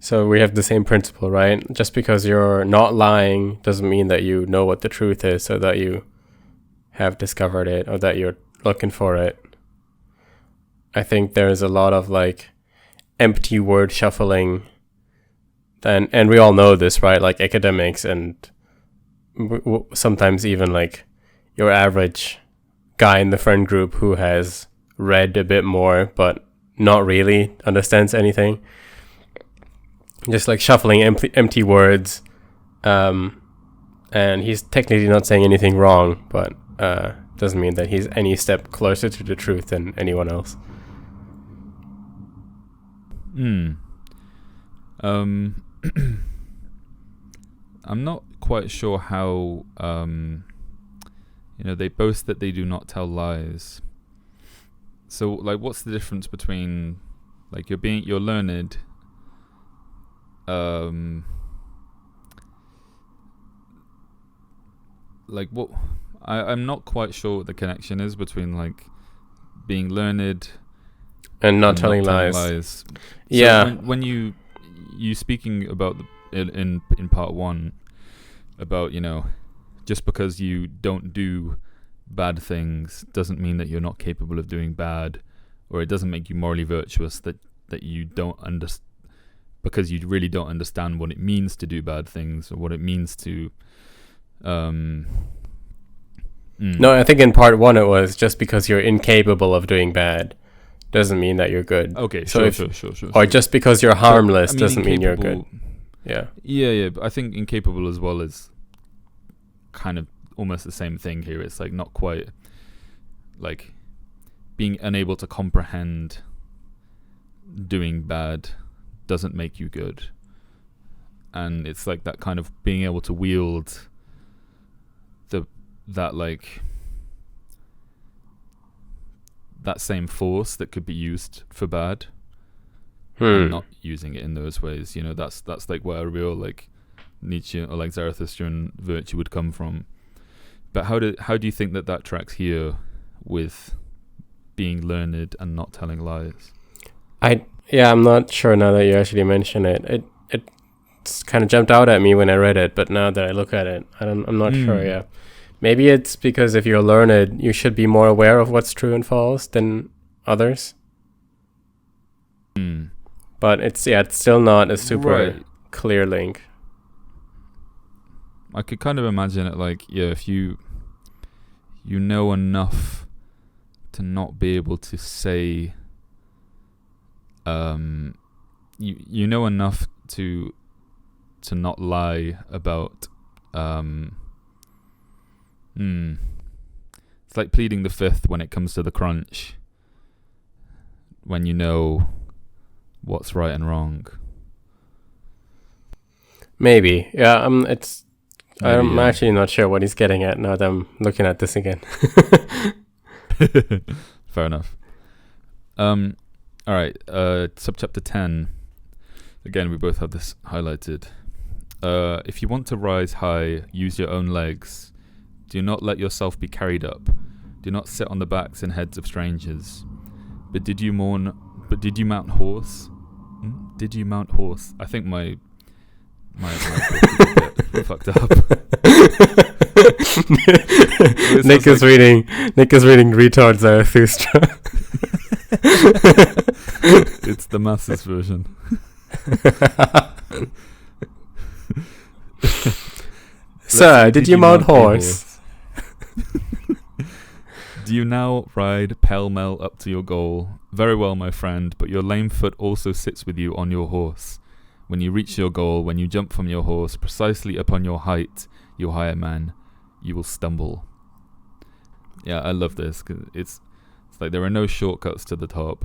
So we have the same principle, right? Just because you're not lying doesn't mean that you know what the truth is, or that you have discovered it, or that you're looking for it. I think there's a lot of like empty word shuffling, and we all know this, right? Like academics and sometimes even like your average guy in the friend group who has read a bit more but not really understands anything. Just like shuffling empty words, and he's technically not saying anything wrong, but doesn't mean that he's any step closer to the truth than anyone else. I'm not quite sure how they boast that they do not tell lies. So like, what's the difference between like you're learned, like what I'm not quite sure what the connection is between like being learned and not telling lies. So yeah. When you speaking about in part 1 about just because you don't do bad things doesn't mean that you're not capable of doing bad, or it doesn't make you morally virtuous that you don't understand, because you really don't understand what it means to do bad things, or what it means to No, I think in part 1 it was just because you're incapable of doing bad doesn't mean that you're good. Okay, sure. Or just because you're harmless doesn't mean you're good. Yeah. Yeah, but I think incapable as well is kind of almost the same thing here. It's like not quite like being unable to comprehend doing bad doesn't make you good. And it's like that kind of being able to wield that same force that could be used for bad, and not using it in those ways. That's like where a real like Nietzsche or like Zarathustrian virtue would come from. But how do you think that tracks here with being learned and not telling lies? I'm not sure now that you actually mention it. It's kind of jumped out at me when I read it, but now that I look at it, I'm not sure. Yeah. Maybe it's because if you're learned, you should be more aware of what's true and false than others. But it's still not a super clear link. I could kind of imagine it like, if you know enough to not be able to say, you know enough to not lie about, it's like pleading the fifth when it comes to the crunch, when you know what's right and wrong. Maybe. Yeah, I'm actually not sure what he's getting at now that I'm looking at this again. Fair enough. All right, subchapter 10. Again, we both have this highlighted. If you want to rise high, use your own legs. Do not let yourself be carried up. Do not sit on the backs and heads of strangers. But did you mount horse? Did you mount horse? I think my book is a bit fucked up. Nick is reading Retard Zarathustra. It's the masses version. Sir, did you mount horse? Do you now ride pell-mell up to your goal? Very well, my friend, but your lame foot also sits with you on your horse. When you reach your goal, when you jump from your horse, precisely upon your height, you higher man, you will stumble. Yeah, I love this, 'cause it's like there are no shortcuts to the top.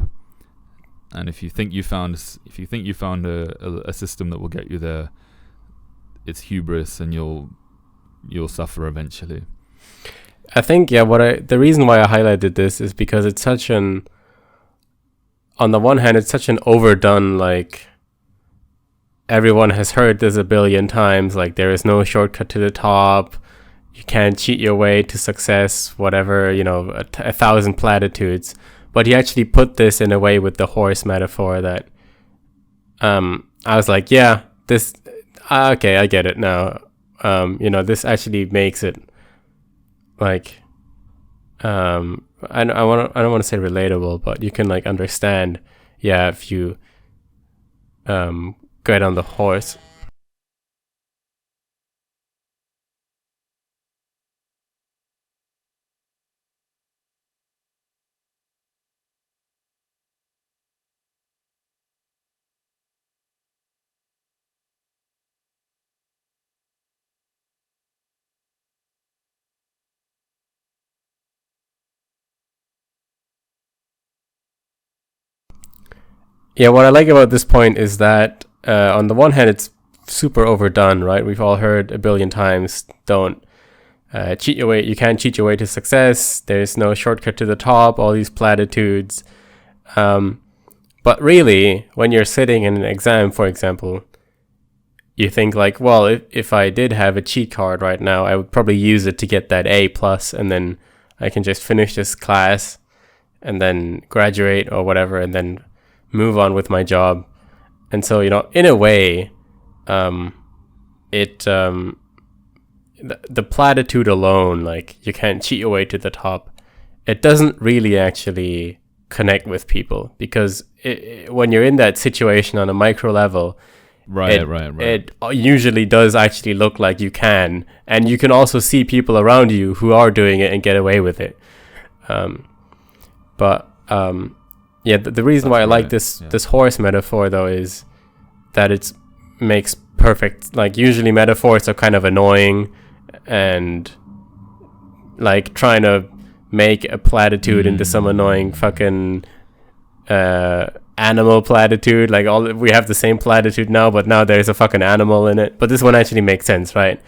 And if you think you found a system that will get you there, it's hubris, and you'll suffer eventually. I think the reason why I highlighted this is because it's such on the one hand, it's such an overdone, like, everyone has heard this a billion times, like, there is no shortcut to the top, you can't cheat your way to success, whatever, a thousand platitudes. But he actually put this in a way with the horse metaphor that I was like, yeah, this, okay, I get it now. This actually makes it like, I don't want to say relatable, but you can like understand, if you get on the horse. Yeah, what I like about this point is that on the one hand, it's super overdone, right? We've all heard a billion times, don't cheat your way. You can't cheat your way to success. There's no shortcut to the top. All these platitudes. But really, when you're sitting in an exam, for example, you think like, well, if I did have a cheat card right now, I would probably use it to get that A+, and then I can just finish this class and then graduate or whatever, and then move on with my job. And so, in a way, the platitude alone, like, you can't cheat your way to the top, it doesn't really actually connect with people, because when you're in that situation on a micro level, right, it usually does actually look like you can, and you can also see people around you who are doing it and get away with it. The reason why I like this horse metaphor, though, is that it makes perfect, like, usually metaphors are kind of annoying and like trying to make a platitude into some annoying fucking animal platitude. Like, we have the same platitude now, but now there's a fucking animal in it. But this one actually makes sense, right?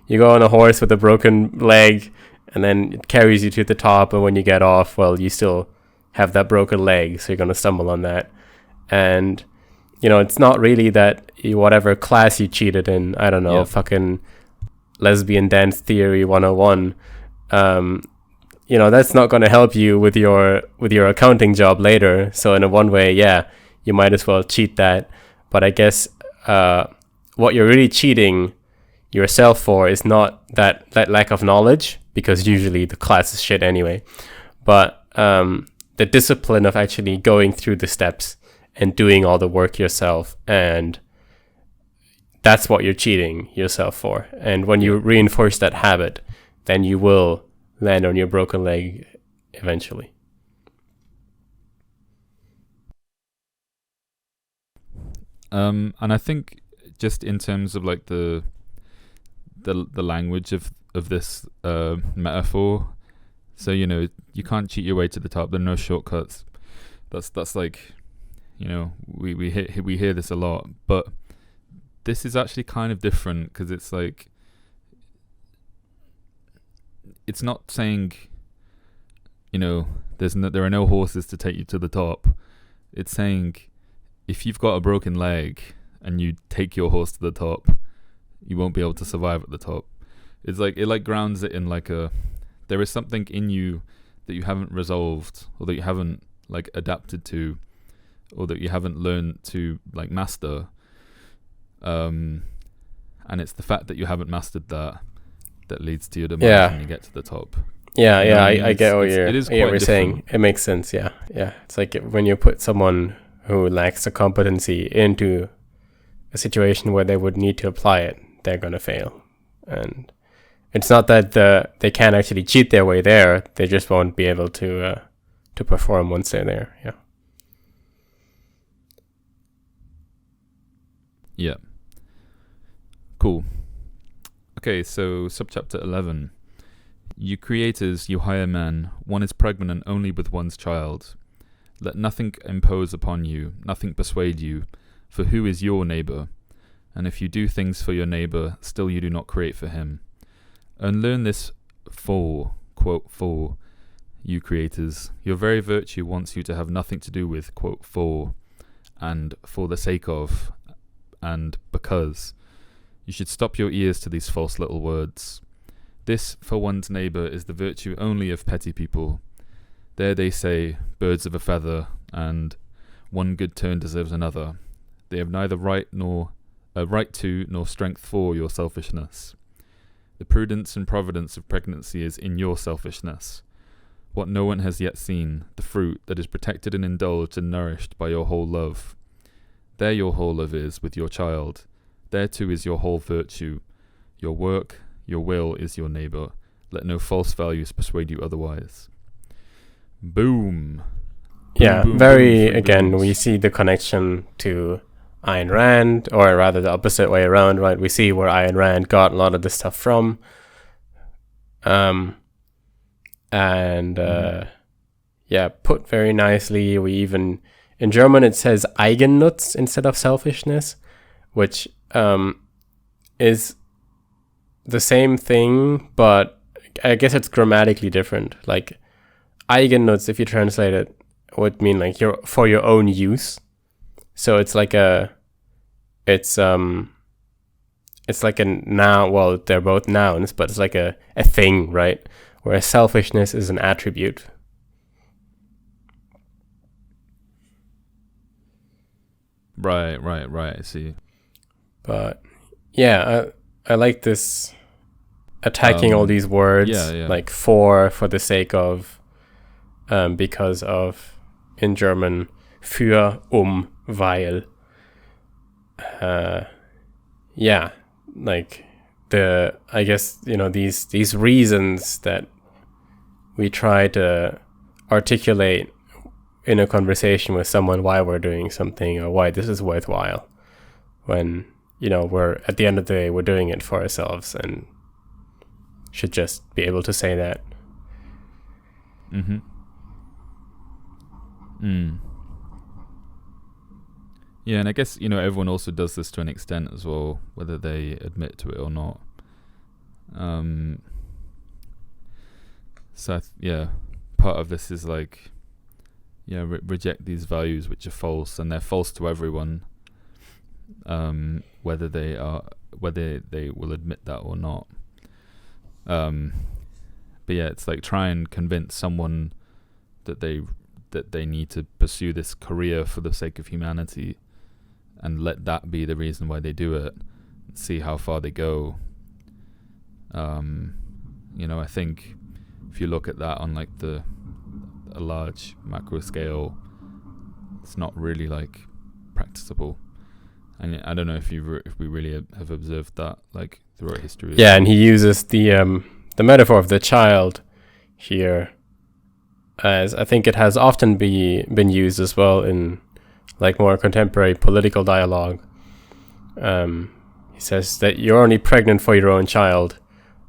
You go on a horse with a broken leg, and then it carries you to the top, and when you get off, well, you still have that broken leg, so you're going to stumble on that. And it's not really that whatever class you cheated in, I don't know, fucking lesbian dance theory 101, that's not going to help you with your accounting job later. So in a one way, you might as well cheat that. But I guess what you're really cheating yourself for is not that lack of knowledge, because usually the class is shit anyway, but the discipline of actually going through the steps and doing all the work yourself, and that's what you're cheating yourself for. And when you reinforce that habit, then you will land on your broken leg eventually. And I think just in terms of like the language of this metaphor, so you can't cheat your way to the top. There are no shortcuts. That's like, we hear this a lot, but this is actually kind of different, because it's like, it's not saying, there are no horses to take you to the top. It's saying, if you've got a broken leg and you take your horse to the top, you won't be able to survive at the top. It's like, it like grounds it in like there is something in you that you haven't resolved, or that you haven't like adapted to, or that you haven't learned to like master. And it's the fact that you haven't mastered that leads to your demise when you get to the top. I get what you're saying. It makes sense. Yeah. It's like when you put someone who lacks the competency into a situation where they would need to apply it, they're gonna fail. And it's not that they can't actually cheat their way there. They just won't be able to perform once they're there. Yeah. Yeah. Cool. Okay, so subchapter 11. You creators, you higher men, one is pregnant only with one's child. Let nothing impose upon you, nothing persuade you, for who is your neighbor? And if you do things for your neighbor, still you do not create for him. And learn this for, quote, for, you creators. Your very virtue wants you to have nothing to do with, quote, for, and for the sake of, and because. You should stop your ears to these false little words. This, for one's neighbor, is the virtue only of petty people. There they say, birds of a feather, and one good turn deserves another. They have neither right to nor strength for your selfishness. The prudence and providence of pregnancy is in your selfishness. What no one has yet seen, the fruit that is protected and indulged and nourished by your whole love. There your whole love is with your child. There too is your whole virtue. Your work, your will is your neighbor. Let no false values persuade you otherwise. Boom. Yeah, boom, very, boom, again, booms. we see the connection to Ayn Rand, or rather the opposite way around, right? We see where Ayn Rand got a lot of this stuff from. Yeah, put very nicely. We even, in German it says Eigennutz instead of selfishness, which is the same thing, but I guess it's grammatically different. Like Eigennutz, if you translate it, would mean like for your own use. So it's like it's like a noun. Well, they're both nouns, but it's like a thing, right? Whereas selfishness is an attribute. Right, I see. But yeah, I like this attacking all these words, like for the sake of, because of, in German, für, weil. Yeah, like I guess, these reasons that we try to articulate in a conversation with someone why we're doing something or why this is worthwhile, when we're, at the end of the day, we're doing it for ourselves and should just be able to say that. Yeah, and I guess everyone also does this to an extent as well, whether they admit to it or not. So part of this is like, reject these values which are false, and they're false to everyone, whether they will admit that or not. But yeah, it's like try and convince someone that they need to pursue this career for the sake of humanity, and let that be the reason why they do it. See how far they go. I think if you look at that on like a large macro scale, it's not really like practicable. And I don't know if we really have observed that like throughout history. Yeah, and he uses the metaphor of the child here, as I think it has often been used as well in like more contemporary political dialogue. He says that you're only pregnant for your own child,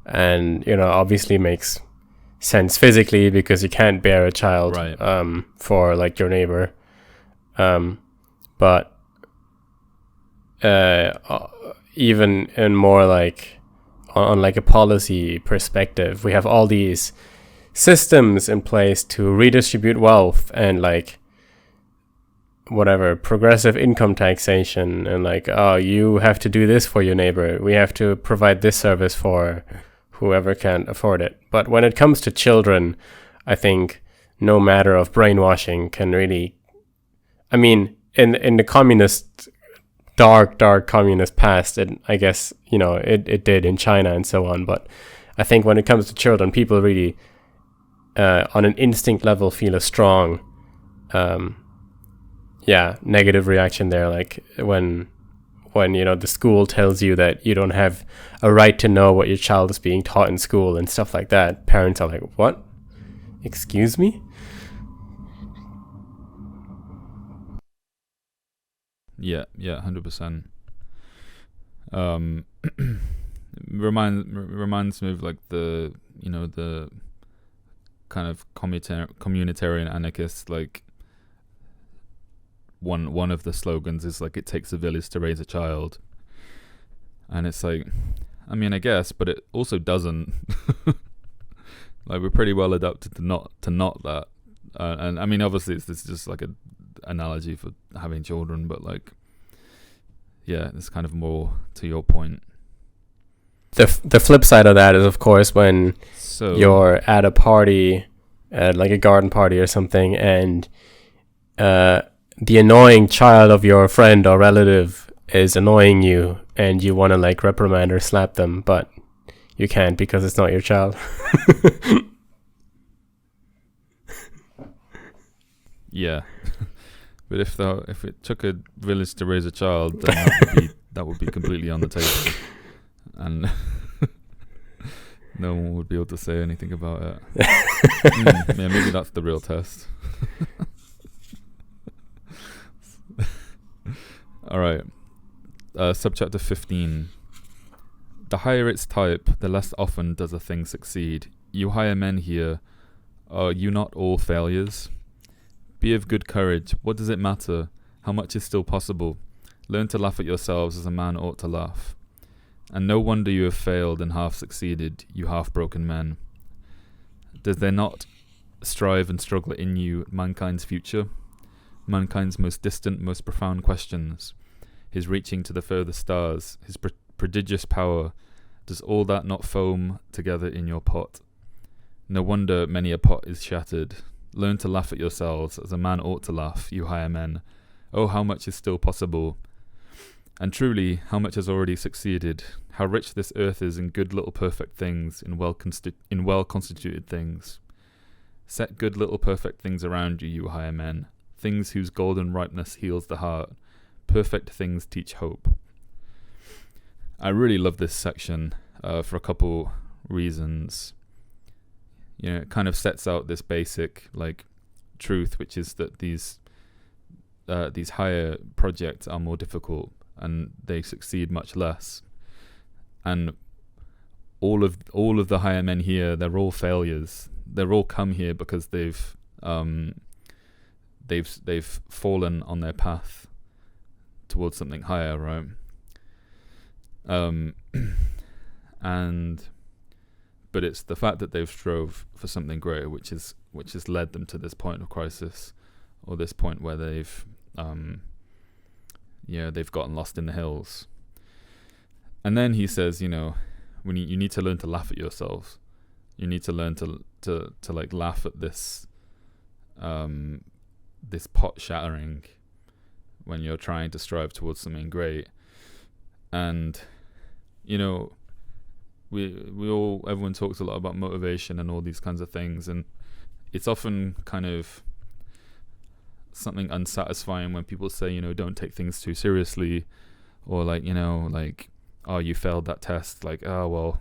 and obviously makes sense physically because you can't bear a child, right. For like your neighbor, but even in more like on like a policy perspective, we have all these systems in place to redistribute wealth and like whatever progressive income taxation, and like, oh, you have to do this for your neighbor, we have to provide this service for whoever can't afford it. But when it comes to children, I think no matter of brainwashing can really, I mean, in the communist dark communist past, and I guess it did in China and so on, but I think when it comes to children, people really on an instinct level feel a strong negative reaction there, like when when, the school tells you that you don't have a right to know what your child is being taught in school and stuff like that. Parents are like, what? Excuse me? Yeah, 100%. Reminds me of like the kind of communitarian anarchist, like one of the slogans is like, it takes a village to raise a child. And it's like, I mean, I guess, but it also doesn't. Like, we're pretty well adapted to not that. And I mean, obviously this is just like an analogy for having children, but like, yeah, it's kind of more to your point. The flip side of that is, of course, when you're at a party, like a garden party or something, and the annoying child of your friend or relative is annoying you, and you want to like reprimand or slap them, but you can't because it's not your child. Yeah. But if it took a village to raise a child, then that would be completely on the table, and no one would be able to say anything about it. Yeah, maybe that's the real test. All right. Subchapter 15. The higher its type, the less often does a thing succeed. You higher men here, are you not all failures? Be of good courage. What does it matter? How much is still possible? Learn to laugh at yourselves as a man ought to laugh. And no wonder you have failed and half succeeded, you half-broken men. Does there not strive and struggle in you mankind's future? Mankind's most distant, most profound questions, his reaching to the further stars, his prodigious power, does all that not foam together in your pot? No wonder many a pot is shattered. Learn to laugh at yourselves as a man ought to laugh, you higher men. Oh, how much is still possible? And truly, how much has already succeeded? How rich this earth is in good little perfect things, in well-constituted things. Set good little perfect things around you, you higher men. Things whose golden ripeness heals the heart. Perfect things teach hope. I really love this section for a couple reasons. It kind of sets out this basic like truth, which is that these higher projects are more difficult and they succeed much less. And all of the higher men here, they're all failures. They're all come here because they've fallen on their path towards something higher, right? But it's the fact that they've strove for something greater, which has led them to this point of crisis, or this point where they've gotten lost in the hills. And then he says, when you need to learn to laugh at yourselves. You need to learn to like laugh at this this pot shattering when you're trying to strive towards something great. And everyone talks a lot about motivation and all these kinds of things, and it's often kind of something unsatisfying when people say, don't take things too seriously, or like, oh, you failed that test, like, oh well,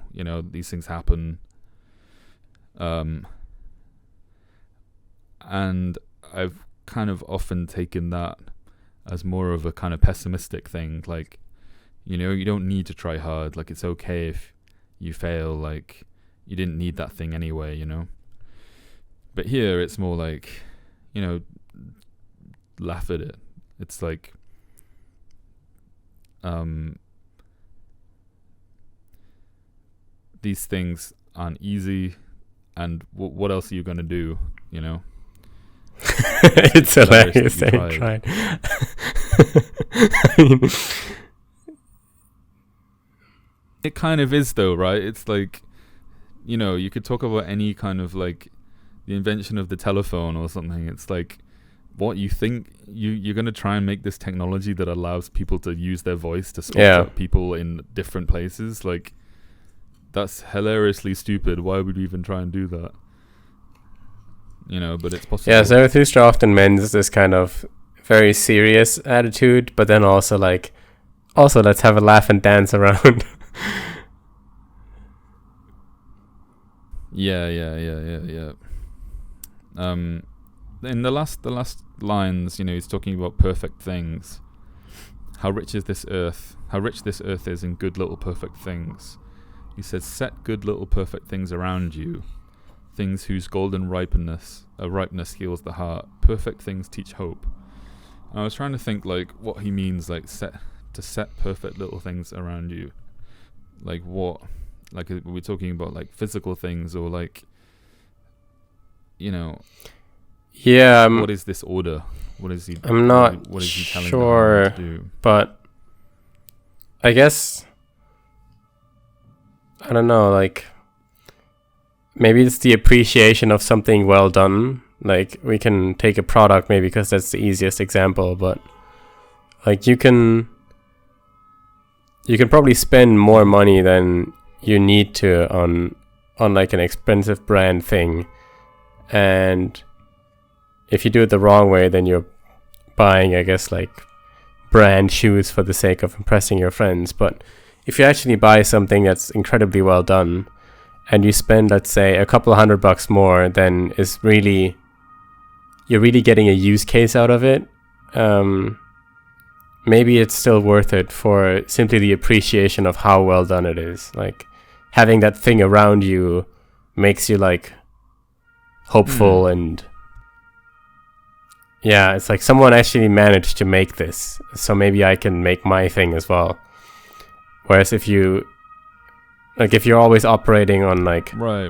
these things happen. And I've kind of often taken that as more of a kind of pessimistic thing, like, you don't need to try hard, like it's okay if you fail, like you didn't need that thing anyway, But here it's more like, laugh at it. It's like these things aren't easy, and what else are you gonna do, It's hilarious that you tried. I mean, it kind of is though, right? It's like, you could talk about any kind of like the invention of the telephone or something. It's like, what you think you're going to try and make this technology that allows people to use their voice to speak to people in different places. Like, that's hilariously stupid. Why would we even try and do that? But it's possible. Yeah, Zarathustra often mends this kind of very serious attitude, but then also like also let's have a laugh and dance around. Yeah. In the last lines, he's talking about perfect things. How rich this earth is in good little perfect things. He says, set good little perfect things around you, things whose golden ripeness heals the heart. Perfect things teach hope. And I was trying to think like what he means, like set perfect little things around you. Like what? Like are we talking about like physical things or like, Yeah. What is this order? What is he? I'm not what is he telling sure, them to do? But I guess I don't know. Like maybe it's the appreciation of something well done. Like we can take a product maybe because that's the easiest example, but like you can probably spend more money than you need to on like an expensive brand thing, and if you do it the wrong way, then you're buying, I guess, like brand shoes for the sake of impressing your friends. But if you actually buy something that's incredibly well done and you spend, let's say, a couple $100 more, then you're really getting a use case out of it. Maybe it's still worth it for simply the appreciation of how well done it is. Like having that thing around you makes you like hopeful and yeah, it's like someone actually managed to make this, so maybe I can make my thing as well. Whereas if you're always operating on like right,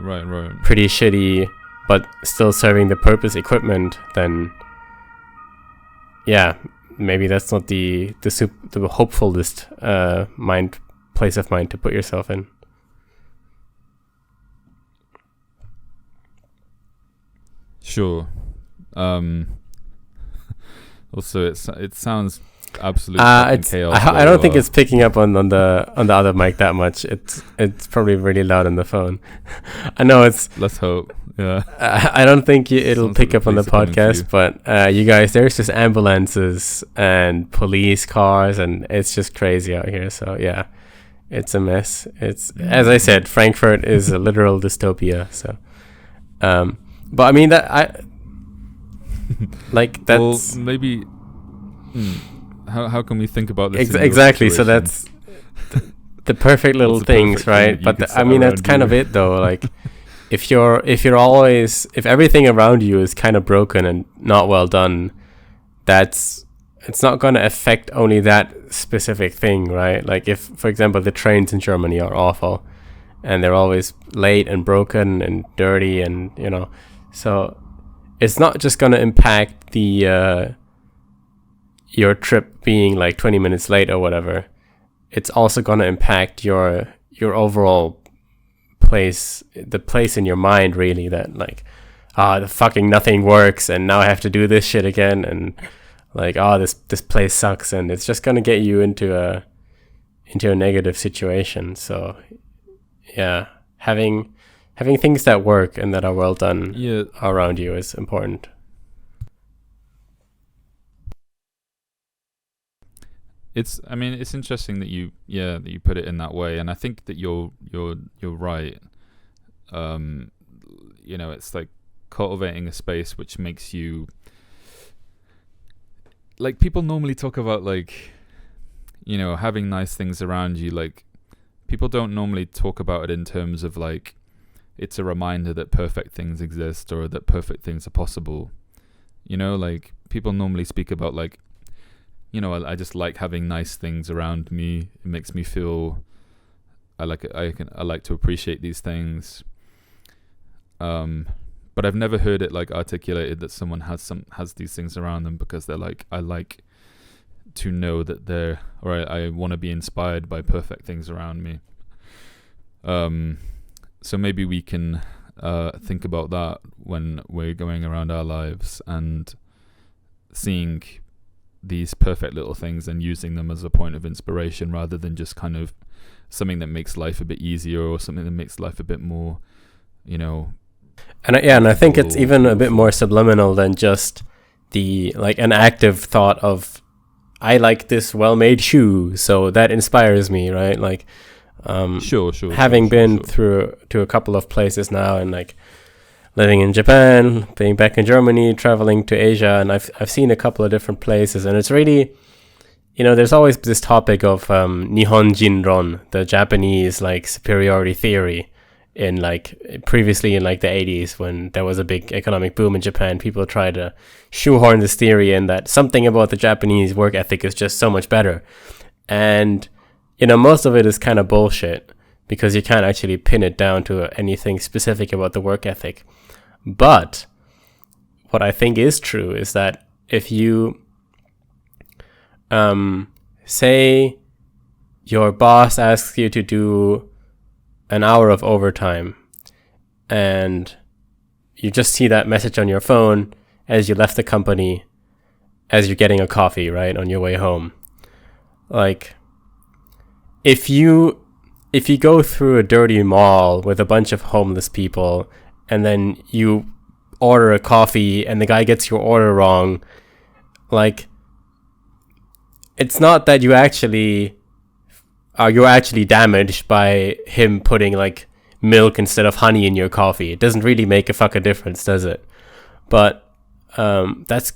pretty shitty but still serving the purpose equipment, then yeah, maybe that's not the hopefulest place of mind to put yourself in. Sure. Also, it sounds absolutely chaos. I don't think it's picking up on the other mic that much. It's probably really loud on the phone. I know it's. Let's hope. Yeah. I don't think it'll pick up on the podcast, but you guys, there's just ambulances and police cars, and it's just crazy out here. So yeah, it's a mess. It's as I said, Frankfurt is a literal dystopia. So, but I mean that I. Like that's well, maybe how can we think about this exactly so that's the perfect little things, right? But I mean that's kind of it though. Like if everything around you is kind of broken and not well done, it's not going to affect only that specific thing, right? Like if, for example, the trains in Germany are awful and they're always late and broken and dirty and so it's not just going to impact the your trip being like 20 minutes late or whatever. It's also going to impact your overall place, the place in your mind, really, that like, the fucking nothing works and now I have to do this shit again, and like, this place sucks, and it's just going to get you into a negative situation. So yeah, having things that work and that are well done around you is important. It's interesting that you put it in that way, and I think that you're right. It's like cultivating a space which makes you, like, people normally talk about like, having nice things around you. Like, people don't normally talk about it in terms of like, it's a reminder that perfect things exist or that perfect things are possible. Like, people normally speak about like, I just like having nice things around me. It makes me feel I like to appreciate these things. But I've never heard it like articulated that someone has these things around them because they're like, I like to know that I want to be inspired by perfect things around me. So maybe we can think about that when we're going around our lives and seeing these perfect little things and using them as a point of inspiration rather than just kind of something that makes life a bit easier or something that makes life a bit more, And I think it's even a bit more subliminal than just the like an active thought of I like this well-made shoe, so that inspires me, right? Like, having been through to a couple of places now, and like living in Japan, being back in Germany, traveling to Asia, and I've seen a couple of different places, and it's really, there's always this topic of Nihonjinron, the Japanese like superiority theory, in like previously in like the 80s when there was a big economic boom in Japan. People try to shoehorn this theory in that something about the Japanese work ethic is just so much better, and most of it is kind of bullshit because you can't actually pin it down to anything specific about the work ethic. But what I think is true is that if you say your boss asks you to do an hour of overtime and you just see that message on your phone as you left the company, as you're getting a coffee, right, on your way home. Like, if you go through a dirty mall with a bunch of homeless people and then you order a coffee and the guy gets your order wrong, like, it's not that you're actually damaged by him putting like milk instead of honey in your coffee. It doesn't really make a fucking difference, does it? But that's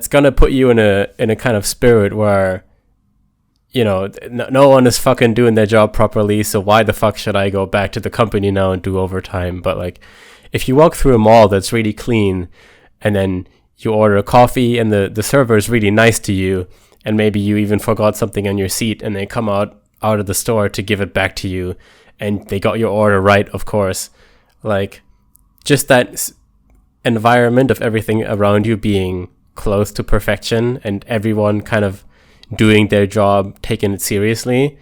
gonna put you in a kind of spirit where no one is fucking doing their job properly, so why the fuck should I go back to the company now and do overtime? But like, if you walk through a mall that's really clean and then you order a coffee and the server is really nice to you, and maybe you even forgot something on your seat and they come out of the store to give it back to you and they got your order right, of course, like, just that environment of everything around you being close to perfection and everyone kind of doing their job, taking it seriously,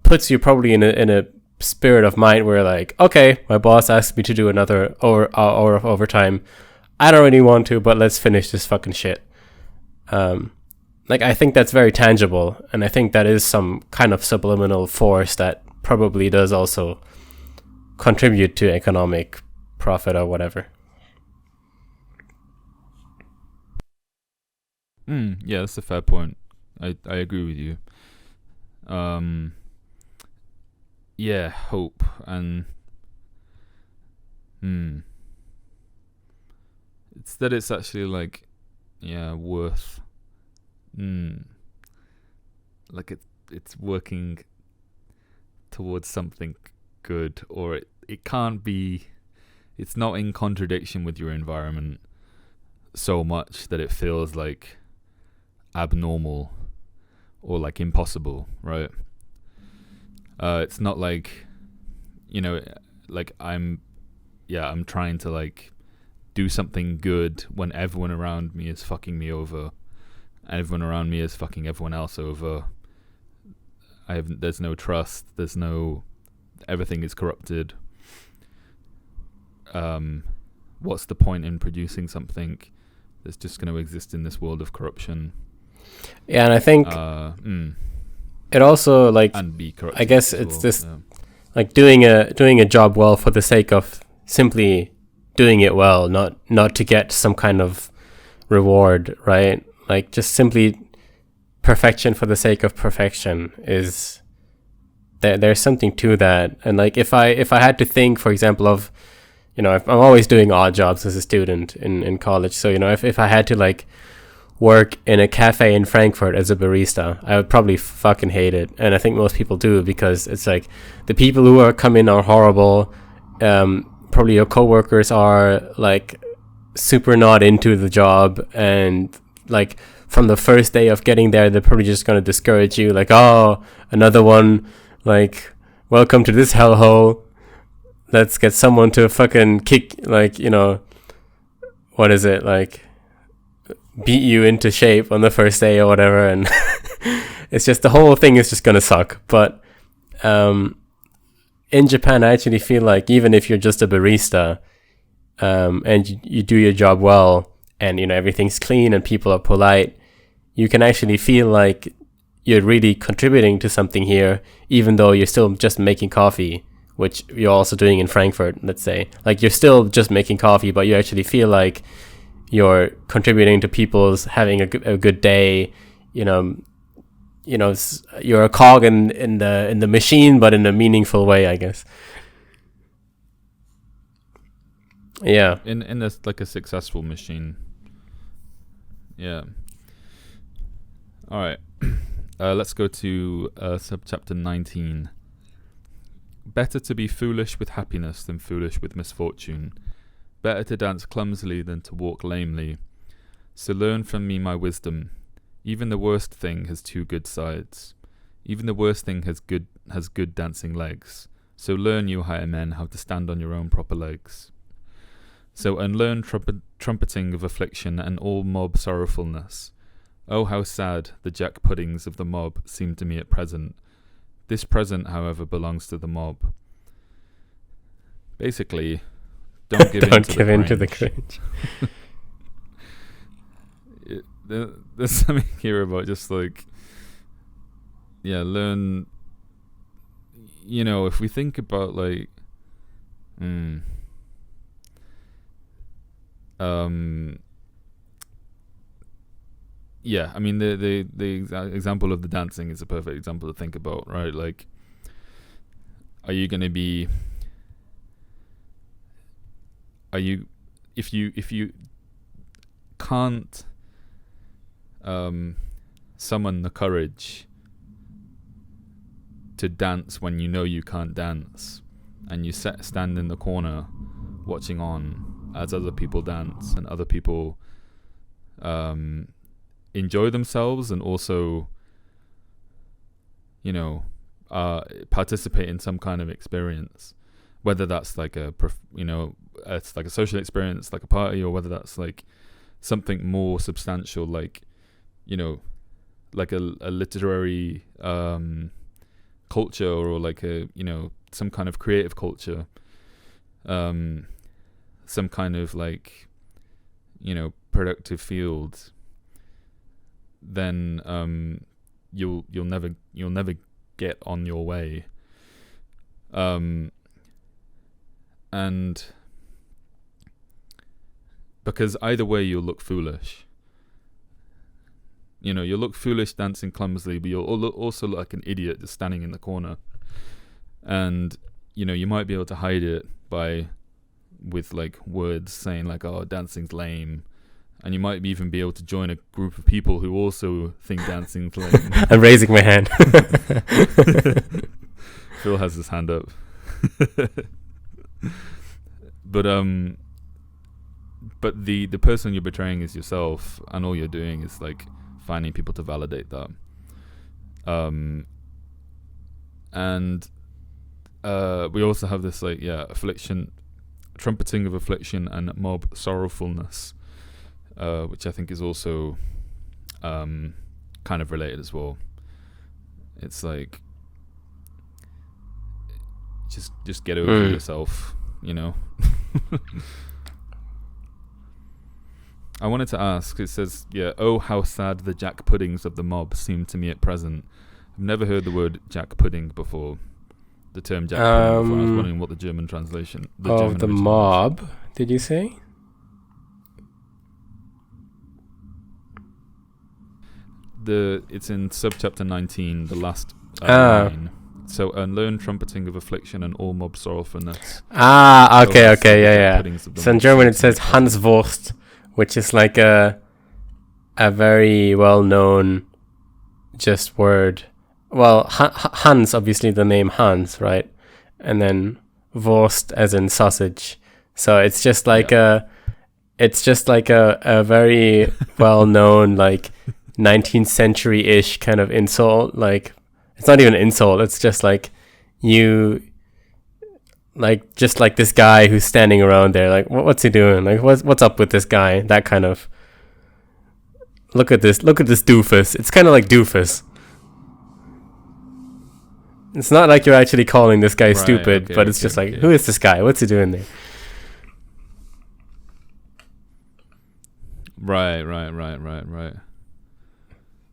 puts you probably in a spirit of mind where like, okay, my boss asked me to do another hour of overtime. I don't really want to, but let's finish this fucking shit. Like, I think that's very tangible, and I think that is some kind of subliminal force that probably does also contribute to economic profit or whatever. Yeah, that's a fair point. I agree with you. Yeah, hope and it's that it's actually like, worth like it's working towards something good, or it can't be, it's not in contradiction with your environment so much that it feels like abnormal or like impossible, right? It's not like, like I'm trying to like do something good when everyone around me is fucking me over. Everyone around me is fucking everyone else over. There's no trust. Everything is corrupted. What's the point in producing something that's just going to exist in this world of corruption? Yeah, and I think it also like, and be corrupted, I guess it's this like doing a job well for the sake of simply doing it well, not to get some kind of reward, right? Like, just simply perfection for the sake of perfection is there's something to that. And like, if I had to think, for example, of, I'm always doing odd jobs as a student in college, so if I had to like work in a cafe in Frankfurt as a barista, I would probably fucking hate it. And I think most people do, because it's like the people who are come in are horrible. Probably your coworkers are like super not into the job, and like from the first day of getting there, they're probably just going to discourage you, like, oh, another one, like, welcome to this hellhole, let's get someone to fucking kick, like, what is it, like, beat you into shape on the first day or whatever. And it's just, the whole thing is just going to suck. But in Japan, I actually feel like even if you're just a barista, and you do your job well, and everything's clean and people are polite, you can actually feel like you're really contributing to something here, even though you're still just making coffee, which you're also doing in Frankfurt, let's say. Like, you're still just making coffee, but you actually feel like you're contributing to people's having a good day. You're a cog in the machine, but in a meaningful way, I guess. Yeah. In a, like a successful machine. Yeah. All right. Let's go to subchapter 19. Better to be foolish with happiness than foolish with misfortune. Better to dance clumsily than to walk lamely. So learn from me my wisdom. Even the worst thing has two good sides. Even the worst thing has good dancing legs. So learn, you higher men, how to stand on your own proper legs. So unlearn trumpeting of affliction and all mob sorrowfulness. Oh, how sad the jack puddings of the mob seem to me at present. This present, however, belongs to the mob. Basically, don't give in to the cringe. There's something here about just like, learn. If we think about like, I mean the example of the dancing is a perfect example to think about, right? Like, are you gonna be? If you can't summon the courage to dance when you know you can't dance, and you stand in the corner watching on as other people dance and other people enjoy themselves and also participate in some kind of experience, whether that's like it's like a social experience like a party, or whether that's like something more substantial like like a literary culture, or like a some kind of creative culture, some kind of like productive field, then you'll never get on your way, and because either way you'll look foolish. You'll look foolish dancing clumsily, but you'll also look like an idiot just standing in the corner. And you might be able to hide it with like words saying like, "Oh, dancing's lame," and you might even be able to join a group of people who also think dancing's lame. I'm raising my hand. Phil has his hand up. But the person you're betraying is yourself, and all you're doing is like finding people to validate that. And we also have this like affliction, trumpeting of affliction and mob sorrowfulness, which I think is also kind of related as well. It's like just get over yourself, I wanted to ask, it says, oh, how sad the jack puddings of the mob seem to me at present. I've never heard the word jack pudding before. The term jack pudding before. I was wondering what the German translation... of the mob, did you say? It's in subchapter 19, the last line. So, unlearn trumpeting of affliction and all mob sorrowfulness. Okay. So in German it says Hanswurst, which is like a very well-known just word. Well, Hans, obviously the name Hans, right? And then Wurst as in sausage. So it's just like a very well-known like 19th century-ish kind of insult. Like, it's not even an insult. It's just like just like this guy who's standing around there, like, what's he doing? Like, what's up with this guy? That kind of, look at this doofus. It's kind of like doofus. It's not like you're actually calling this guy stupid, but it's just like, who is this guy? What's he doing there? Right.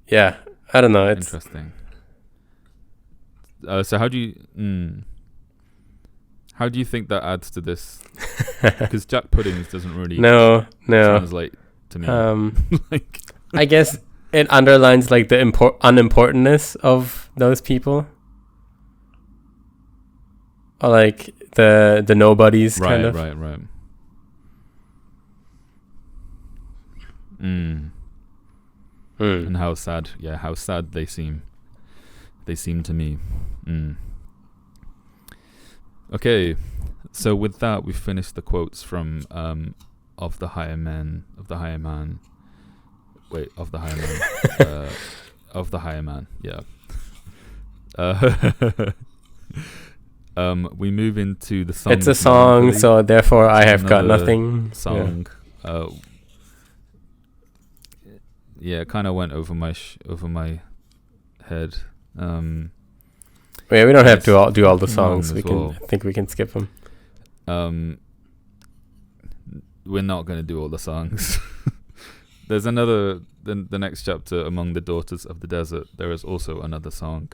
Yeah, I don't know. It's interesting. So how do you think that adds to this? Because jack puddings doesn't really no translate to me. Like, I guess it underlines like the unimportantness of those people, or like the nobodies, kind of. Right. And how sad they seem to me. Okay, so with that we've finished the quotes from of the higher man, yeah. We move into the song. It's a song, so therefore I have got nothing. Song. Yeah, it kind of went over my head. Yeah, we don't have to do all the songs. I think we can skip them. We're not going to do all the songs. There's another. The next chapter, Among the Daughters of the Desert, there is also another song.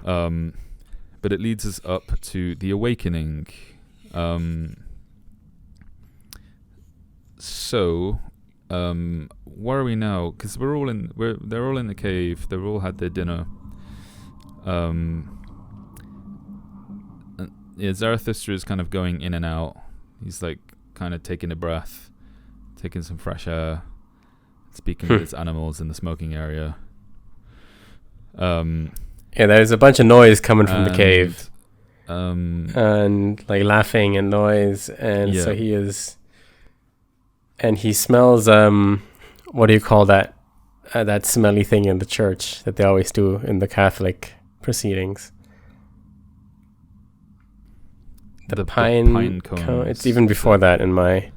But it leads us up to the awakening. So, where are we now? Because they're all in the cave. They've all had their dinner. Zarathustra is kind of going in and out. He's like kind of taking a breath, taking some fresh air, speaking with his animals in the smoking area. There's a bunch of noise coming from the cave, and like laughing and noise, and so he is, and he smells what do you call that? That smelly thing in the church that they always do in the Catholic proceedings. The pine cone. It's even before that in my.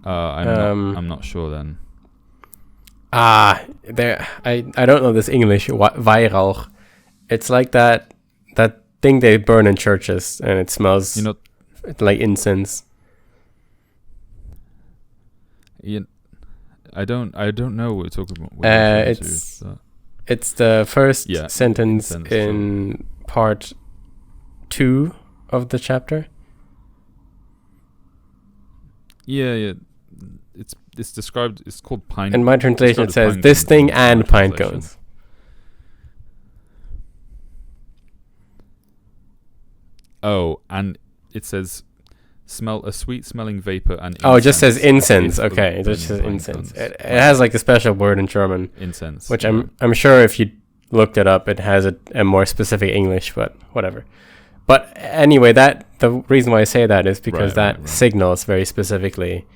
I'm not sure then. There. I don't know this English. Weihrauch. It's like that thing they burn in churches, and it smells like incense. I don't know what we're talking about. It's the first sentence in part 2 of the chapter. Yeah. It's described. It's called pine. In my translation, it says this thing and pine cones. Oh, and it says smell a sweet smelling vapor and incense. Oh, it just says incense. Okay, it just says incense. It has like a special word in German. Incense. Which I'm sure if you looked it up, it has a more specific English, but whatever. But anyway, the reason why I say that is because that signals very specifically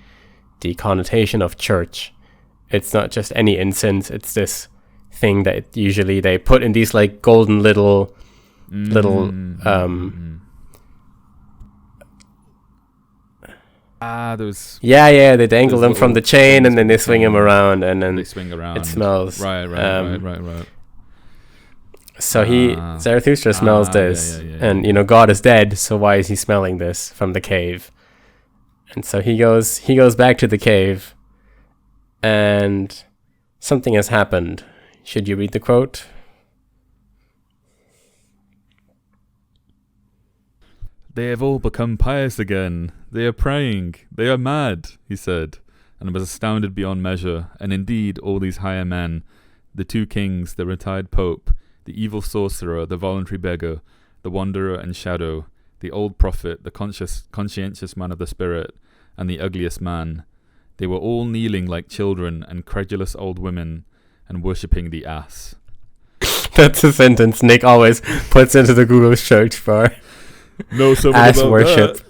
the connotation of church. It's not just any incense. It's this thing that usually they put in these like golden little those. Yeah, they dangle them from the chain and then they swing them around and then they swing around. It smells. Right. So Zarathustra smells this, and God is dead. So why is he smelling this from the cave? And so he goes back to the cave, and something has happened. Should you read the quote? They have all become pious again. They are praying. They are mad, he said, and was astounded beyond measure. And indeed, all these higher men, the 2 kings, the retired pope, the evil sorcerer, the voluntary beggar, the wanderer and shadow, the old prophet, the conscientious man of the spirit, and the ugliest man, they were all kneeling like children and credulous old women and worshipping the ass. That's a sentence Nick always puts into the Google search bar. No, ass worship.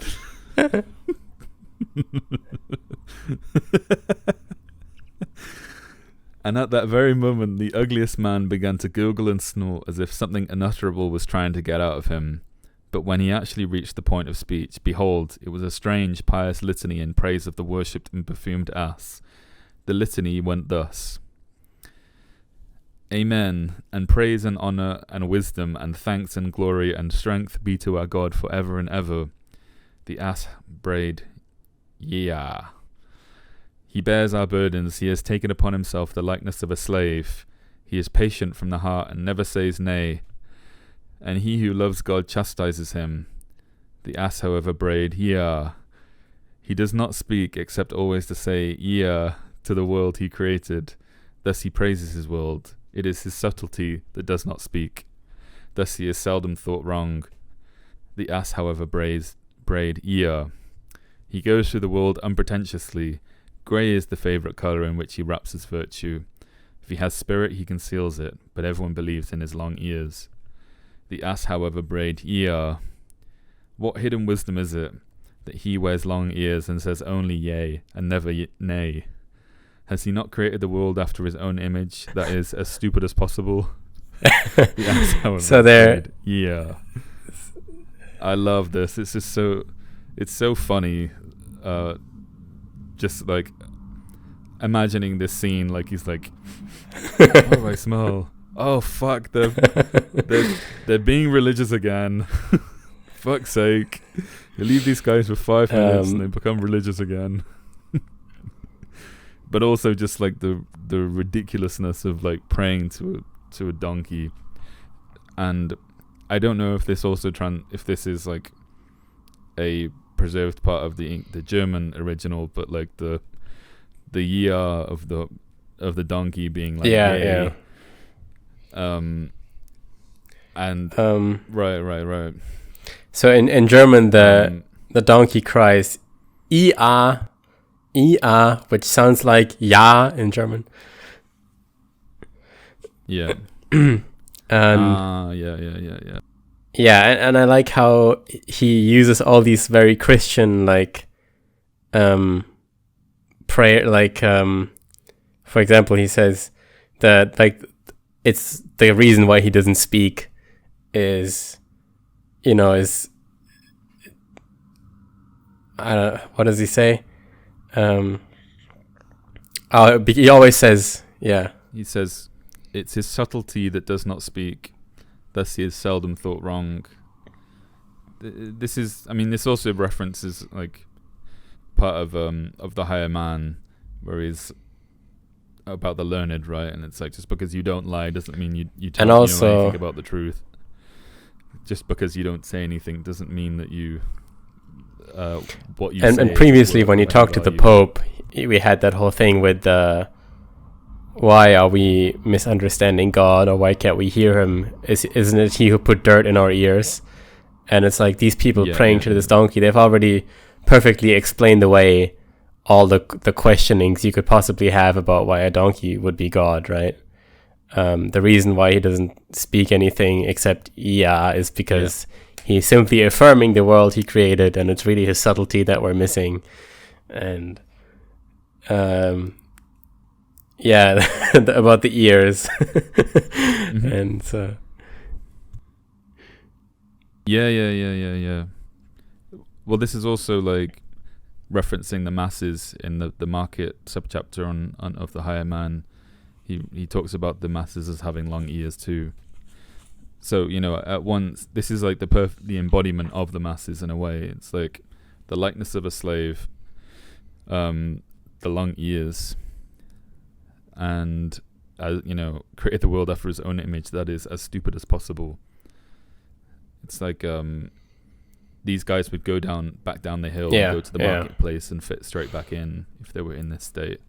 And at that very moment, the ugliest man began to gurgle and snort as if something unutterable was trying to get out of him. But when he actually reached the point of speech, behold, it was a strange, pious litany in praise of the worshipped and perfumed ass. The litany went thus: Amen, and praise and honor and wisdom and thanks and glory and strength be to our God forever and ever. The ass brayed, yeah. He bears our burdens. He has taken upon himself the likeness of a slave. He is patient from the heart and never says nay. And he who loves God chastises him. The ass, however, brayed, yeah. He does not speak except always to say, yeah, to the world he created. Thus he praises his world. It is his subtlety that does not speak. Thus he is seldom thought wrong. The ass, however, brayed, yeah. He goes through the world unpretentiously. Grey is the favourite colour in which he wraps his virtue. If he has spirit, he conceals it, but everyone believes in his long ears. The ass, however, brayed, yeah. What hidden wisdom is it, that he wears long ears and says only yea, and never nay? Has he not created the world after his own image, that is, as stupid as possible? The ass, however, so there, brayed, yeah. I love this. It's just so, it's so funny. Just like imagining this scene, like he's like, what do I smell? Oh fuck, they're being religious again. Fuck's sake. You leave these guys for 5 minutes and they become religious again. But also just like the ridiculousness of like praying to a donkey. And I don't know if this also if this is like a preserved part of the German original, but like the year of the donkey being like yay. And right. So in German the donkey cries ia, which sounds like ja in German. Yeah. And yeah. Yeah, and I like how he uses all these very Christian like prayer, like for example, he says that like it's the reason why he doesn't speak is, you know, is what does he say? He always says, yeah. He says, it's his subtlety that does not speak. Thus he is seldom thought wrong. This also references like part of the higher man, where he's about the learned, right? And it's like, just because you don't lie doesn't mean you don't know anything about the truth. Just because you don't say anything doesn't mean that you what you say. And previously, when you talked to the Pope, we had that whole thing with why are we misunderstanding God, or why can't we hear him? Isn't it he who put dirt in our ears? And it's like these people praying to this donkey, they've already perfectly explained away all the questionings you could possibly have about why a donkey would be God, right? The reason why he doesn't speak anything except yeah is because he's simply affirming the world he created, and it's really his subtlety that we're missing. And about the ears. Mm-hmm. And so yeah. Well, this is also like referencing the masses in the market subchapter on of the higher man. He talks about the masses as having long ears too. So, you know, at once this is like the embodiment of the masses in a way. It's like the likeness of a slave, the long ears, and you know, create the world after his own image that is as stupid as possible. It's like these guys would go back down the hill and go to the marketplace and fit straight back in if they were in this state.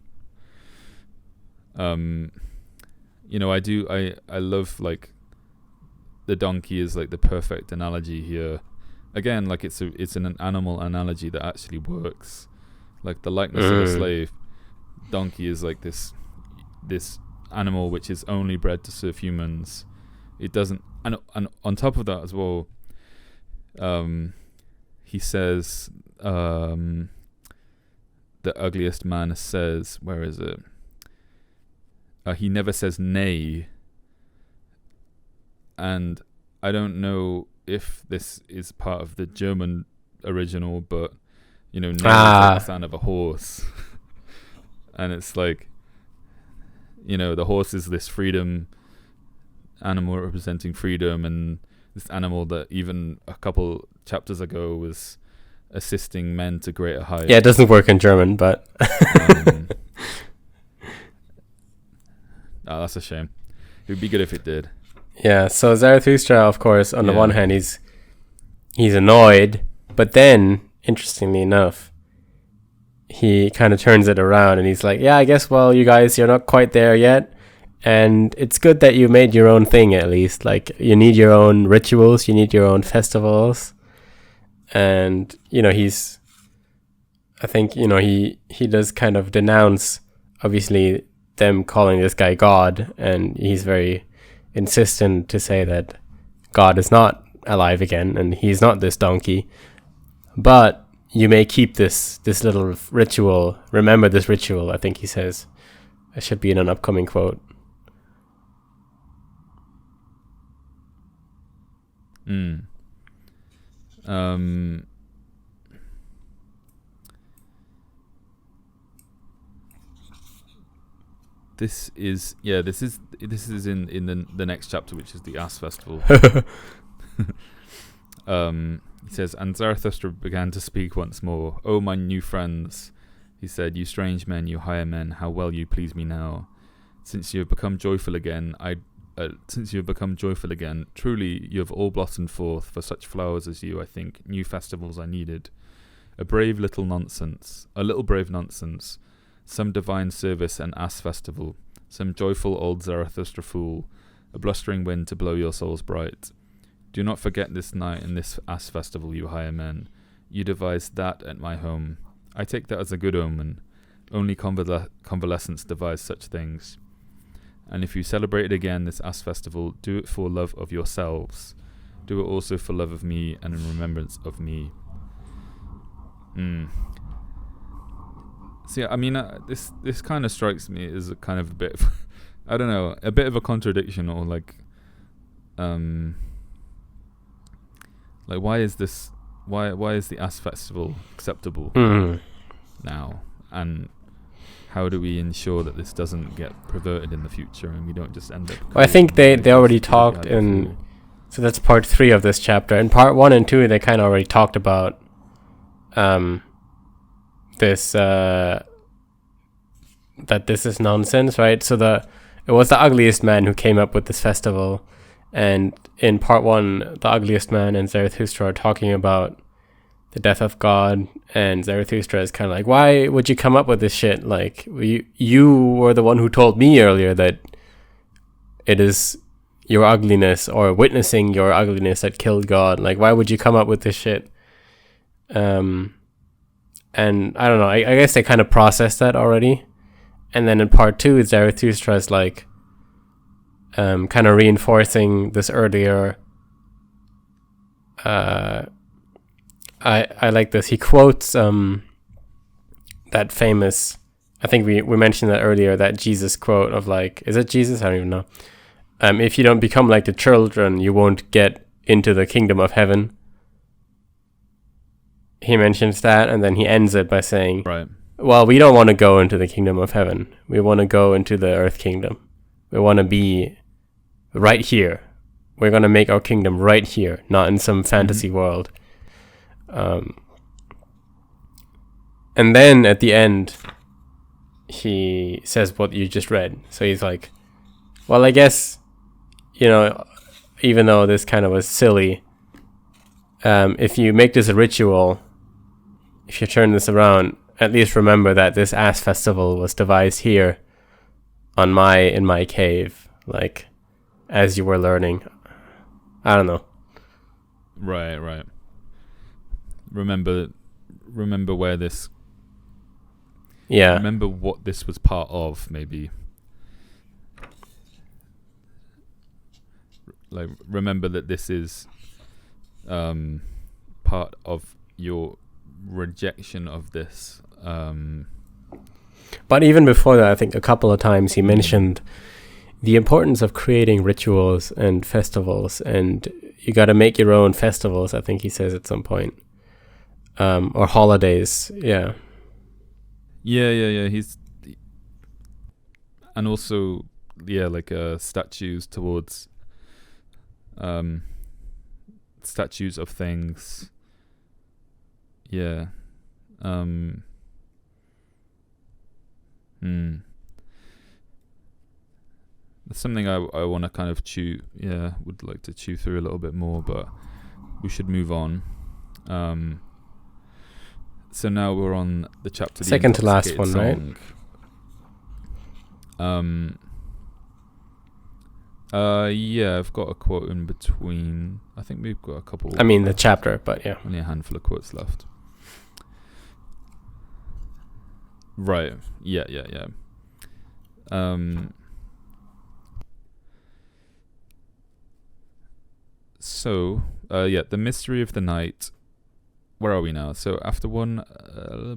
You know, I love like the donkey is like the perfect analogy here. Again, like it's an animal analogy that actually works. Like the likeness of a slave, donkey is like this animal which is only bred to serve humans. It doesn't, and on top of that as well, he says, the ugliest man says, where is it? He never says nay. And I don't know if this is part of the German original, but you know, nay is like the sound of a horse. And it's like, you know, the horse is this freedom animal representing freedom, and this animal that even a couple chapters ago was assisting men to greater heights. Yeah, it doesn't work in German, but that's a shame. It would be good if it did. Yeah, so Zarathustra, of course, on the one hand, he's annoyed But then, interestingly enough, he kind of turns it around and he's like, yeah, I guess, well, you guys, you're not quite there yet. And it's good that you made your own thing, at least. Like, you need your own rituals, you need your own festivals. And, you know, I think, you know, he does kind of denounce, obviously, them calling this guy God. And he's very insistent to say that God is not alive again and he's not this donkey. But you may keep this little ritual. Remember this ritual, I think he says. It should be in an upcoming quote. This is in the next chapter, which is the Ass Festival. He says, and Zarathustra began to speak once more. "Oh, my new friends," he said, "you strange men, you higher men, how well you please me now. Since you have become joyful again, truly you have all blossomed forth. For such flowers as you, I think, new festivals are needed. A little brave nonsense, some divine service and ass festival, some joyful old Zarathustra fool, a blustering wind to blow your souls bright. Do not forget this night and this ass festival, you higher men. You devised that at my home. I take that as a good omen. Only convalescents devise such things. And if you celebrate again this ass festival, do it for love of yourselves. Do it also for love of me and in remembrance of me." See, I mean, this kind of strikes me as a kind of a bit of, I don't know, a bit of a contradiction, or like why is the Ass Festival acceptable now, and how do we ensure that this doesn't get perverted in the future and we don't just end up... Well, I think they already talked in... So that's part 3 of this chapter. In part 1 and 2, they kind of already talked about this... that this is nonsense, right? So it was the ugliest man who came up with this festival. And in part 1, the ugliest man and Zarathustra are talking about the death of God, and Zarathustra is kind of like, why would you come up with this shit? Like, you were the one who told me earlier that it is your ugliness or witnessing your ugliness that killed God. Like, why would you come up with this shit? And I don't know, I guess they kind of processed that already. And then in part 2, Zarathustra is like, kind of reinforcing this earlier. I like this. He quotes that famous, I think we mentioned that earlier, that Jesus quote of like, is it Jesus? I don't even know. If you don't become like the children, you won't get into the kingdom of heaven. He mentions that, and then he ends it by saying, right, well, we don't want to go into the kingdom of heaven. We want to go into the earth kingdom. We want to be right here. We're going to make our kingdom right here, not in some fantasy world. And then at the end, he says what you just read. So he's like, well, I guess, you know, even though this kind of was silly, if you make this a ritual, if you turn this around, at least remember that this ass festival was devised here in my cave, like, as you were learning. I don't know. Right. Remember where this... Yeah. Remember what this was part of, maybe. Like, remember that this is part of your rejection of this. But even before that, I think a couple of times he mentioned the importance of creating rituals and festivals, and you got to make your own festivals, I think he says at some point. Or holidays, yeah. Yeah. And also, like statues towards statues of things. Yeah. That's something I want to kind of would like to chew through a little bit more, but we should move on. So now we're on the chapter. Second to last one, song. Right? Yeah, I've got a quote in between. I think we've got a couple. I mean, the chapter, but yeah. Only a handful of quotes left. Right. Yeah. So, the mystery of the night. Where are we now? So after one,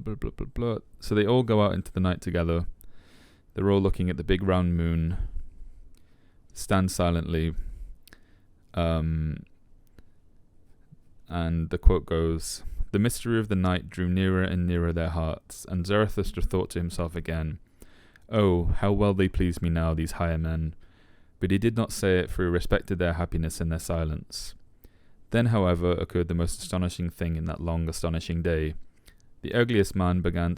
blah, blah, blah, blah. So they all go out into the night together. They're all looking at the big round moon. Stand silently. And the quote goes, "The mystery of the night drew nearer and nearer their hearts, and Zarathustra thought to himself again, 'Oh, how well they please me now, these higher men.' But he did not say it, for he respected their happiness and their silence. Then, however, occurred the most astonishing thing in that long, astonishing day. The ugliest man began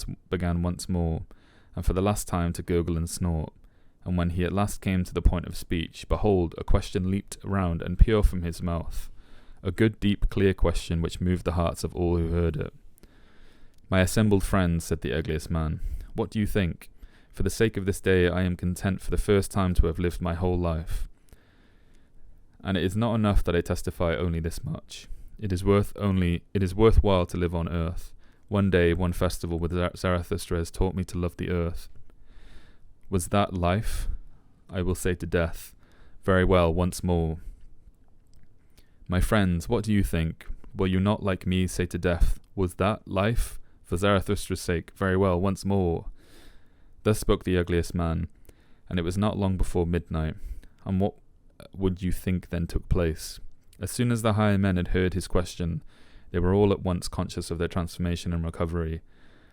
once more, and for the last time to gurgle and snort. And when he at last came to the point of speech, behold, a question leaped round and pure from his mouth, a good, deep, clear question which moved the hearts of all who heard it. 'My assembled friends,' said the ugliest man, 'what do you think? For the sake of this day I am content for the first time to have lived my whole life. And it is not enough that I testify only this much. It is worthwhile to live on earth. One day, one festival with Zarathustra has taught me to love the earth. Was that life? I will say to death, very well, once more. My friends, what do you think? Will you not, like me, say to death, was that life? For Zarathustra's sake, very well, once more. Thus spoke the ugliest man, and it was not long before midnight. And what would you think then took place? As soon as the higher men had heard his question, they were all at once conscious of their transformation and recovery,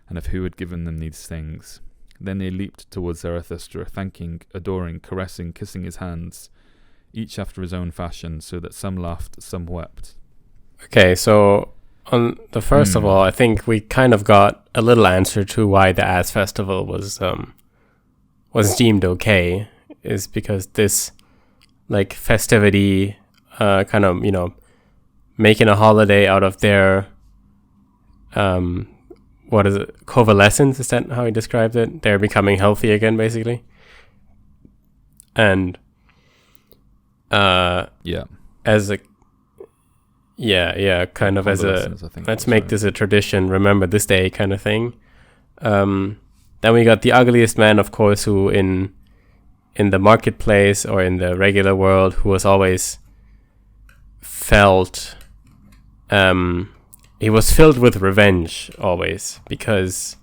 and of who had given them these things. Then they leaped towards Zarathustra, thanking, adoring, caressing, kissing his hands, each after his own fashion, so that some laughed, some wept." Okay, so on the first of all, I think we kind of got a little answer to why the Ass Festival was deemed okay, is because this like festivity, kind of, making a holiday out of their, what is it, convalescence, is that how he described it? They're becoming healthy again, basically. And kind of as a, let's make this a tradition, remember this day kind of thing. Then we got the ugliest man, of course, who in the marketplace or in the regular world, who was always felt, he was filled with revenge always, because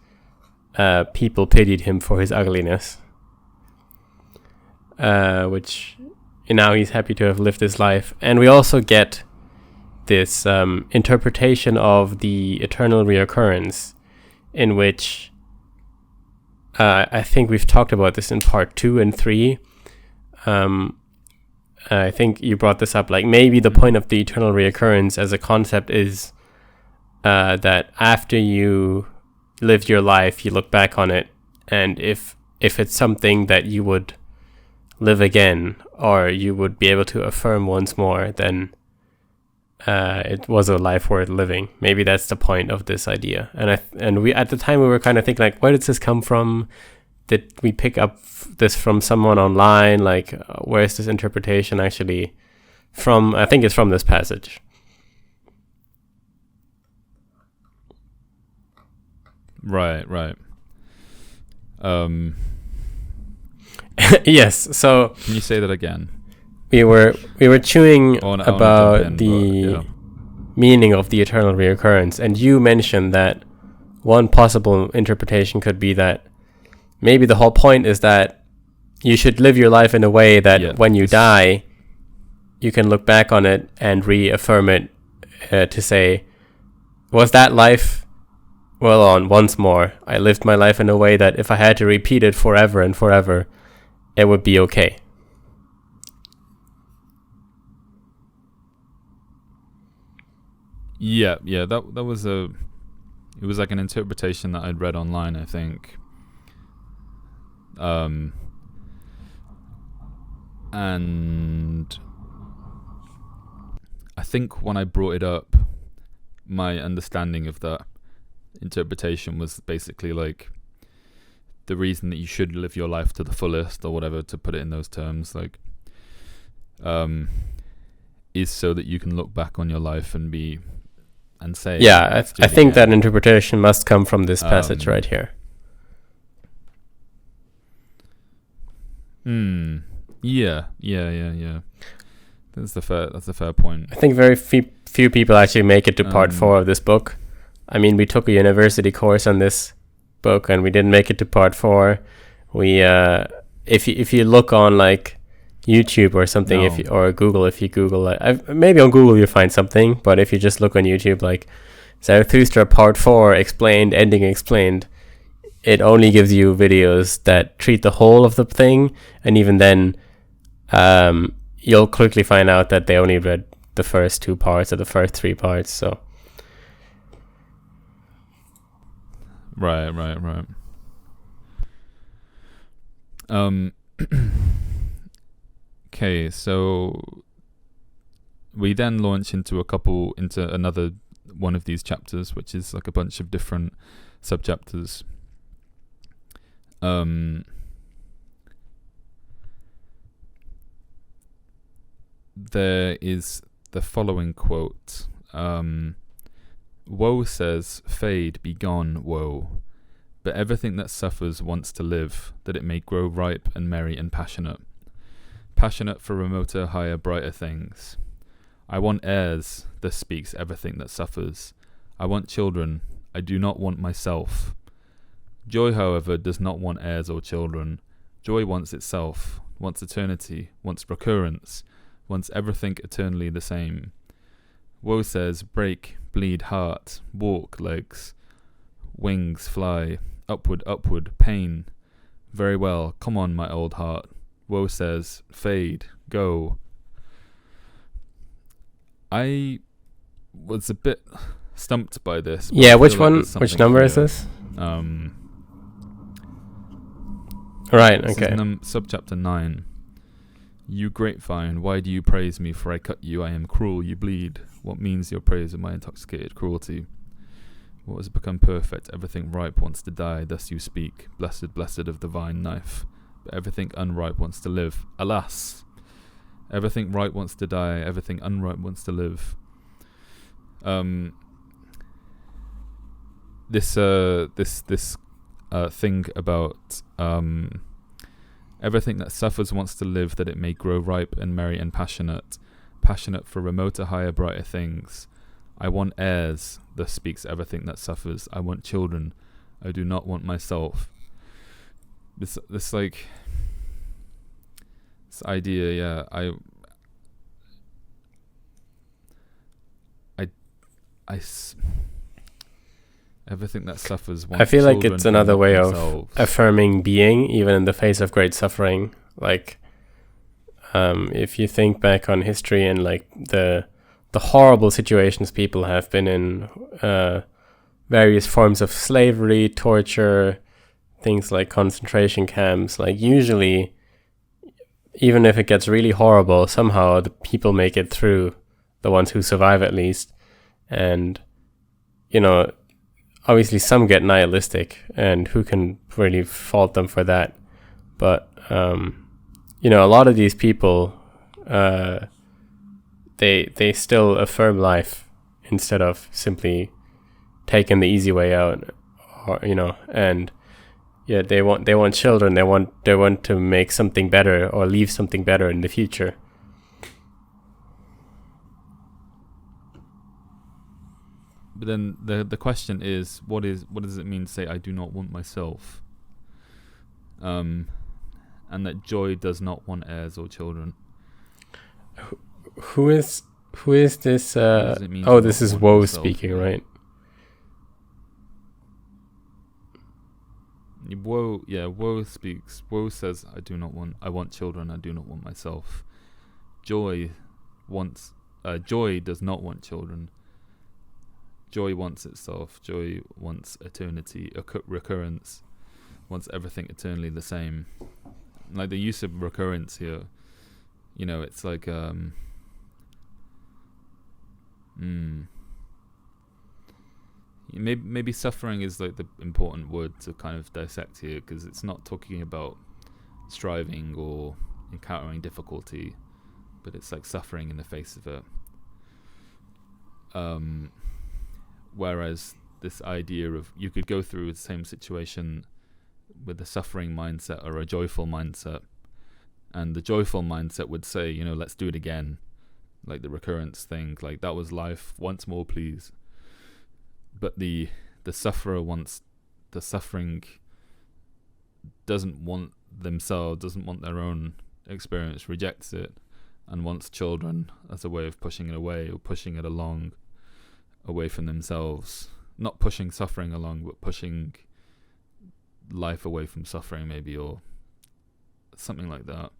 people pitied him for his ugliness, which now he's happy to have lived his life. And we also get this interpretation of the eternal reoccurrence, in which I think we've talked about this in part 2 and 3. I think you brought this up, like maybe the point of the eternal reoccurrence as a concept is that after you lived your life, you look back on it, and if it's something that you would live again, or you would be able to affirm once more, then it was a life worth living. Maybe that's the point of this idea. And we at the time we were kind of thinking, like, where does this come from? Did we pick up this from someone online? Like, where is this interpretation actually from? I think it's from this passage. Right. Yes. So can you say that again? We were chewing about the meaning of the eternal reoccurrence, and you mentioned that one possible interpretation could be that maybe the whole point is that you should live your life in a way that when you die, you can look back on it and reaffirm it, to say, was that life well on once more? I lived my life in a way that if I had to repeat it forever and forever, it would be okay. Yeah, that was it was like an interpretation that I'd read online, I think. And I think when I brought it up, my understanding of that interpretation was basically like the reason that you should live your life to the fullest, or whatever, to put it in those terms, like, is so that you can look back on your life and say, yeah, I think that interpretation must come from this passage right here. Yeah. That's a fair point. I think very few people actually make it to part 4 of this book. I mean, we took a university course on this book and we didn't make it to part 4. We if you look on like YouTube or something, or Google, if you Google, maybe on Google you find something, but if you just look on YouTube like Zarathustra part 4 explained, ending explained, it only gives you videos that treat the whole of the thing, and even then you'll quickly find out that they only read the first 2 parts or the first 3 parts. So right. Okay, so we then launch into another one of these chapters, which is like a bunch of different subchapters. There is the following quote. Woe says, "Fade, be gone, woe. But everything that suffers wants to live, that it may grow ripe and merry and passionate. Passionate for remoter, higher, brighter things. I want heirs, thus speaks everything that suffers. I want children, I do not want myself. Joy, however, does not want heirs or children. Joy wants itself, wants eternity, wants recurrence, wants everything eternally the same. Woe says, break, bleed heart, walk legs, wings fly, upward, pain. Very well, come on, my old heart. Woe says, fade, go." I was a bit stumped by this. Yeah, which one? Which number is this? Right, this okay. Is subchapter 9. You grapevine, why do you praise me? For I cut you, I am cruel, you bleed. What means your praise of my intoxicated cruelty? What has become perfect? Everything ripe wants to die, thus you speak. Blessed of the vine knife. But everything unripe wants to live. Alas! Everything ripe wants to die, everything unripe wants to live. This thing about everything that suffers wants to live, that it may grow ripe and merry and passionate for remoter, higher, brighter things. I want heirs, thus speaks everything that suffers. I want children, I do not want myself. This idea, yeah, everything that suffers wants. I feel like it's another way of affirming being, even in the face of great suffering. Like, if you think back on history and like the horrible situations people have been in, various forms of slavery, torture, things like concentration camps, like usually, even if it gets really horrible, somehow the people make it through, the ones who survive at least. And, you know, obviously some get nihilistic, and who can really fault them for that? But, you know, a lot of these people, they still affirm life instead of simply taking the easy way out, or, you know, and yeah, they want children, they want to make something better or leave something better in the future. But then the question is, what does it mean to say I do not want myself? And that joy does not want heirs or children. Who is this? This is Woe speaking, right? Woe speaks. Woe says, I want children, I do not want myself. Joy does not want children. Joy wants itself. Joy wants eternity, recurrence, wants everything eternally the same. Like the use of recurrence here, you know, it's like maybe suffering is like the important word to kind of dissect here, because it's not talking about striving or encountering difficulty, but it's like suffering in the face of it. Whereas this idea of you could go through the same situation with a suffering mindset or a joyful mindset, and the joyful mindset would say, let's do it again, like the recurrence thing, like that was life, once more please. But the sufferer wants the suffering, doesn't want themselves, doesn't want their own experience, rejects it, and wants children as a way of pushing it away or pushing it along away from themselves. Not pushing suffering along, but pushing life away from suffering, maybe, or something like that.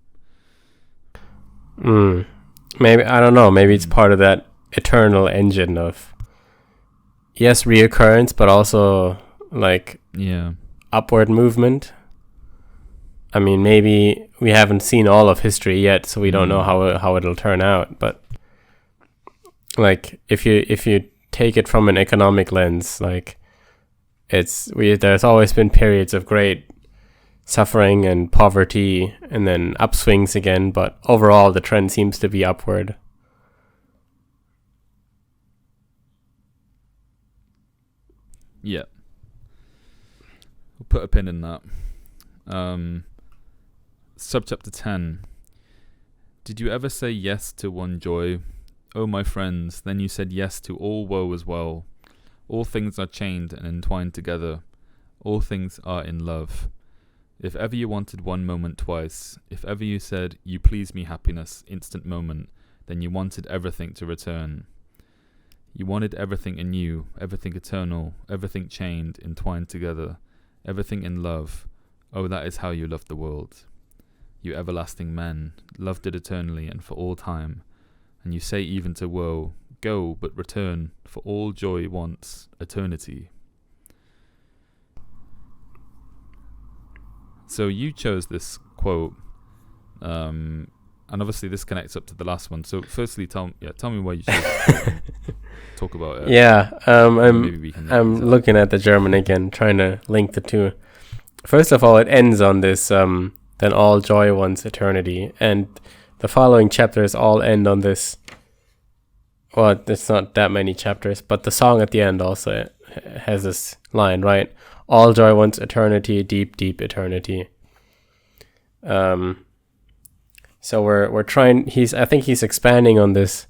Maybe, I don't know, maybe it's part of that eternal engine of, yes, reoccurrence, but also like upward movement. I mean, maybe we haven't seen all of history yet, so we don't know how it'll turn out. But like, if you take it from an economic lens, like there's always been periods of great suffering and poverty, and then upswings again. But overall, the trend seems to be upward. Yeah, we'll put a pin in that. Subchapter 10. Did you ever say yes to one joy? Oh, my friends, then you said yes to all woe as well. All things are chained and entwined together. All things are in love. If ever you wanted one moment twice, if ever you said, you please me happiness, instant moment, then you wanted everything to return. You wanted everything anew, everything eternal, everything chained, entwined together, everything in love. Oh, that is how you loved the world. You everlasting men, loved it eternally and for all time. And you say even to woe, go, but return, for all joy wants eternity. So you chose this quote, and obviously this connects up to the last one. So firstly, tell me why you chose it. Talk about it. Yeah, I'm looking at the German again, trying to link the two. First of all, it ends on this, then all joy wants eternity, and the following chapters all end on this. Well, there's not that many chapters, but the song at the end also has this line, right? All joy wants eternity, deep, deep eternity. So we're trying. I think he's expanding on this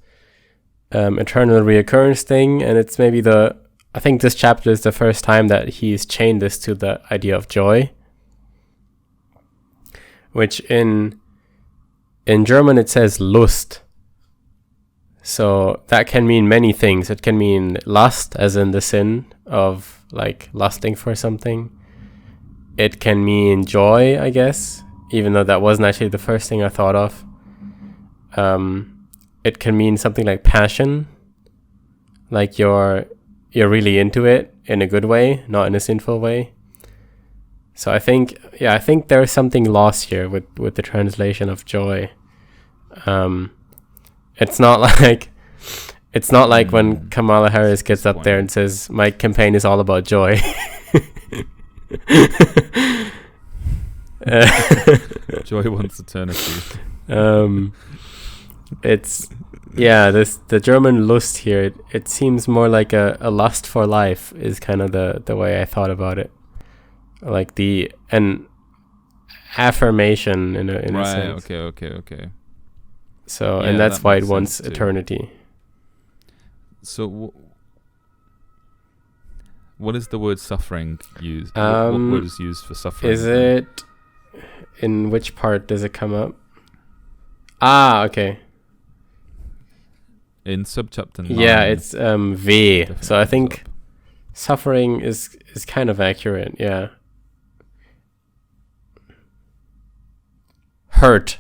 eternal reoccurrence thing, and it's maybe I think this chapter is the first time that he's chained this to the idea of joy, which in German it says Lust. So that can mean many things. It can mean lust, as in the sin of like lusting for something. It can mean joy, I guess, even though that wasn't actually the first thing I thought of. It can mean something like passion, like you're really into it in a good way, not in a sinful way. So I think there's something lost here with the translation of joy. It's not like when Kamala Harris gets up there and says, my campaign is all about joy. Joy wants eternity. The German Lust here, it seems more like a lust for life is kind of the way I thought about it. Like an affirmation in a sense. Okay. So, and that's why it wants eternity. So, what is the word suffering used? What word is used for suffering? Is it, in which part does it come up? Okay. In subchapter 9. Yeah, it's V. So I think suffering is kind of accurate, yeah. Hurt.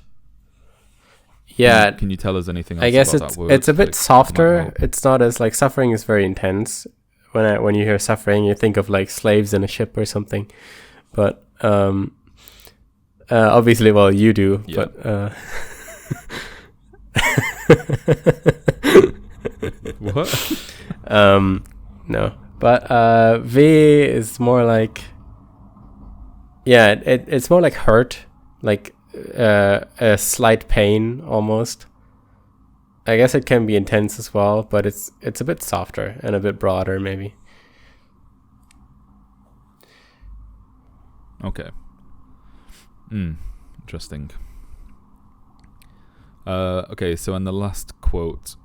Yeah. Can you tell us anything else I guess about that word? It's a bit softer. It's not as like suffering is very intense. When you hear suffering, you think of like slaves in a ship or something. But obviously, well, you do. Yeah. But what? No. But V is more like, it's more like hurt, like a slight pain almost. I guess it can be intense as well, but it's a bit softer and a bit broader maybe. Okay. Interesting. Okay, so in the last quote,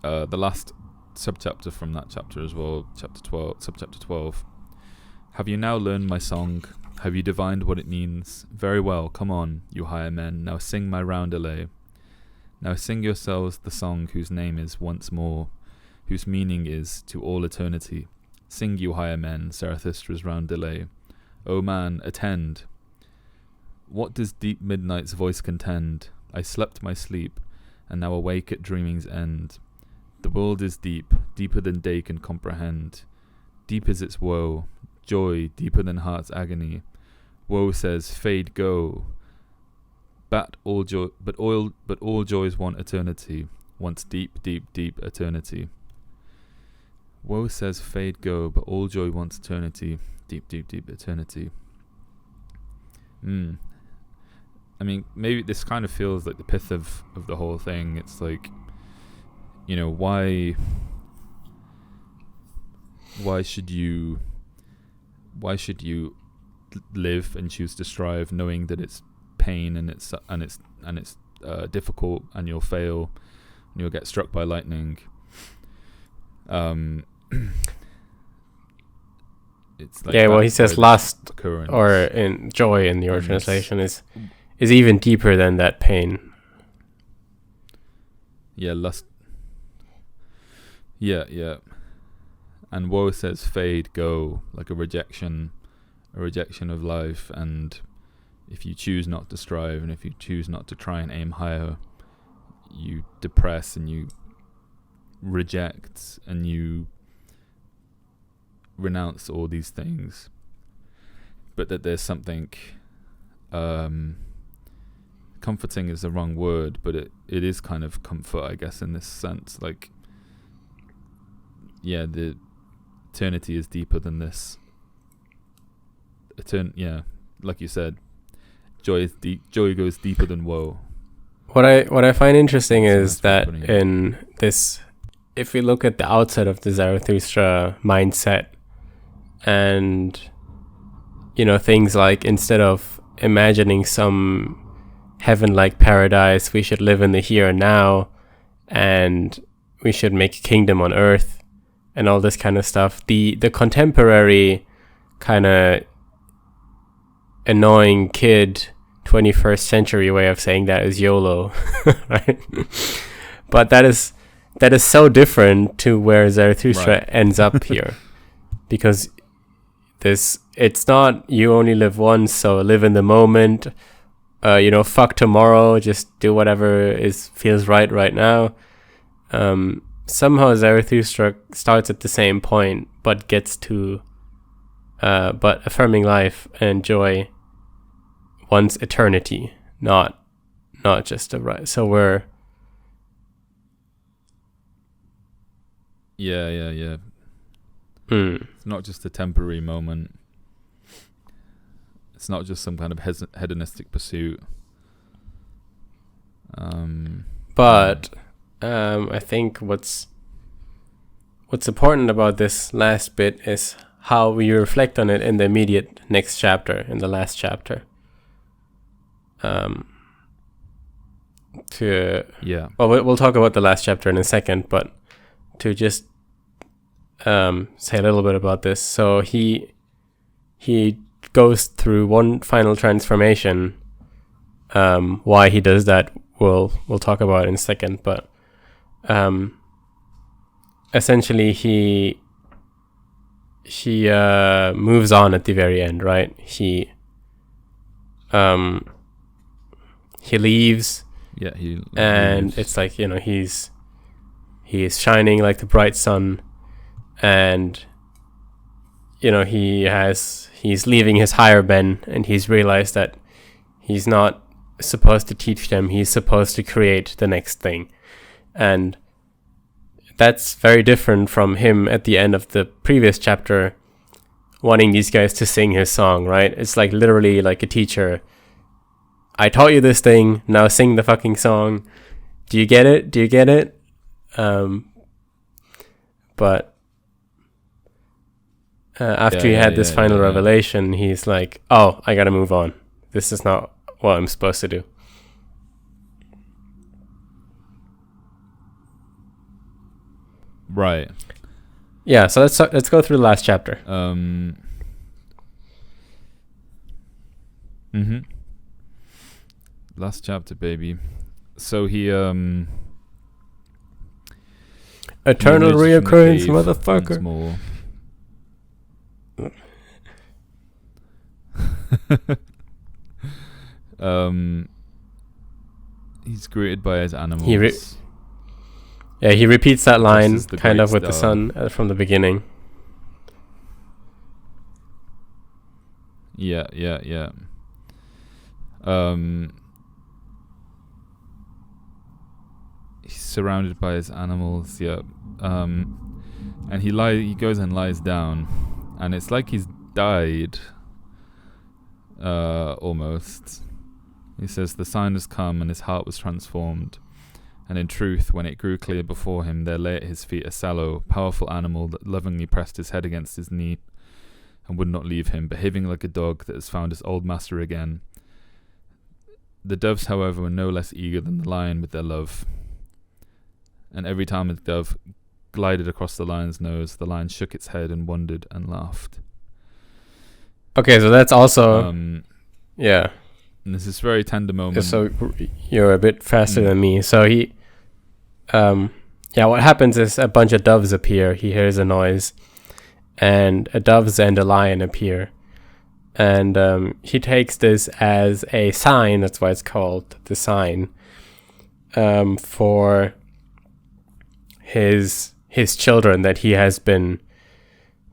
the last subchapter from that chapter as well, chapter 12, subchapter 12. Have you now learned my song? Have you divined what it means? Very well, come on, you higher men, now sing my roundelay. Now sing yourselves the song whose name is once more, whose meaning is to all eternity. Sing, you higher men, Zarathustra's roundelay. O man, attend. What does deep midnight's voice contend? I slept my sleep, and now awake at dreaming's end. The world is deep, deeper than day can comprehend. Deep is its woe, joy deeper than heart's agony. Woe says, fade, go. But all joys want eternity, wants deep, deep, deep eternity. Woe says, fade, go, but all joy wants eternity, deep, deep, deep eternity. I mean, maybe this kind of feels like the pith of the whole thing. It's like, you know, why should you live and choose to strive, knowing that it's pain and it's difficult, and you'll fail and you'll get struck by lightning. It's like, well, he says lust or in joy in your translation is even deeper than that pain. Yeah, lust. Yeah. And woe says, fade, go, like a rejection of life. And if you choose not to strive, and if you choose not to try and aim higher, you depress and you reject and you renounce all these things. But that there's something comforting is the wrong word, but it is kind of comfort, I guess, in this sense. Like, yeah, the eternity is deeper than this. Like you said, joy is deep. Joy goes deeper than woe. What I find interesting is that in this, if we look at the outset of the Zarathustra mindset, and you know, things like, instead of imagining some heaven-like paradise, we should live in the here and now, and we should make a kingdom on earth, and all this kind of stuff. The contemporary kind of annoying kid 21st century way of saying that is YOLO, right? But that is so different to where Zarathustra ends up here, because it's not you only live once, so live in the moment. Fuck tomorrow, just do whatever feels right now. Somehow Zarathustra starts at the same point, but gets to but affirming life and joy wants eternity, not just a right. So we're yeah. It's not just a temporary moment. It's not just some kind of hedonistic pursuit. But I think what's important about this last bit is how we reflect on it in the immediate next chapter, in the last chapter. Well, we'll talk about the last chapter in a second, but to just say a little bit about this. So he goes through one final transformation. Why he does that, we'll talk about in a second. But essentially, he moves on at the very end, right? He leaves. Yeah, and leaves. It's like, he is shining like the bright sun, and he's leaving his higher men, and he's realized that he's not supposed to teach them, he's supposed to create the next thing. And that's very different from him at the end of the previous chapter wanting these guys to sing his song, right? It's like literally like a teacher. I taught you this thing, now sing the fucking song. Do you get it? Do you get it? But after he had this final revelation, he's like, oh, I gotta move on. This is not what I'm supposed to do. Right. Yeah, so let's go through the last chapter. Last chapter, baby. So he eternal reoccurrence, motherfucker. More. He's greeted by his animals. He repeats that line kind of with the sun from the beginning. Yeah. He's surrounded by his animals. Yeah. And he goes and lies down, and it's like he's died. Almost. He says, the sign has come and his heart was transformed. And in truth, when it grew clear before him, there lay at his feet a sallow, powerful animal that lovingly pressed his head against his knee and would not leave him, behaving like a dog that has found his old master again. The doves, however, were no less eager than the lion with their love. And every time a dove glided across the lion's nose, the lion shook its head and wondered and laughed. Okay, so that's also... yeah. And this is a very tender moment. So you're a bit faster than me. So he... what happens is a bunch of doves appear. He hears a noise. And a doves and a lion appear. And he takes this as a sign. That's why it's called the sign. For his children that he has been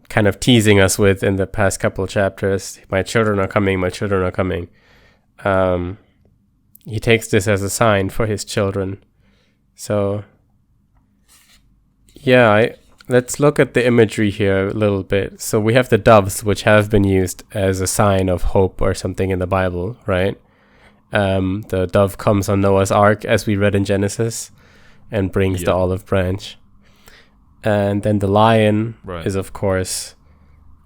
kind of teasing us with in the past couple of chapters. My children are coming. My children are coming. He takes this as a sign for his children. So, let's look at the imagery here a little bit. So we have the doves, which have been used as a sign of hope or something in the Bible, right? The dove comes on Noah's Ark, as we read in Genesis, and brings the olive branch. And then the lion is, of course,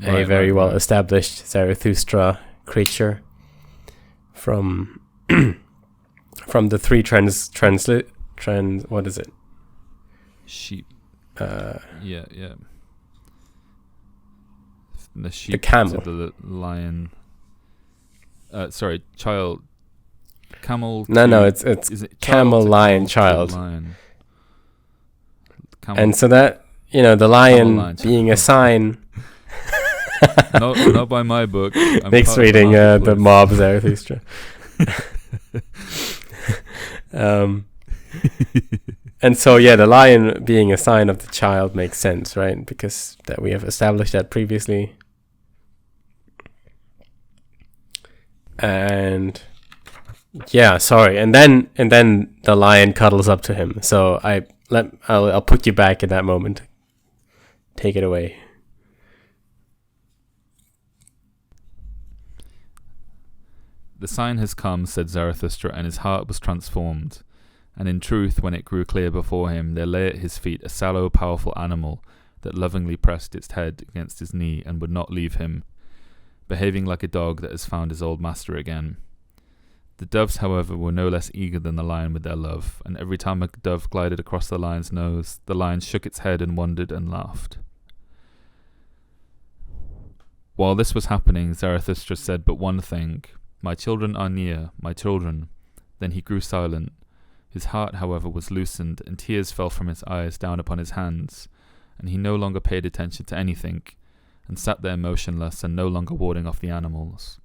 a very well-established Zarathustra creature from the three what is it? Sheep. The sheep. The camel. The lion. Child. Camel. No, it's camel, lion, child. Lion. And so that, the lion being a sign. Not by my book. Nick's reading the Mob Zarathustra. And so, the lion being a sign of the child makes sense, right? Because that we have established that previously. And and then the lion cuddles up to him. So I'll put you back in that moment. Take it away. The sign has come, said Zarathustra, and his heart was transformed. And in truth, when it grew clear before him, there lay at his feet a sallow, powerful animal that lovingly pressed its head against his knee and would not leave him, behaving like a dog that has found his old master again. The doves, however, were no less eager than the lion with their love, and every time a dove glided across the lion's nose, the lion shook its head and wondered and laughed. While this was happening, Zarathustra said but one thing, "My children are near, my children." Then he grew silent. His heart, however, was loosened, and tears fell from his eyes down upon his hands, and he no longer paid attention to anything, and sat there motionless and no longer warding off the animals.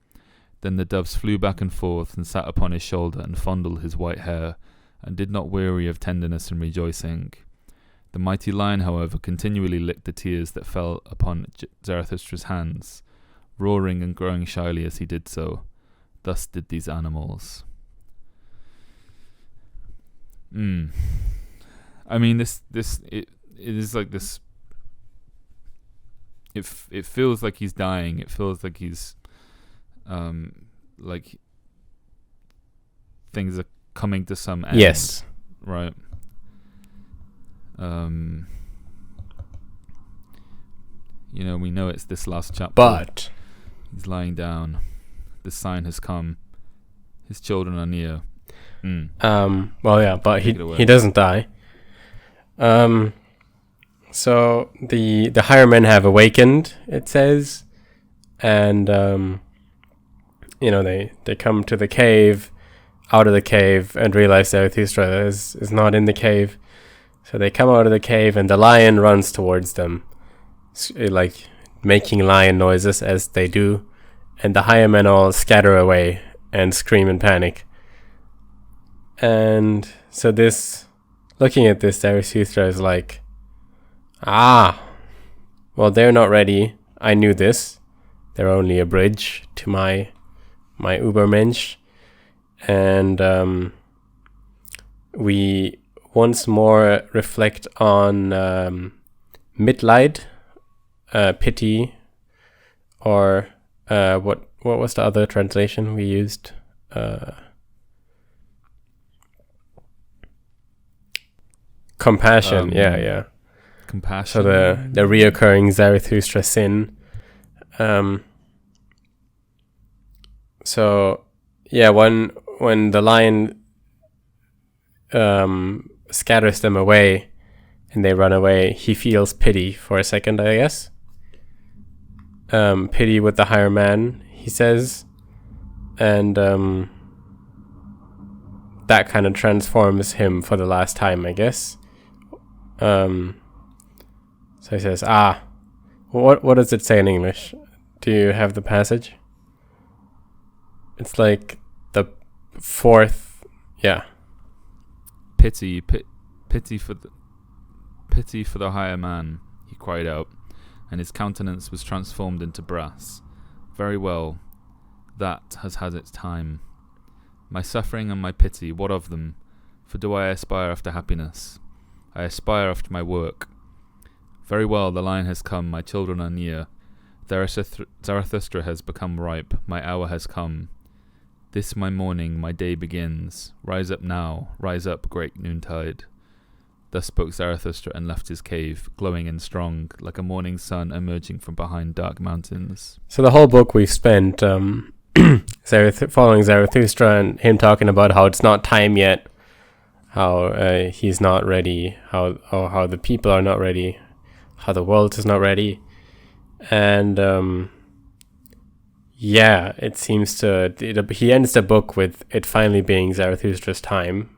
Then the doves flew back and forth and sat upon his shoulder and fondled his white hair, and did not weary of tenderness and rejoicing. The mighty lion, however, continually licked the tears that fell upon Zarathustra's hands, roaring and growing shyly as he did so. Thus did these animals. I mean, it is like this. It feels like he's dying. It feels like he's, like things are coming to some end. Yes. Right. We know it's this last chapter. But he's lying down. The sign has come. His children are near. Well, yeah, but he doesn't die. So the higher men have awakened, it says, and they come to the cave, out of the cave, and realize Zarathustra is not in the cave. So they come out of the cave, and the lion runs towards them, like making lion noises as they do, and the higher men all scatter away and scream in panic. And so looking at this, Zarathustra is like, well, they're not ready. I knew this. They're only a bridge to my Übermensch. And we once more reflect on Mitleid, pity, or what was the other translation we used? Compassion. Yeah. Compassion. So the reoccurring Zarathustra sin. So yeah, when the lion scatters them away and they run away, he feels pity for a second, I guess. Pity with the higher man, he says, and that kind of transforms him for the last time, I guess. So he says, what does it say in English? Do you have the passage? It's like the fourth, yeah. Pity for the higher man, he cried out, and his countenance was transformed into brass. Very well, that has had its time. My suffering and my pity, what of them? For do I aspire after happiness? I aspire after my work. Very well, the lion has come, my children are near. Zarathustra has become ripe, my hour has come. This my morning, my day begins. Rise up now, rise up, great noontide. Thus spoke Zarathustra and left his cave, glowing and strong, like a morning sun emerging from behind dark mountains. So the whole book we've spent following Zarathustra and him talking about how it's not time yet, how he's not ready, how the people are not ready, how the world is not ready. And it seems he ends the book with it finally being Zarathustra's time.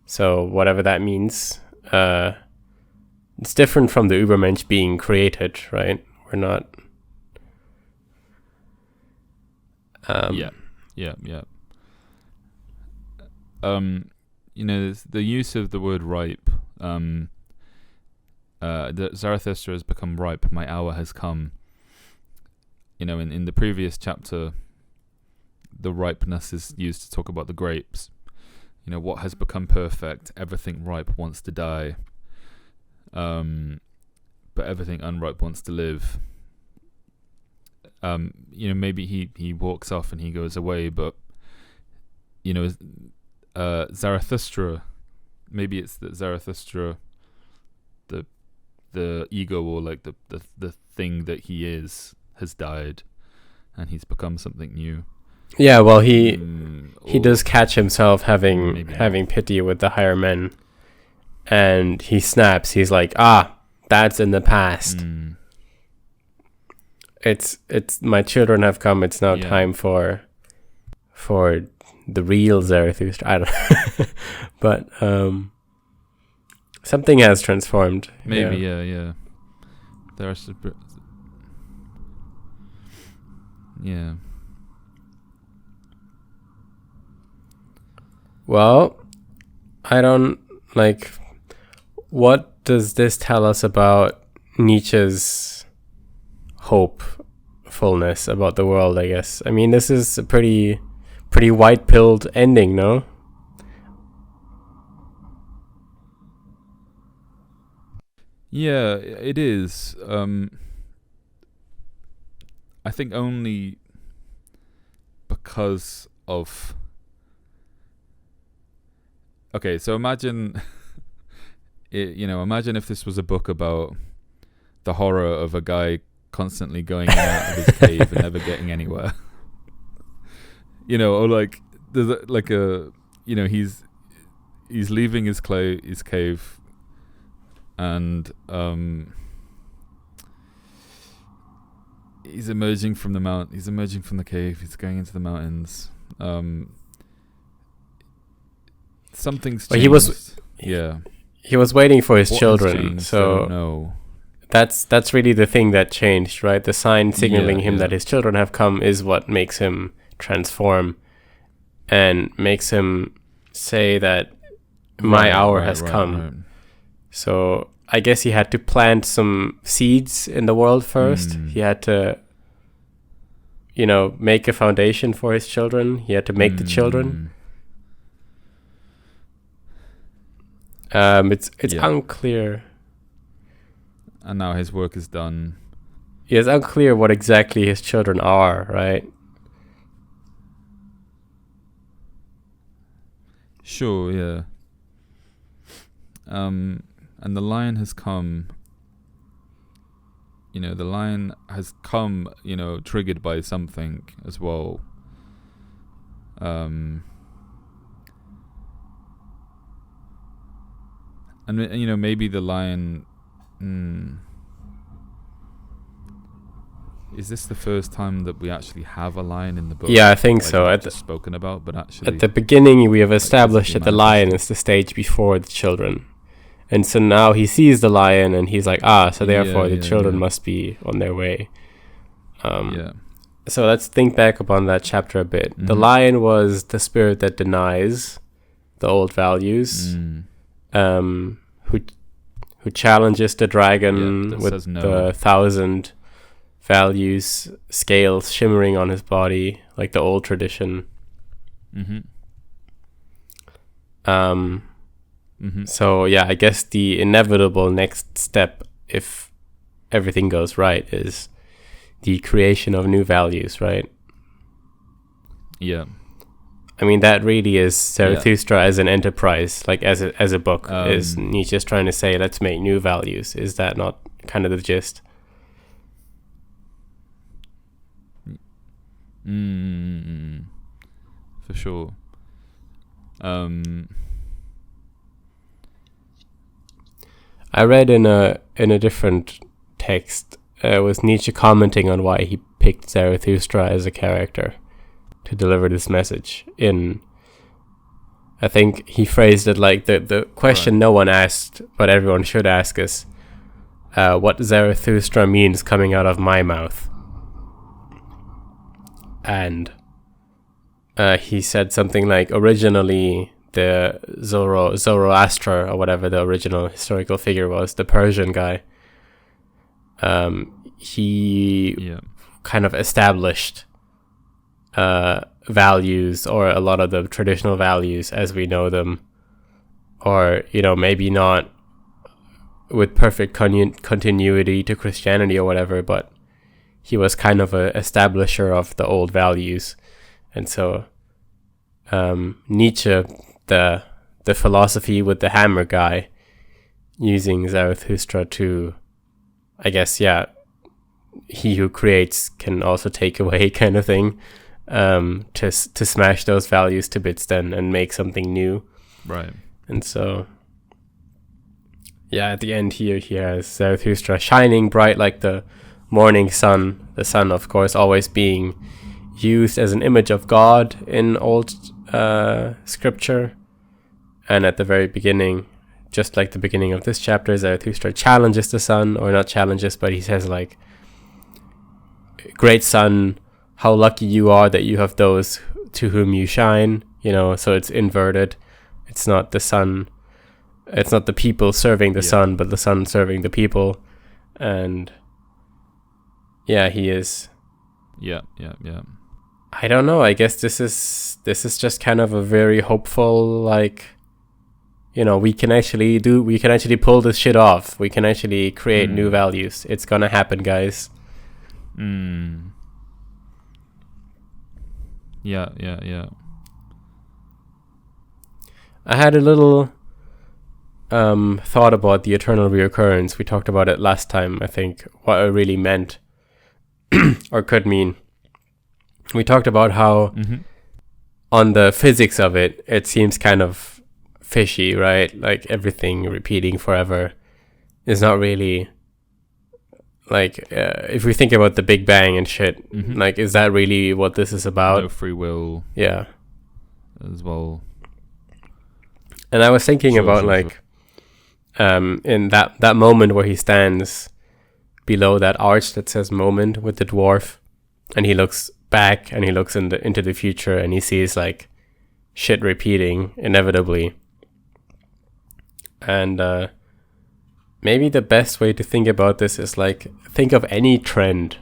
So whatever that means, it's different from the Übermensch being created, right? We're not. Yeah. The use of the word ripe. Zarathustra has become ripe. My hour has come. In the previous chapter, the ripeness is used to talk about the grapes. What has become perfect? Everything ripe wants to die. But everything unripe wants to live. Maybe he walks off and he goes away, but Zarathustra, maybe it's that Zarathustra, the ego, or like the thing that he is, has died, and he's become something new. Yeah, well, he does catch himself having pity with the higher men, and he snaps. He's like, that's in the past. It's my children have come. It's now time for the real Zarathustra. I don't know. But something has transformed. Maybe, yeah. There are yeah. Well, I don't what does this tell us about Nietzsche's hopefulness about the world, I guess? I mean, this is a pretty white-pilled ending, no? Yeah, it is. I think only because of... Okay, so imagine... imagine if this was a book about the horror of a guy constantly going in and out of his cave and never getting anywhere. Or like there's he's leaving his cave, and he's emerging from the cave. He's going into the mountains. Something's changed. He was waiting for his what children. So no. That's really the thing that changed, right? The sign signaling him that his children have come is what makes him transform and makes him say that my hour has come. Right. So I guess he had to plant some seeds in the world first. He had to, make a foundation for his children. He had to make the children. It's unclear. And now his work is done. Yeah, it's unclear what exactly his children are, right? Sure, yeah. And the lion has come. The lion has come, triggered by something as well. And maybe the lion... Is this the first time that we actually have a lion in the book? Yeah, I think so. Spoken about, but actually at the beginning we have established that the lion is the stage before the children, and so now he sees the lion and he's like, so therefore the children must be on their way. So let's think back upon that chapter a bit. The lion was the spirit that denies the old values, who challenges the dragon with the 1,000 values scales shimmering on his body, like the old tradition. So I guess the inevitable next step, if everything goes right, is the creation of new values, right? Yeah. I mean, that really is Zarathustra as an enterprise, like as a book. Is Nietzsche just trying to say, let's make new values? Is that not kind of the gist? For sure. I read in a different text was Nietzsche commenting on why he picked Zarathustra as a character to deliver this message. I think he phrased it like the question no one asked, but everyone should ask is, what Zarathustra means coming out of my mouth. And he said something like, originally the Zoroaster, or whatever the original historical figure was, the Persian guy, he kind of established values, or a lot of the traditional values as we know them, or maybe not with perfect continuity to Christianity or whatever, but he was kind of a establisher of the old values. And so Nietzsche, the philosophy with the hammer guy, using Zarathustra to, I guess, he who creates can also take away kind of thing, to smash those values to bits then and make something new. Right. And so, at the end here he has Zarathustra shining bright like the morning sun. The sun, of course, always being used as an image of God in old scripture. And at the very beginning, just like the beginning of this chapter, Zarathustra challenges the sun, or not challenges, but he says like, great sun, how lucky you are that you have those to whom you shine, so it's inverted. It's not the sun, it's not the people serving the sun, but the sun serving the people. And he is. Yeah. I don't know, I guess this is just kind of a very hopeful, like, we can actually pull this shit off. We can actually create new values. It's gonna happen, guys. Yeah. I had a little thought about the eternal reoccurrence. We talked about it last time, I think, what it really meant or could mean. We talked about how on the physics of it, it seems kind of fishy, right? Like everything repeating forever is not really like, if we think about the Big Bang and shit, like, is that really what this is about? No free will. Yeah. As well. And I was thinking about in that moment where he stands below that arch that says moment with the dwarf, and he looks back and he looks into the future, and he sees like shit repeating inevitably. And maybe the best way to think about this is like, think of any trend,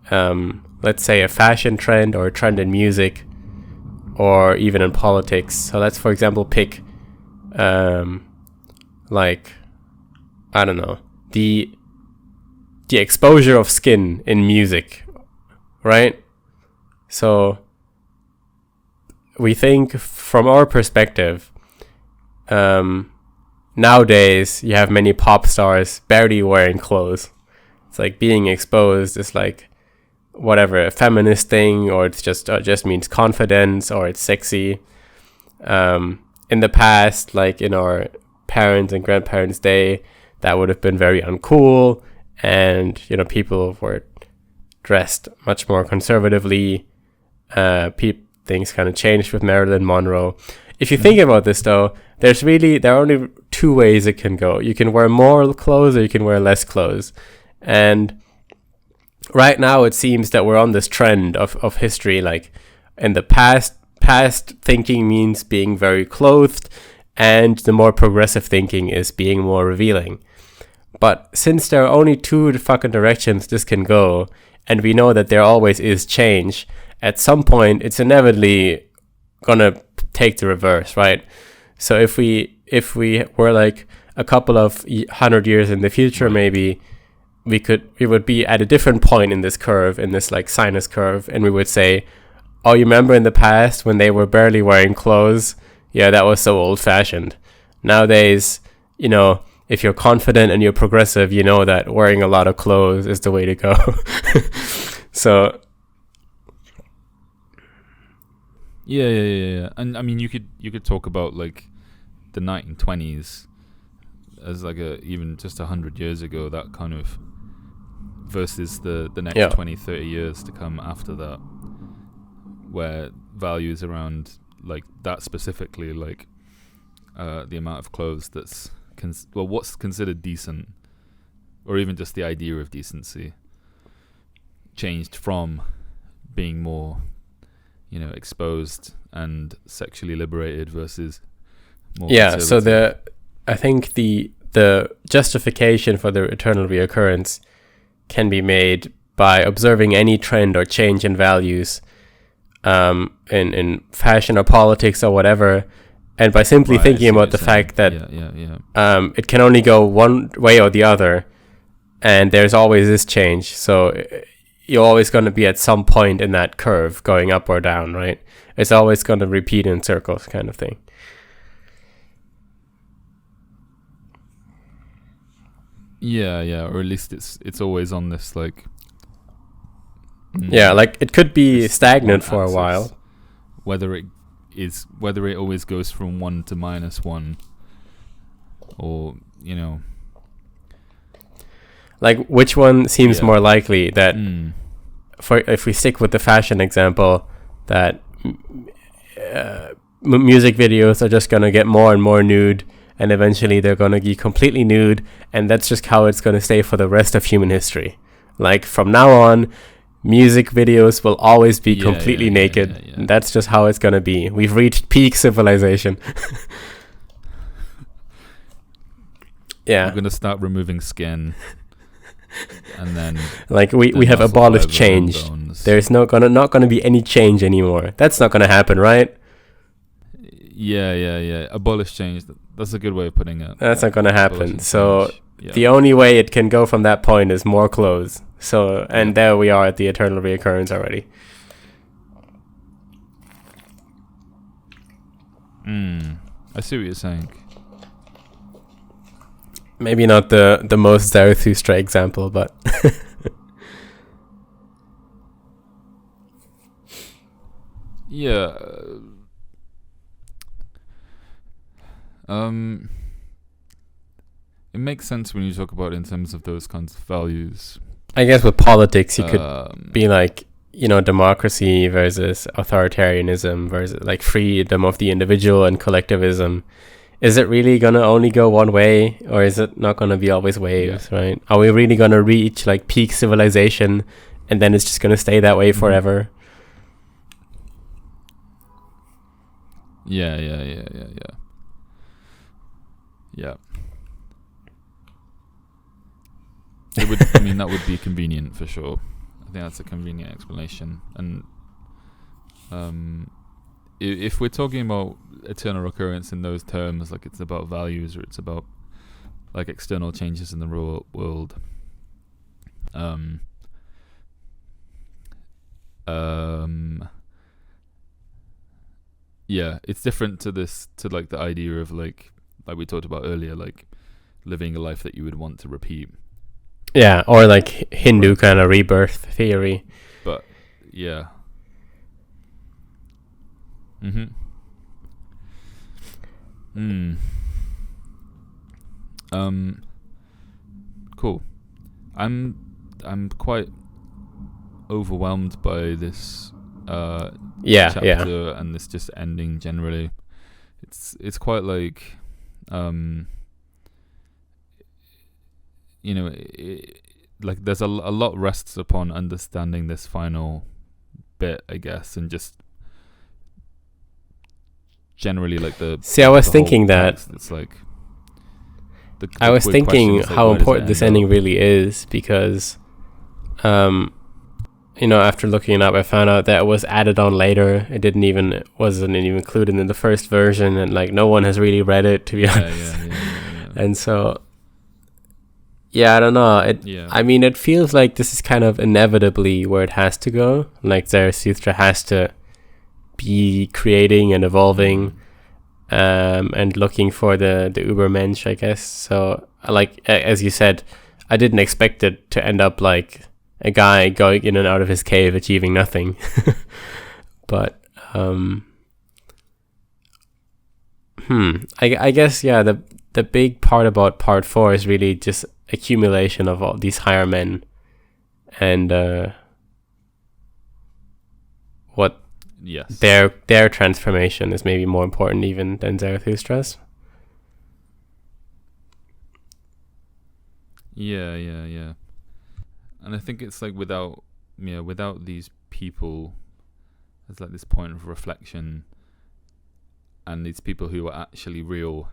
let's say a fashion trend or a trend in music or even in politics. So let's, for example, pick like, I don't know, the exposure of skin in music, right? So we think from our perspective, nowadays you have many pop stars barely wearing clothes. It's like being exposed is like whatever, a feminist thing, or it's just means confidence, or it's sexy. In the past, like in our parents' and grandparents' day, that would have been very uncool, and people were dressed much more conservatively. Things kind of changed with Marilyn Monroe. If you think about this, though, there are only two ways it can go. You can wear more clothes, or you can wear less clothes. And right now, it seems that we're on this trend of history. Like in the past thinking means being very clothed, and the more progressive thinking is being more revealing. But since there are only two fucking directions this can go, and we know that there always is change, at some point it's inevitably gonna take the reverse, right? So if we were like a couple of 100 years in the future, maybe we would be at a different point in this curve, in this like sinus curve, and we would say, oh, you remember in the past when they were barely wearing clothes? Yeah, that was so old-fashioned. Nowadays, if you're confident and you're progressive, you know that wearing a lot of clothes is the way to go. So yeah. And I mean, you could talk about like the 1920s as like even just 100 years ago, that kind of, versus the next 20, 30 years to come after that, where values around like that specifically, like the amount of clothes that's what's considered decent, or even just the idea of decency, changed from being more exposed and sexually liberated versus more conservative. So I think the justification for the eternal reoccurrence can be made by observing any trend or change in values in fashion or politics or whatever, and by simply thinking about the fact that it can only go one way or the other, and there's always this change. So you're always going to be at some point in that curve going up or down, right? It's always going to repeat in circles, kind of thing. Yeah, or at least it's always on this like. Yeah, like it could be stagnant for a while. Whether it always goes from 1 to -1, or like which one seems more likely that if we stick with the fashion example, that music videos are just going to get more and more nude, and eventually they're going to be completely nude, and that's just how it's going to stay for the rest of human history. Like from now on, music videos will always be completely naked. Yeah. That's just how it's going to be. We've reached peak civilization. Yeah. We're going to start removing skin. And then like we have abolished change. There's not gonna be any change anymore. That's not gonna happen, right? Yeah. Abolish change. That's a good way of putting it. That's not going to happen. So the only way it can go from that point is more clothes. So, and there we are at the eternal reoccurrence already. I see what you're saying. Maybe not the most Zarathustra example, but yeah. It makes sense when you talk about it in terms of those kinds of values. I guess with politics, you could be like, democracy versus authoritarianism versus like freedom of the individual and collectivism. Is it really going to only go one way, or is it not going to be always waves, right? Are we really going to reach like peak civilization and then it's just going to stay that way forever? Yeah. It would, that would be convenient for sure. I think that's a convenient explanation. And if we're talking about eternal recurrence in those terms, like it's about values or it's about like external changes in the real world, it's different to like the idea of like we talked about earlier, like living a life that you would want to repeat. Yeah, or like Hindu kind of rebirth theory. But yeah. Cool. I'm quite overwhelmed by this chapter and this just ending generally. It's quite like like there's a lot rests upon understanding this final bit, I guess, and just generally like I was thinking that it's like I was thinking how important this ending really is, because after looking it up, I found out that it was added on later. It wasn't even included in the first version, and like no one has really read it, to be honest. And so I don't know. It feels like this is kind of inevitably where it has to go. Like Zarathustra has to be creating and evolving, and looking for the Übermensch, I guess. So, like as you said, I didn't expect it to end up like a guy going in and out of his cave achieving nothing. But I guess the big part about part 4 is really just accumulation of all these higher men, and what their transformation is maybe more important even than Zarathustra's. Yeah. And I think it's like without these people, there's like this point of reflection, and these people who are actually real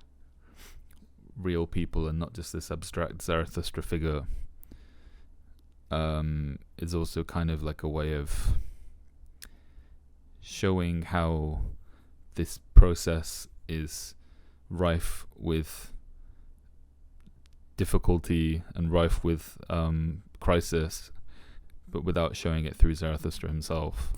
people and not just this abstract Zarathustra figure, is also kind of like a way of showing how this process is rife with difficulty and rife with crisis, but without showing it through Zarathustra himself.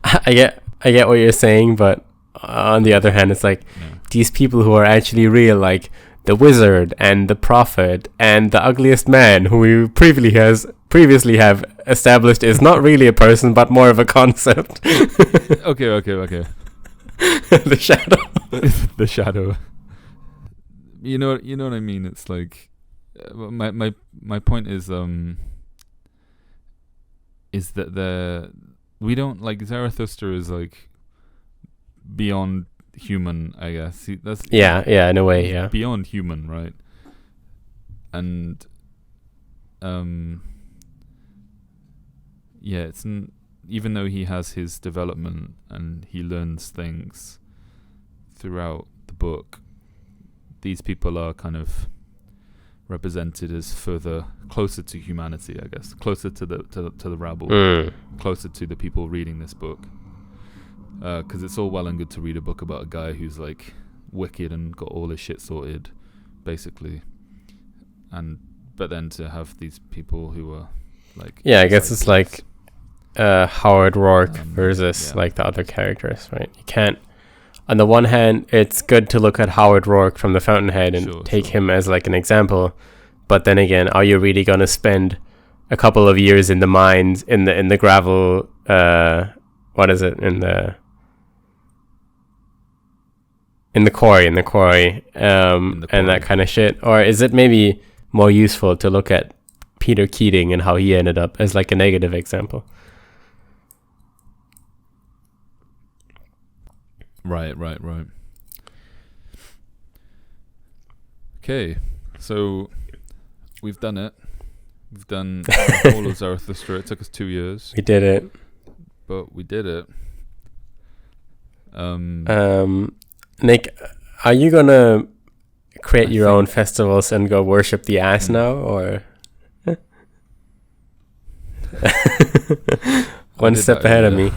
I get what you're saying, but on the other hand, it's like these people who are actually real, like the wizard and the prophet and the ugliest man, who we previously have established is not really a person but more of a concept. Okay. The shadow. The shadow. You know what I mean? It's like my point is that we don't, like, Zarathustra is like beyond human, I guess. That's in a way, yeah, beyond human, right? And it's even though he has his development and he learns things throughout the book, these people are kind of represented as closer to humanity, I guess, closer to the rabble, closer to the people reading this book. Because it's all well and good to read a book about a guy who's like wicked and got all his shit sorted, basically. But then to have these people who are like, yeah, I guess it's like Howard Rourke versus like the other characters, right? You can't. On the one hand, it's good to look at Howard Rourke from The Fountainhead and take him as like an example, but then again, are you really gonna spend a couple of years in the mines, in the gravel? What is it in the quarry, and that kind of shit? Or is it maybe more useful to look at Peter Keating and how he ended up as like a negative example? Right. Okay, so we've done it. We've done the whole of Zarathustra. It took us 2 years. We did it. But we did it. Nick, are you gonna create your own festivals and go worship the ass now, or one step ahead of me?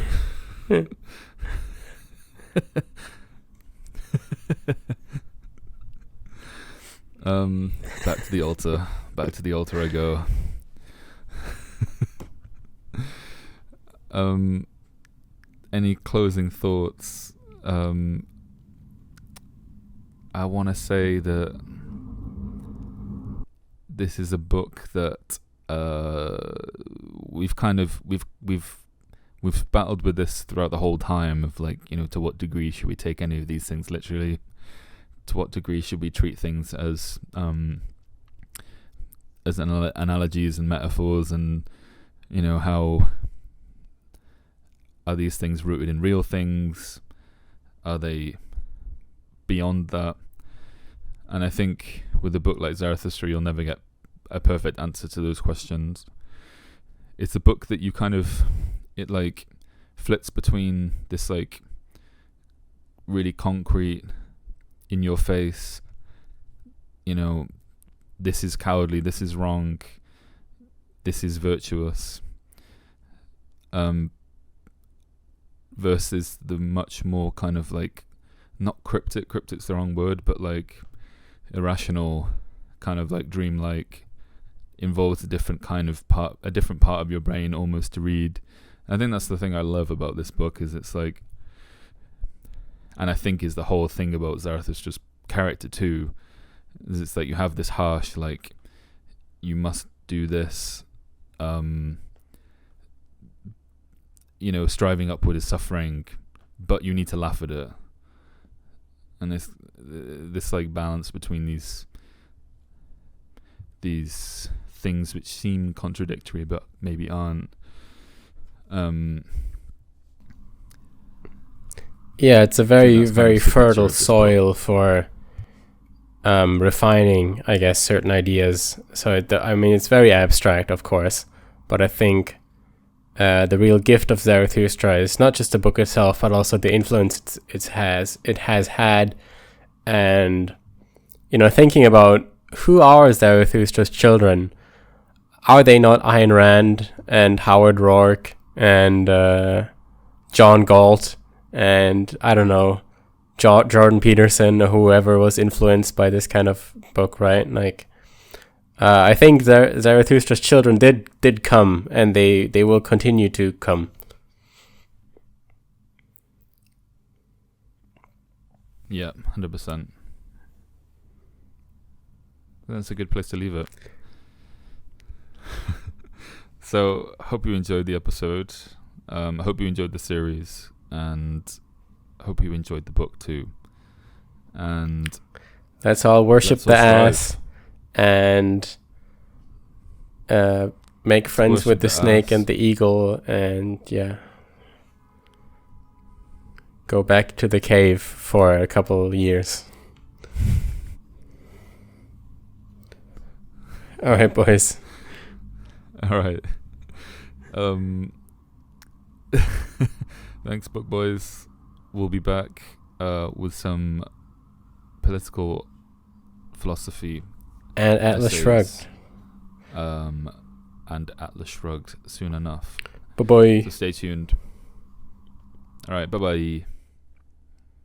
Back to the altar. Back to the altar I go. Any closing thoughts? I want to say that this is a book that we've battled with this throughout the whole time of like, to what degree should we take any of these things literally? To what degree should we treat things as analogies and metaphors, and how are these things rooted in real things? Are they beyond that? And I think with a book like Zarathustra, you'll never get a perfect answer to those questions. It's a book that it like flits between this like really concrete, in your face, this is cowardly, this is wrong, this is virtuous, versus the much more kind of like, not cryptic's the wrong word, but like irrational, kind of like dreamlike, involves a different part of your brain almost to read. I think that's the thing I love about this book, is it's like, and I think is the whole thing about Zarathustra's character too, is it's like you have this harsh, like, you must do this, striving upward is suffering, but you need to laugh at it. And this like balance between these things which seem contradictory but maybe aren't. Yeah, it's a very, very fertile soil for refining, I guess, certain ideas. So, it's very abstract, of course, but I think the real gift of Zarathustra is not just the book itself, but also the influence it has had, and thinking about who are Zarathustra's children. Are they not Ayn Rand and Howard Rourke and John Galt and I don't know, Jordan Peterson or whoever was influenced by this kind of book, right? Like, I think Zarathustra's children did come, and they will continue to come. Yeah, 100%. That's a good place to leave it. So, hope you enjoyed the episode. I hope you enjoyed the series, and I hope you enjoyed the book too. And let's all worship the ass and make friends with the snake and the eagle, and go back to the cave for a couple of years. All right, boys. All right. Thanks, book boys. We'll be back with some political philosophy and Atlas Shrugged. And Atlas Shrugged soon enough. Bye bye. So stay tuned. All right. Bye bye.